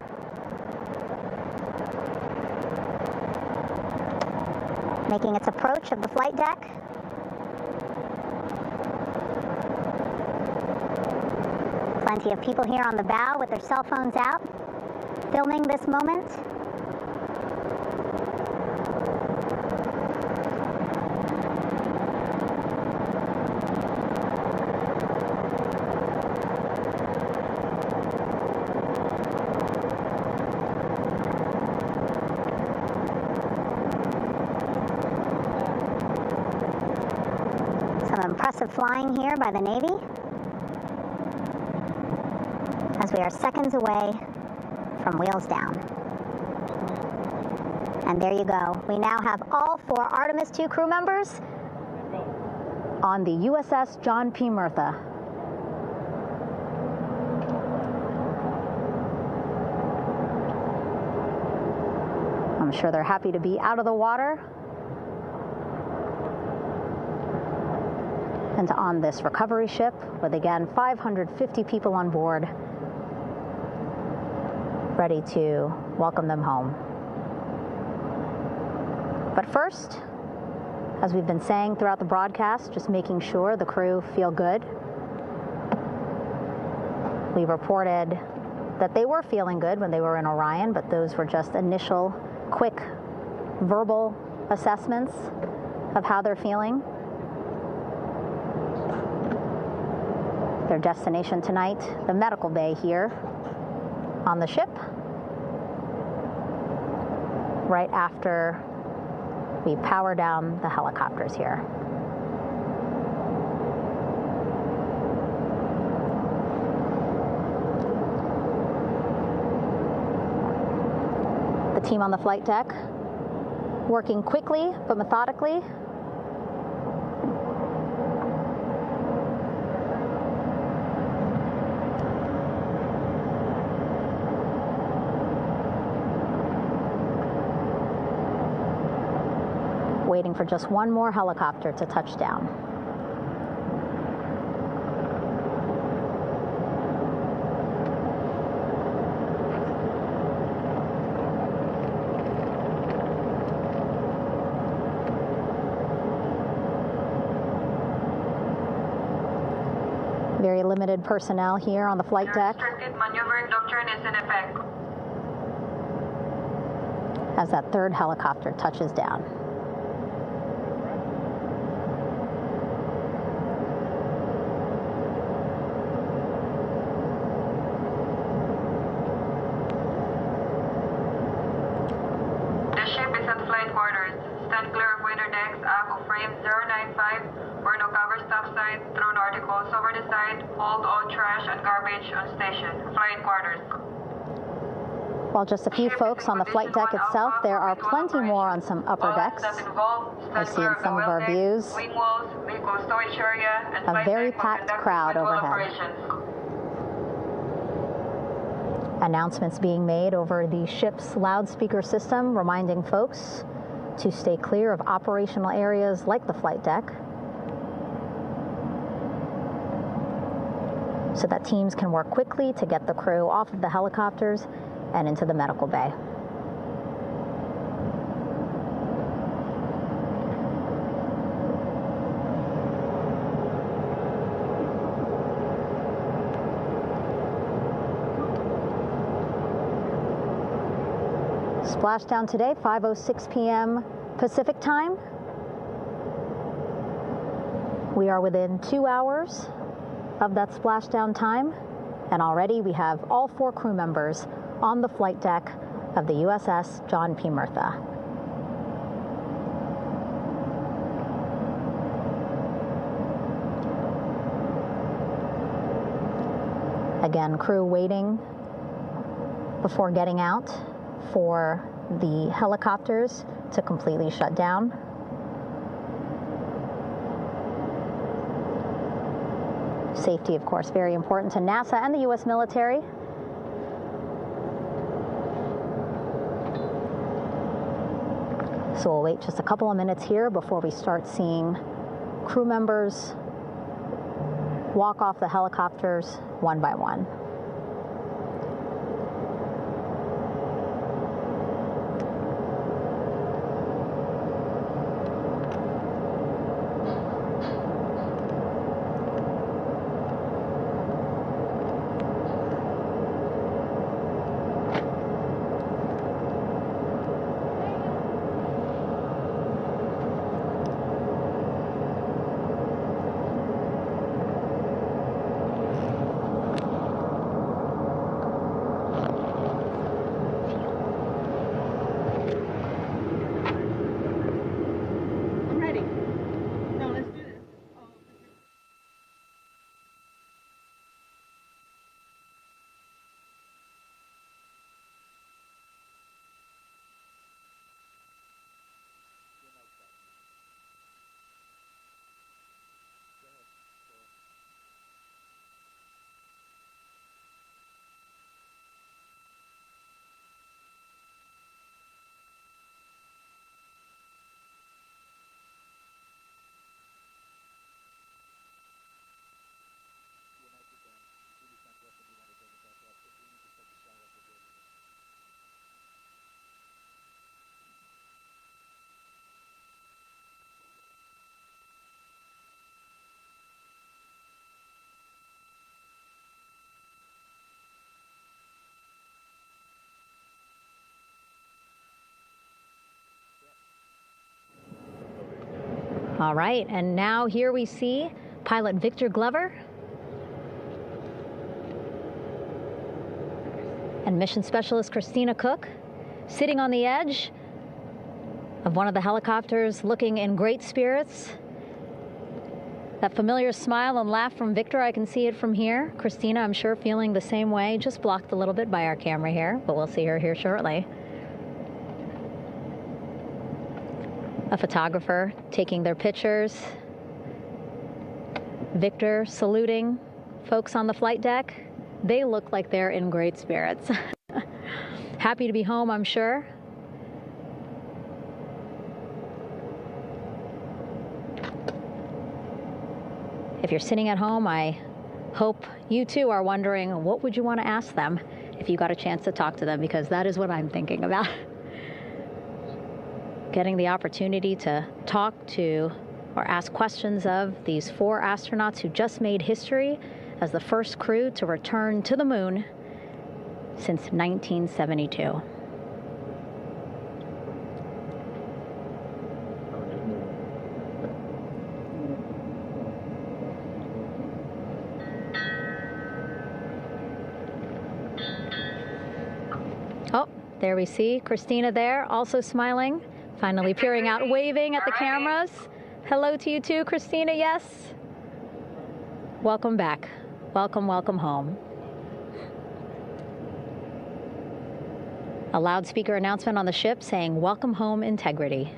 making its approach of the flight deck. Plenty of people here on the bow with their cell phones out, filming this moment. Some impressive flying here by the Navy, as we are seconds away from wheels down. And there you go. We now have all 4 Artemis II crew members on the USS John P. Murtha. I'm sure they're happy to be out of the water and on this recovery ship with, again, 550 people on board, ready to welcome them home. But first, as we've been saying throughout the broadcast, just making sure the crew feel good. We reported that they were feeling good when they were in Orion, but those were just initial, quick, verbal assessments of how they're feeling. Their destination tonight, the medical bay here on the ship, right after we power down the helicopters here. The team on the flight deck working quickly but methodically. Waiting for just one more helicopter to touch down. Very limited personnel here on the flight deck. Restricted maneuvering doctrine is in effect. As that third helicopter touches down. While just a few folks on the flight deck itself, there are plenty more on some upper decks. I see in some of our views a very packed crowd overhead. Announcements being made over the ship's loudspeaker system, reminding folks to stay clear of operational areas like the flight deck, so that teams can work quickly to get the crew off of the helicopters and into the medical bay. Splashdown today, 5:06 p.m. Pacific time. We are within 2 hours of that splashdown time, and already we have all 4 crew members on the flight deck of the USS John P. Murtha. Again, crew waiting before getting out for the helicopters to completely shut down. Safety, of course, very important to NASA and the U.S. military. So we'll wait just a couple of minutes here before we start seeing crew members walk off the helicopters one by one. All right, and now here we see pilot Victor Glover and mission specialist Christina Cook sitting on the edge of one of the helicopters, looking in great spirits. That familiar smile and laugh from Victor, I can see it from here. Christina, I'm sure, feeling the same way, just blocked a little bit by our camera here, but we'll see her here shortly. A photographer taking their pictures. Victor saluting folks on the flight deck. They look like they're in great spirits. Happy to be home, I'm sure. If you're sitting at home, I hope you too are wondering, what would you want to ask them if you got a chance to talk to them? Because that is what I'm thinking about. Getting the opportunity to talk to or ask questions of these 4 astronauts who just made history as the first crew to return to the moon since 1972. Oh, there we see Christina there, also smiling. Finally peering out, waving at the cameras. Hello to you too, Christina, yes. Welcome back. Welcome, welcome home. A loudspeaker announcement on the ship saying, "Welcome home, Integrity."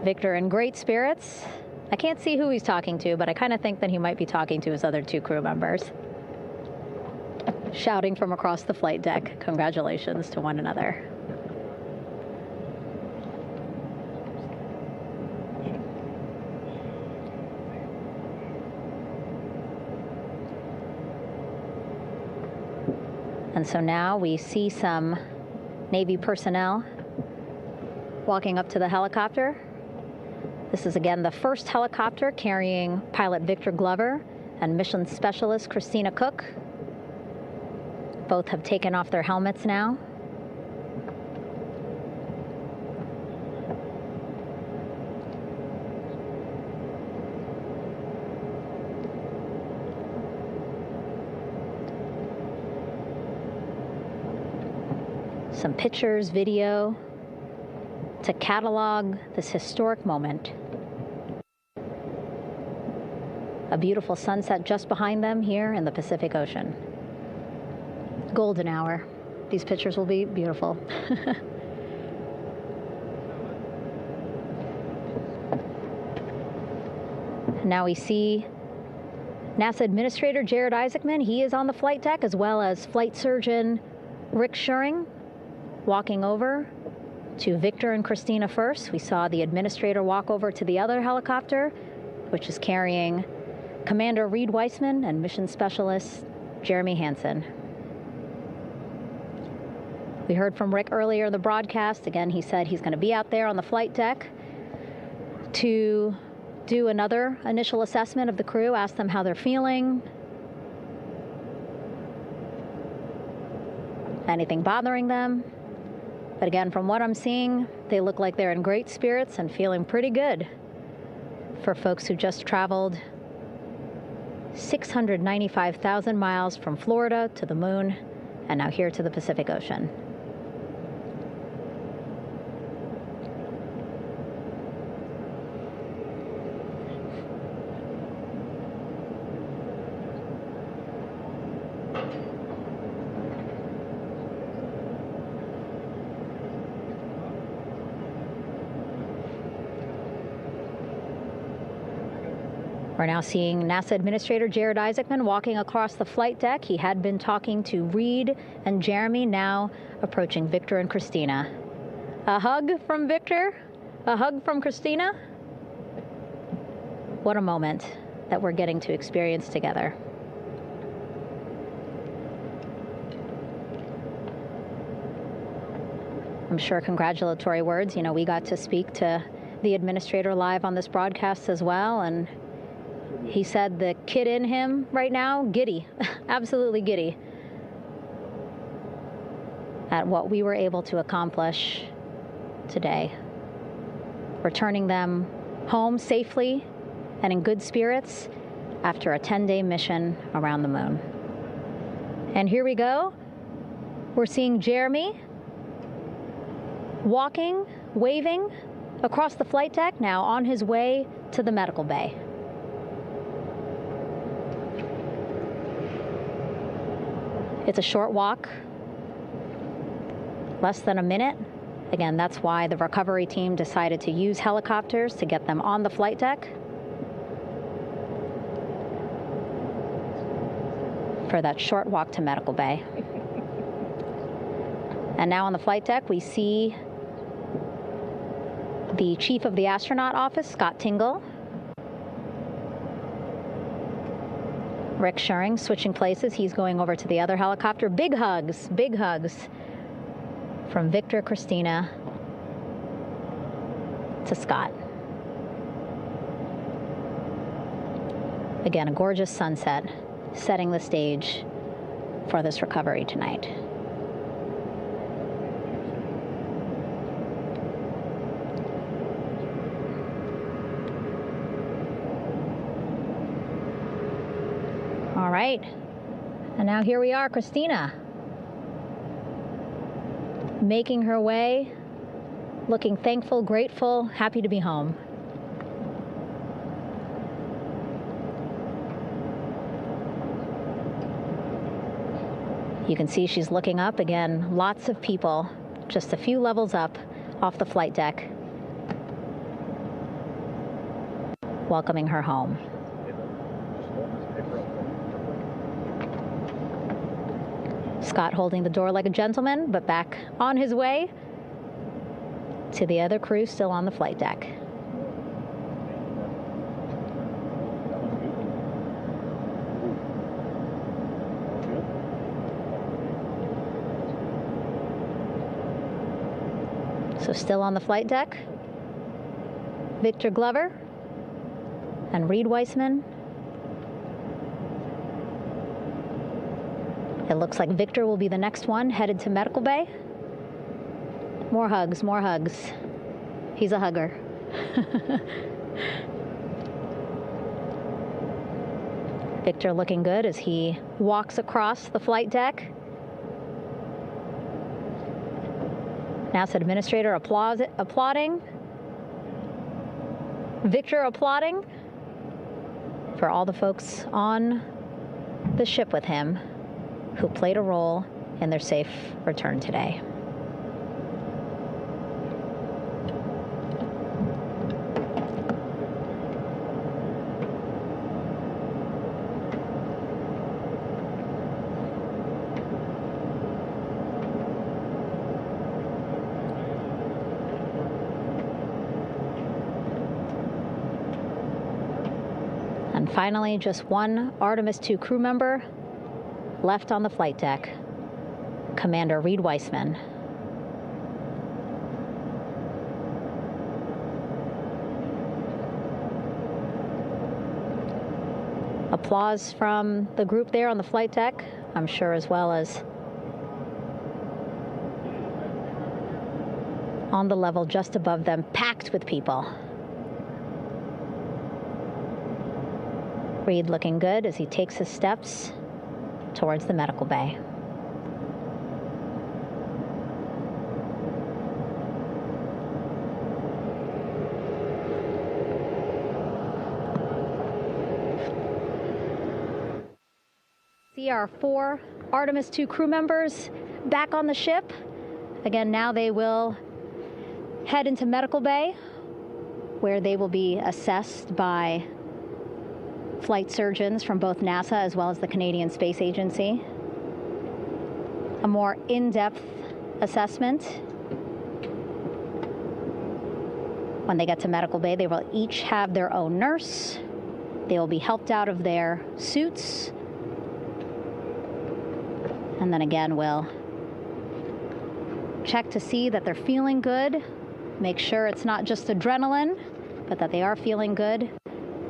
Victor in great spirits. I can't see who he's talking to, but I kind of think that he might be talking to his other 2 crew members. Shouting from across the flight deck, congratulations to one another. And so now we see some Navy personnel walking up to the helicopter. This is again the first helicopter carrying pilot Victor Glover and mission specialist Christina Cook. Both have taken off their helmets now. Some pictures, video to catalog this historic moment. A beautiful sunset just behind them here in the Pacific Ocean. Golden hour. These pictures will be beautiful. Now we see NASA Administrator Jared Isaacman. He is on the flight deck, as well as Flight Surgeon Rick Schuring walking over to Victor and Christina first. We saw the administrator walk over to the other helicopter, which is carrying Commander Reed Weissman and Mission Specialist Jeremy Hansen. We heard from Rick earlier in the broadcast. Again, he said he's going to be out there on the flight deck to do another initial assessment of the crew, ask them how they're feeling, anything bothering them. But again, from what I'm seeing, they look like they're in great spirits and feeling pretty good for folks who just traveled 695,000 miles from Florida to the moon and now here to the Pacific Ocean. We're now seeing NASA Administrator Jared Isaacman walking across the flight deck. He had been talking to Reed and Jeremy, now approaching Victor and Christina. A hug from Victor, a hug from Christina. What a moment that we're getting to experience together. I'm sure congratulatory words. You know, we got to speak to the administrator live on this broadcast as well, and he said the kid in him right now, giddy, absolutely giddy at what we were able to accomplish today. Returning them home safely and in good spirits after a 10-day mission around the moon. And here we go. We're seeing Jeremy walking, waving across the flight deck, now on his way to the medical bay. It's a short walk, less than a minute. Again, that's why the recovery team decided to use helicopters to get them on the flight deck for that short walk to medical bay. And now on the flight deck, we see the chief of the astronaut office, Scott Tingle. Rick Schuring switching places. He's going over to the other helicopter. Big hugs from Victor, Christina to Scott. Again, a gorgeous sunset setting the stage for this recovery tonight. All right, and now here we are, Christina, making her way, looking thankful, grateful, happy to be home. You can see she's looking up. Again, lots of people, just a few levels up off the flight deck, welcoming her home. Scott holding the door like a gentleman, but back on his way to the other crew still on the flight deck. So still on the flight deck, Victor Glover and Reed Weissman. It looks like Victor will be the next one headed to medical bay. More hugs, more hugs. He's a hugger. Victor looking good as he walks across the flight deck. NASA Administrator applauding. Victor applauding. for all the folks on the ship with him who played a role in their safe return today. And finally, just one Artemis II crew member left on the flight deck, Commander Reed Weissman. Applause from the group there on the flight deck, I'm sure, as well as on the level just above them, packed with people. Reed looking good as he takes his steps towards the medical bay. See our 4 Artemis II crew members back on the ship. Again, now they will head into medical bay, where they will be assessed by flight surgeons from both NASA as well as the Canadian Space Agency. A more in-depth assessment. When they get to medical bay, they will each have their own nurse. They will be helped out of their suits. And then again, we'll check to see that they're feeling good. Make sure it's not just adrenaline, but that they are feeling good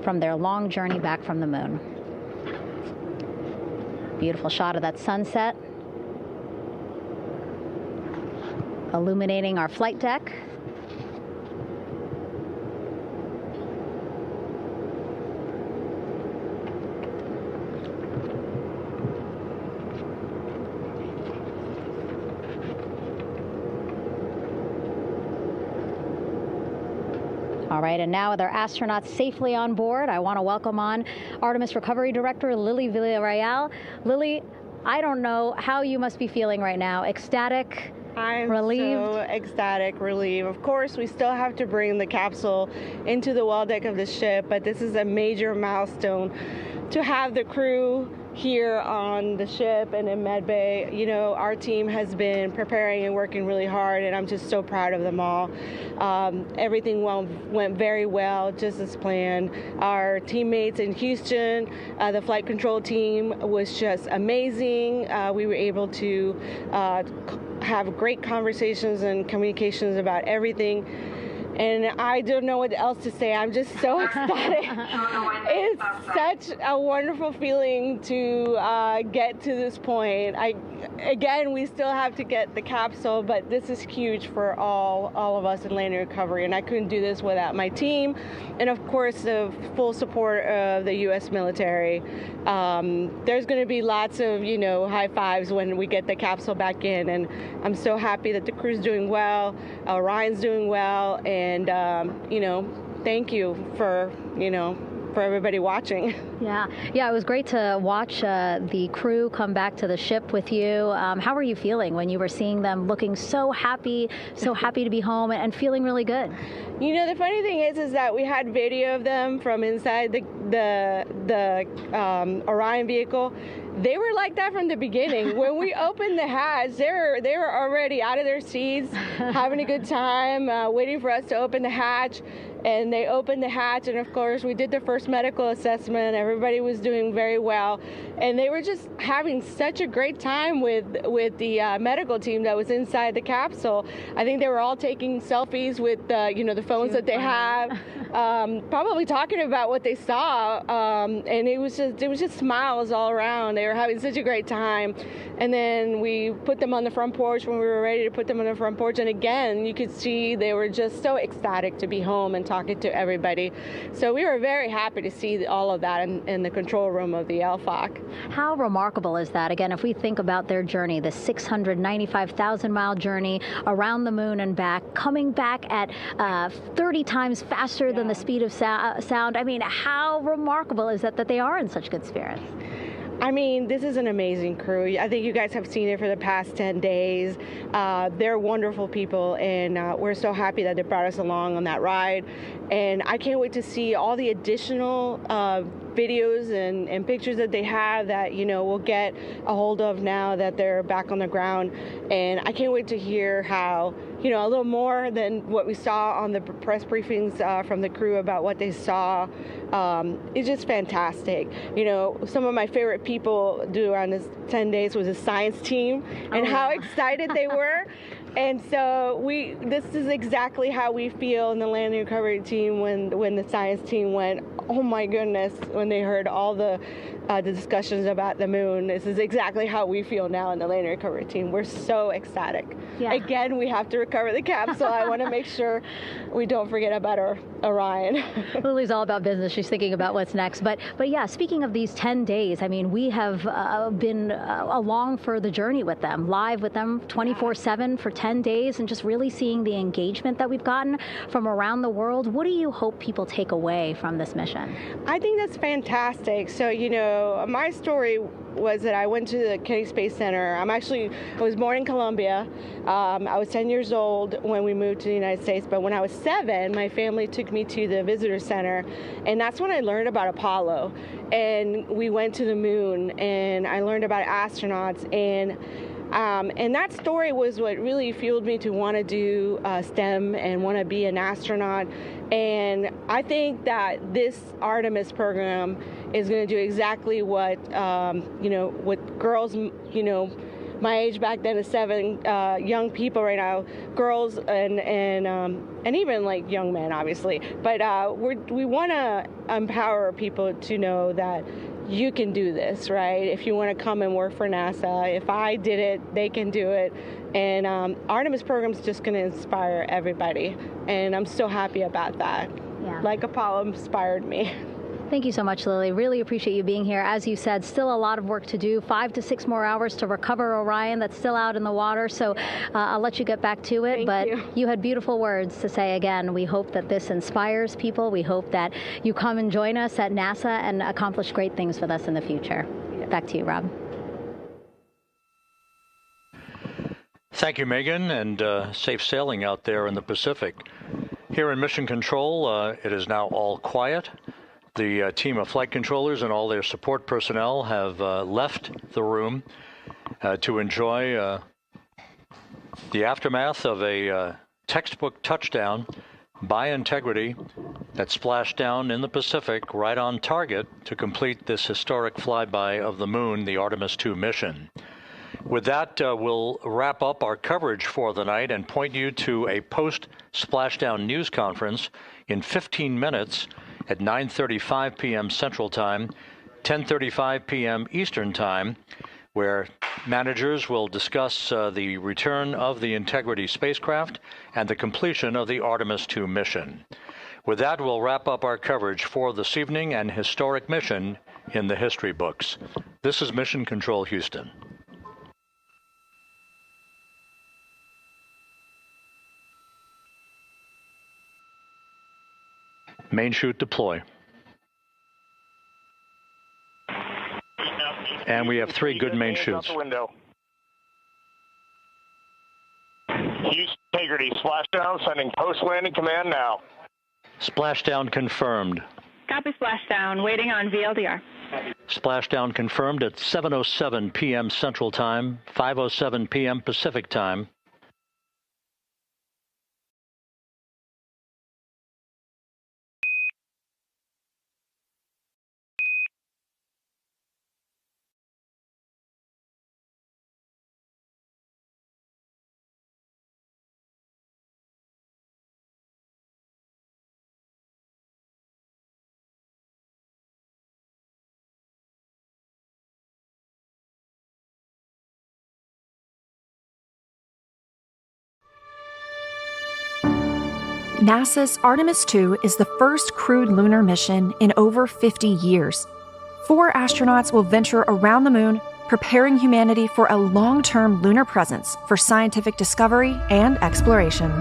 from their long journey back from the moon. Beautiful shot of that sunset, illuminating our flight deck. All right, and now with our astronauts safely on board, I want to welcome on Artemis Recovery Director Lily Villarreal. Lily, I don't know how you must be feeling right now. Ecstatic, relieved? I'm so ecstatic, relieved. Of course, we still have to bring the capsule into the well deck of the ship, but this is a major milestone to have the crew here on the ship and in medbay. You know, our team has been preparing and working really hard, and I'm just so proud of them all. Everything went very well, just as planned. Our teammates in Houston, the flight control team was just amazing. We were able to have great conversations and communications about everything. And I don't know what else to say. I'm just so ecstatic. It's such a wonderful feeling to get to this point. Again, we still have to get the capsule, but this is huge for all of us in landing recovery. And I couldn't do this without my team, and of course the full support of the U.S. military. There's going to be lots of high fives when we get the capsule back in, and I'm so happy that the crew's doing well, Orion's doing well, and thank you for everybody watching. Yeah, it was great to watch the crew come back to the ship with you. How were you feeling when you were seeing them looking so happy to be home and feeling really good? The funny thing is that we had video of them from inside the Orion vehicle. They were like that from the beginning. When we opened the hatch, they were already out of their seats, having a good time, waiting for us to open the hatch. And they opened the hatch, and of course we did the first medical assessment. Everybody was doing very well, and they were just having such a great time with the medical team that was inside the capsule. I think they were all taking selfies with the phones that they have, probably talking about what they saw, and it was just smiles all around. They were having such a great time. And then we put them on the front porch when we were ready to put them on the front porch, and again you could see they were just so ecstatic to be home and talking to everybody. So we were very happy to see all of that in the control room of the LFOC. How remarkable is that? Again, if we think about their journey, the 695,000-mile journey around the moon and back, coming back at 30 times faster than and the speed of sound. I mean, how remarkable is that they are in such good spirits? I mean, this is an amazing crew. I think you guys have seen it for the past 10 days. They're wonderful people, and we're so happy that they brought us along on that ride. And I can't wait to see all the additional videos and pictures that they have that, we'll get a hold of now that they're back on the ground. And I can't wait to hear how, a little more than what we saw on the press briefings from the crew about what they saw. It's just fantastic. Some of my favorite people during this 10 days was the science team and how excited they were. And so this is exactly how we feel in the landing recovery team when the science team went, oh my goodness, when they heard all the discussions about the moon. This is exactly how we feel now in the landing recovery team. We're so ecstatic. Yeah. Again, we have to recover the capsule. I want to make sure we don't forget about our Orion. Lily's all about business. She's thinking about what's next. But yeah, speaking of these 10 days, I mean, we have been along for the journey with them, live with them 24/7 for 10 days, and just really seeing the engagement that we've gotten from around the world. What do you hope people take away from this mission? I think that's fantastic. So, my story was that I went to the Kennedy Space Center. I was born in Colombia. I was 10 years old when we moved to the United States, but when I was 7, my family took me to the visitor center, and that's when I learned about Apollo. And we went to the moon, and I learned about astronauts, and that story was what really fueled me to want to do STEM and want to be an astronaut. And I think that this Artemis program is going to do exactly what, what girls, my age back then is 7, young people right now, girls and even like young men, obviously. But we want to empower people to know that you can do this, right? If you want to come and work for NASA, if I did it, they can do it. And Artemis program is just going to inspire everybody. And I'm so happy about that. Yeah. Like Apollo inspired me. Thank you so much, Lily. Really appreciate you being here. As you said, still a lot of work to do, 5 to 6 more hours to recover Orion that's still out in the water. So I'll let you get back to it. But you had beautiful words to say again. We hope that this inspires people. We hope that you come and join us at NASA and accomplish great things with us in the future. Yeah. Back to you, Rob. Thank you, Megan, and safe sailing out there in the Pacific. Here in Mission Control, it is now all quiet. The team of flight controllers and all their support personnel have left the room to enjoy the aftermath of a textbook touchdown by Integrity that splashed down in the Pacific right on target to complete this historic flyby of the moon, the Artemis II mission. With that, we'll wrap up our coverage for the night and point you to a post-splashdown news conference in 15 minutes at 9:35 p.m. Central Time, 10:35 p.m. Eastern Time, where managers will discuss the return of the Integrity spacecraft and the completion of the Artemis II mission. With that, we'll wrap up our coverage for this evening and historic mission in the history books. This is Mission Control Houston. Main chute deploy. And we have 3 good main chutes. Houston Integrity, splashdown, sending post-landing command now. Splashdown confirmed. Copy splashdown, waiting on VLDR. Splashdown confirmed at 7:07 p.m. Central Time, 5:07 p.m. Pacific Time. NASA's Artemis II is the first crewed lunar mission in over 50 years. 4 astronauts will venture around the moon, preparing humanity for a long-term lunar presence for scientific discovery and exploration.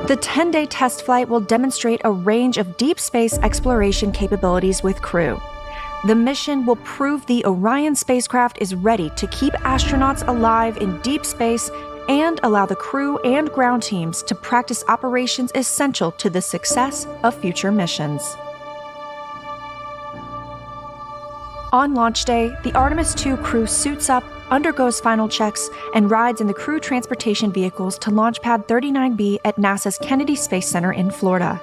The 10-day test flight will demonstrate a range of deep space exploration capabilities with crew. The mission will prove the Orion spacecraft is ready to keep astronauts alive in deep space and allow the crew and ground teams to practice operations essential to the success of future missions. On launch day, the Artemis II crew suits up, undergoes final checks, and rides in the crew transportation vehicles to Launch Pad 39B at NASA's Kennedy Space Center in Florida.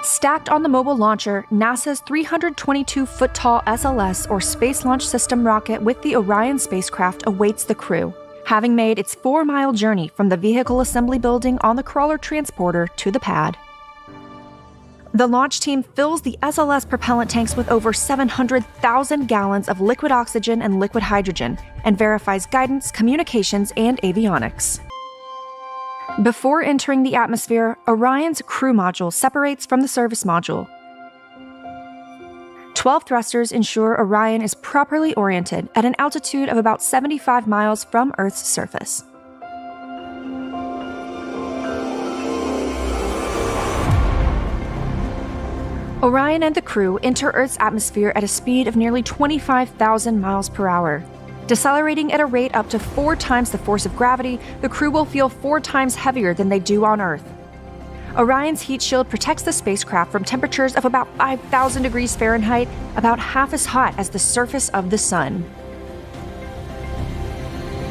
Stacked on the mobile launcher, NASA's 322-foot-tall SLS, or Space Launch System rocket with the Orion spacecraft awaits the crew, having made its 4-mile journey from the vehicle assembly building on the crawler transporter to the pad. The launch team fills the SLS propellant tanks with over 700,000 gallons of liquid oxygen and liquid hydrogen and verifies guidance, communications, and avionics. Before entering the atmosphere, Orion's crew module separates from the service module. 12 thrusters ensure Orion is properly oriented at an altitude of about 75 miles from Earth's surface. Orion and the crew enter Earth's atmosphere at a speed of nearly 25,000 miles per hour. Decelerating at a rate up to 4 times the force of gravity, the crew will feel 4 times heavier than they do on Earth. Orion's heat shield protects the spacecraft from temperatures of about 5,000 degrees Fahrenheit, about half as hot as the surface of the Sun.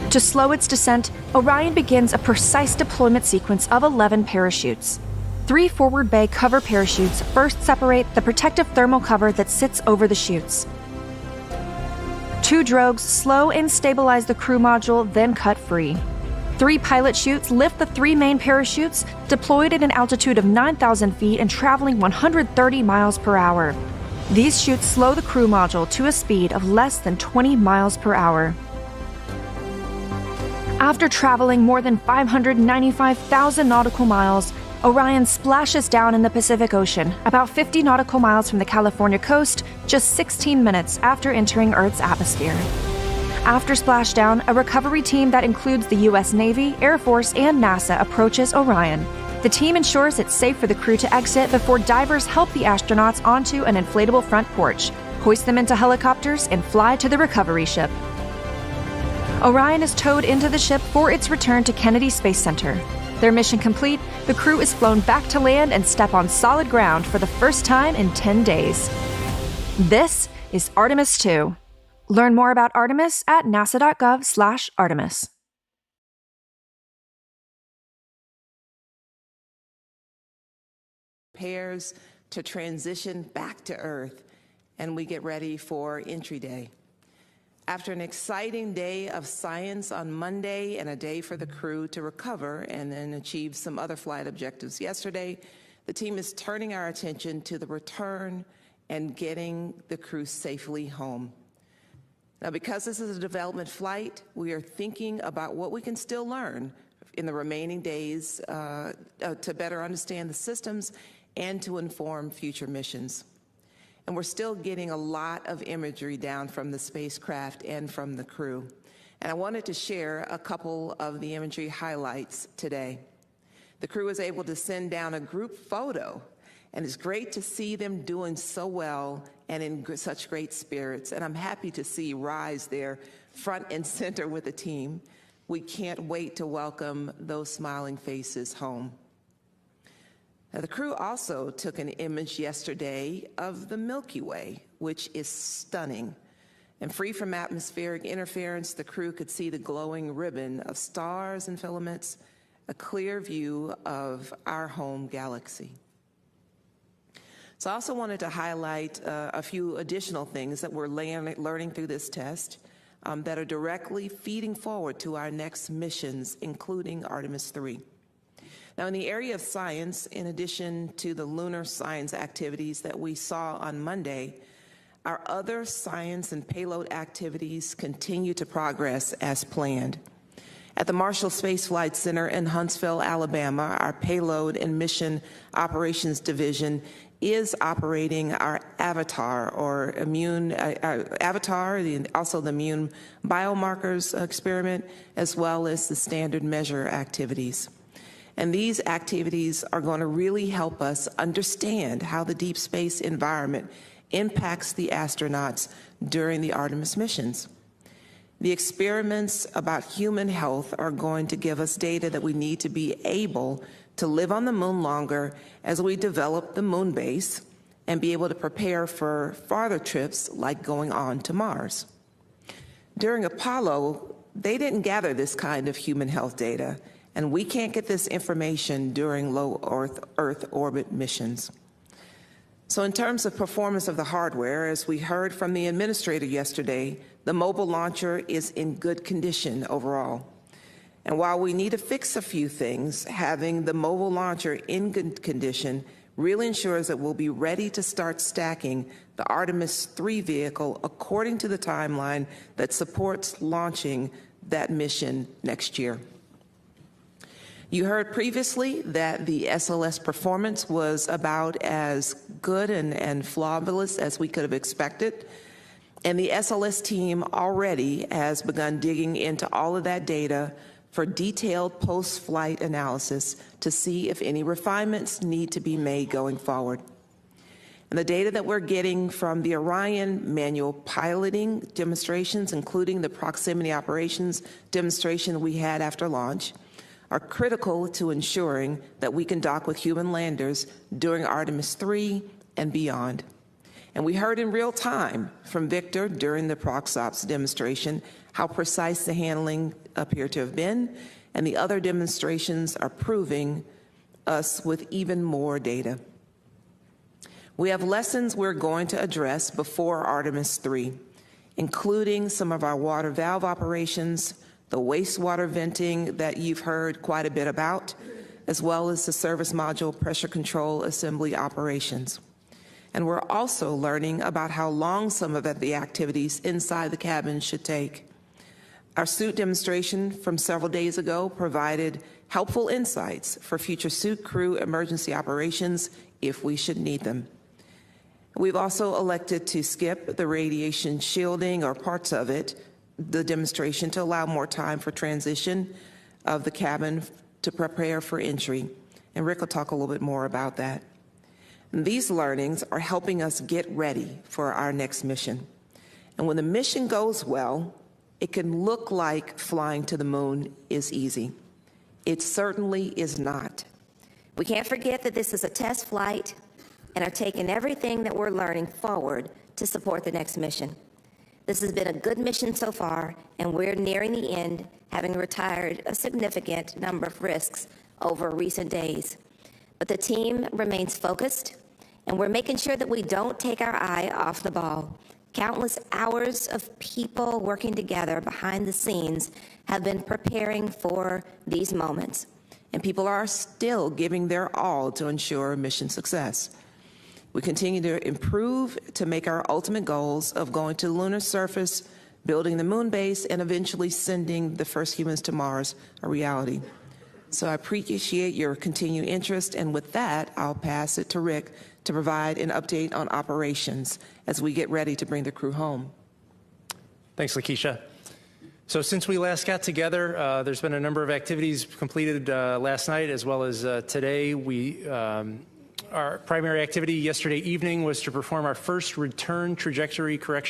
To slow its descent, Orion begins a precise deployment sequence of 11 parachutes. 3 forward bay cover parachutes first separate the protective thermal cover that sits over the chutes. 2 drogues slow and stabilize the crew module, then cut free. 3 pilot chutes lift the 3 main parachutes, deployed at an altitude of 9,000 feet and traveling 130 miles per hour. These chutes slow the crew module to a speed of less than 20 miles per hour. After traveling more than 595,000 nautical miles, Orion splashes down in the Pacific Ocean, about 50 nautical miles from the California coast, just 16 minutes after entering Earth's atmosphere. After splashdown, a recovery team that includes the U.S. Navy, Air Force, and NASA approaches Orion. The team ensures it's safe for the crew to exit before divers help the astronauts onto an inflatable front porch, hoist them into helicopters, and fly to the recovery ship. Orion is towed into the ship for its return to Kennedy Space Center. Their mission complete, the crew is flown back to land and step on solid ground for the first time in 10 days. This is Artemis II. Learn more about Artemis at nasa.gov/Artemis. Prepares to transition back to Earth, and we get ready for entry day. After an exciting day of science on Monday and a day for the crew to recover and then achieve some other flight objectives yesterday, the team is turning our attention to the return and getting the crew safely home. Now, because this is a development flight, we are thinking about what we can still learn in the remaining days to better understand the systems and to inform future missions. And we're still getting a lot of imagery down from the spacecraft and from the crew. And I wanted to share a couple of the imagery highlights today. The crew was able to send down a group photo, and it's great to see them doing so well and in such great spirits. And I'm happy to see Rise there front and center with the team. We can't wait to welcome those smiling faces home. Now, the crew also took an image yesterday of the Milky Way, which is stunning. And free from atmospheric interference, the crew could see the glowing ribbon of stars and filaments, a clear view of our home galaxy. So I also wanted to highlight a few additional things that we're learning through this test that are directly feeding forward to our next missions, including Artemis III. Now, in the area of science, in addition to the lunar science activities that we saw on Monday, our other science and payload activities continue to progress as planned. At the Marshall Space Flight Center in Huntsville, Alabama, our Payload and Mission Operations Division is operating our AVATAR, or also the immune biomarkers experiment, as well as the standard measure activities. And these activities are going to really help us understand how the deep space environment impacts the astronauts during the Artemis missions. The experiments about human health are going to give us data that we need to be able to live on the moon longer as we develop the moon base and be able to prepare for farther trips like going on to Mars. During Apollo, they didn't gather this kind of human health data, and we can't get this information during low Earth orbit missions. So in terms of performance of the hardware, as we heard from the administrator yesterday, the mobile launcher is in good condition overall. And while we need to fix a few things, having the mobile launcher in good condition really ensures that we'll be ready to start stacking the Artemis 3 vehicle according to the timeline that supports launching that mission next year. You heard previously that the SLS performance was about as good and flawless as we could have expected. And the SLS team already has begun digging into all of that data for detailed post-flight analysis to see if any refinements need to be made going forward. And the data that we're getting from the Orion manual piloting demonstrations, including the proximity operations demonstration we had after launch, are critical to ensuring that we can dock with human landers during Artemis 3 and beyond. And we heard in real time from Victor during the ProxOps demonstration how precise the handling appeared to have been, and the other demonstrations are proving us with even more data. We have lessons we're going to address before Artemis 3, including some of our water valve operations, the wastewater venting that you've heard quite a bit about, as well as the service module pressure control assembly operations. And we're also learning about how long some of the activities inside the cabin should take. Our suit demonstration from several days ago provided helpful insights for future suit crew emergency operations if we should need them. We've also elected to skip the radiation shielding or parts of it, the demonstration, to allow more time for transition of the cabin to prepare for entry. And Rick will talk a little bit more about that. And these learnings are helping us get ready for our next mission. And when the mission goes well, it can look like flying to the moon is easy. It certainly is not. We can't forget that this is a test flight and are taking everything that we're learning forward to support the next mission. This has been a good mission so far, and we're nearing the end, having retired a significant number of risks over recent days. But the team remains focused, and we're making sure that we don't take our eye off the ball. Countless hours of people working together behind the scenes have been preparing for these moments. And people are still giving their all to ensure mission success. We continue to improve to make our ultimate goals of going to the lunar surface, building the moon base, and eventually sending the first humans to Mars a reality. So I appreciate your continued interest, and with that, I'll pass it to Rick to provide an update on operations as we get ready to bring the crew home. Thanks, Lakeisha. So since we last got together, there's been a number of activities completed last night as well as today. Our primary activity yesterday evening was to perform our first return trajectory correction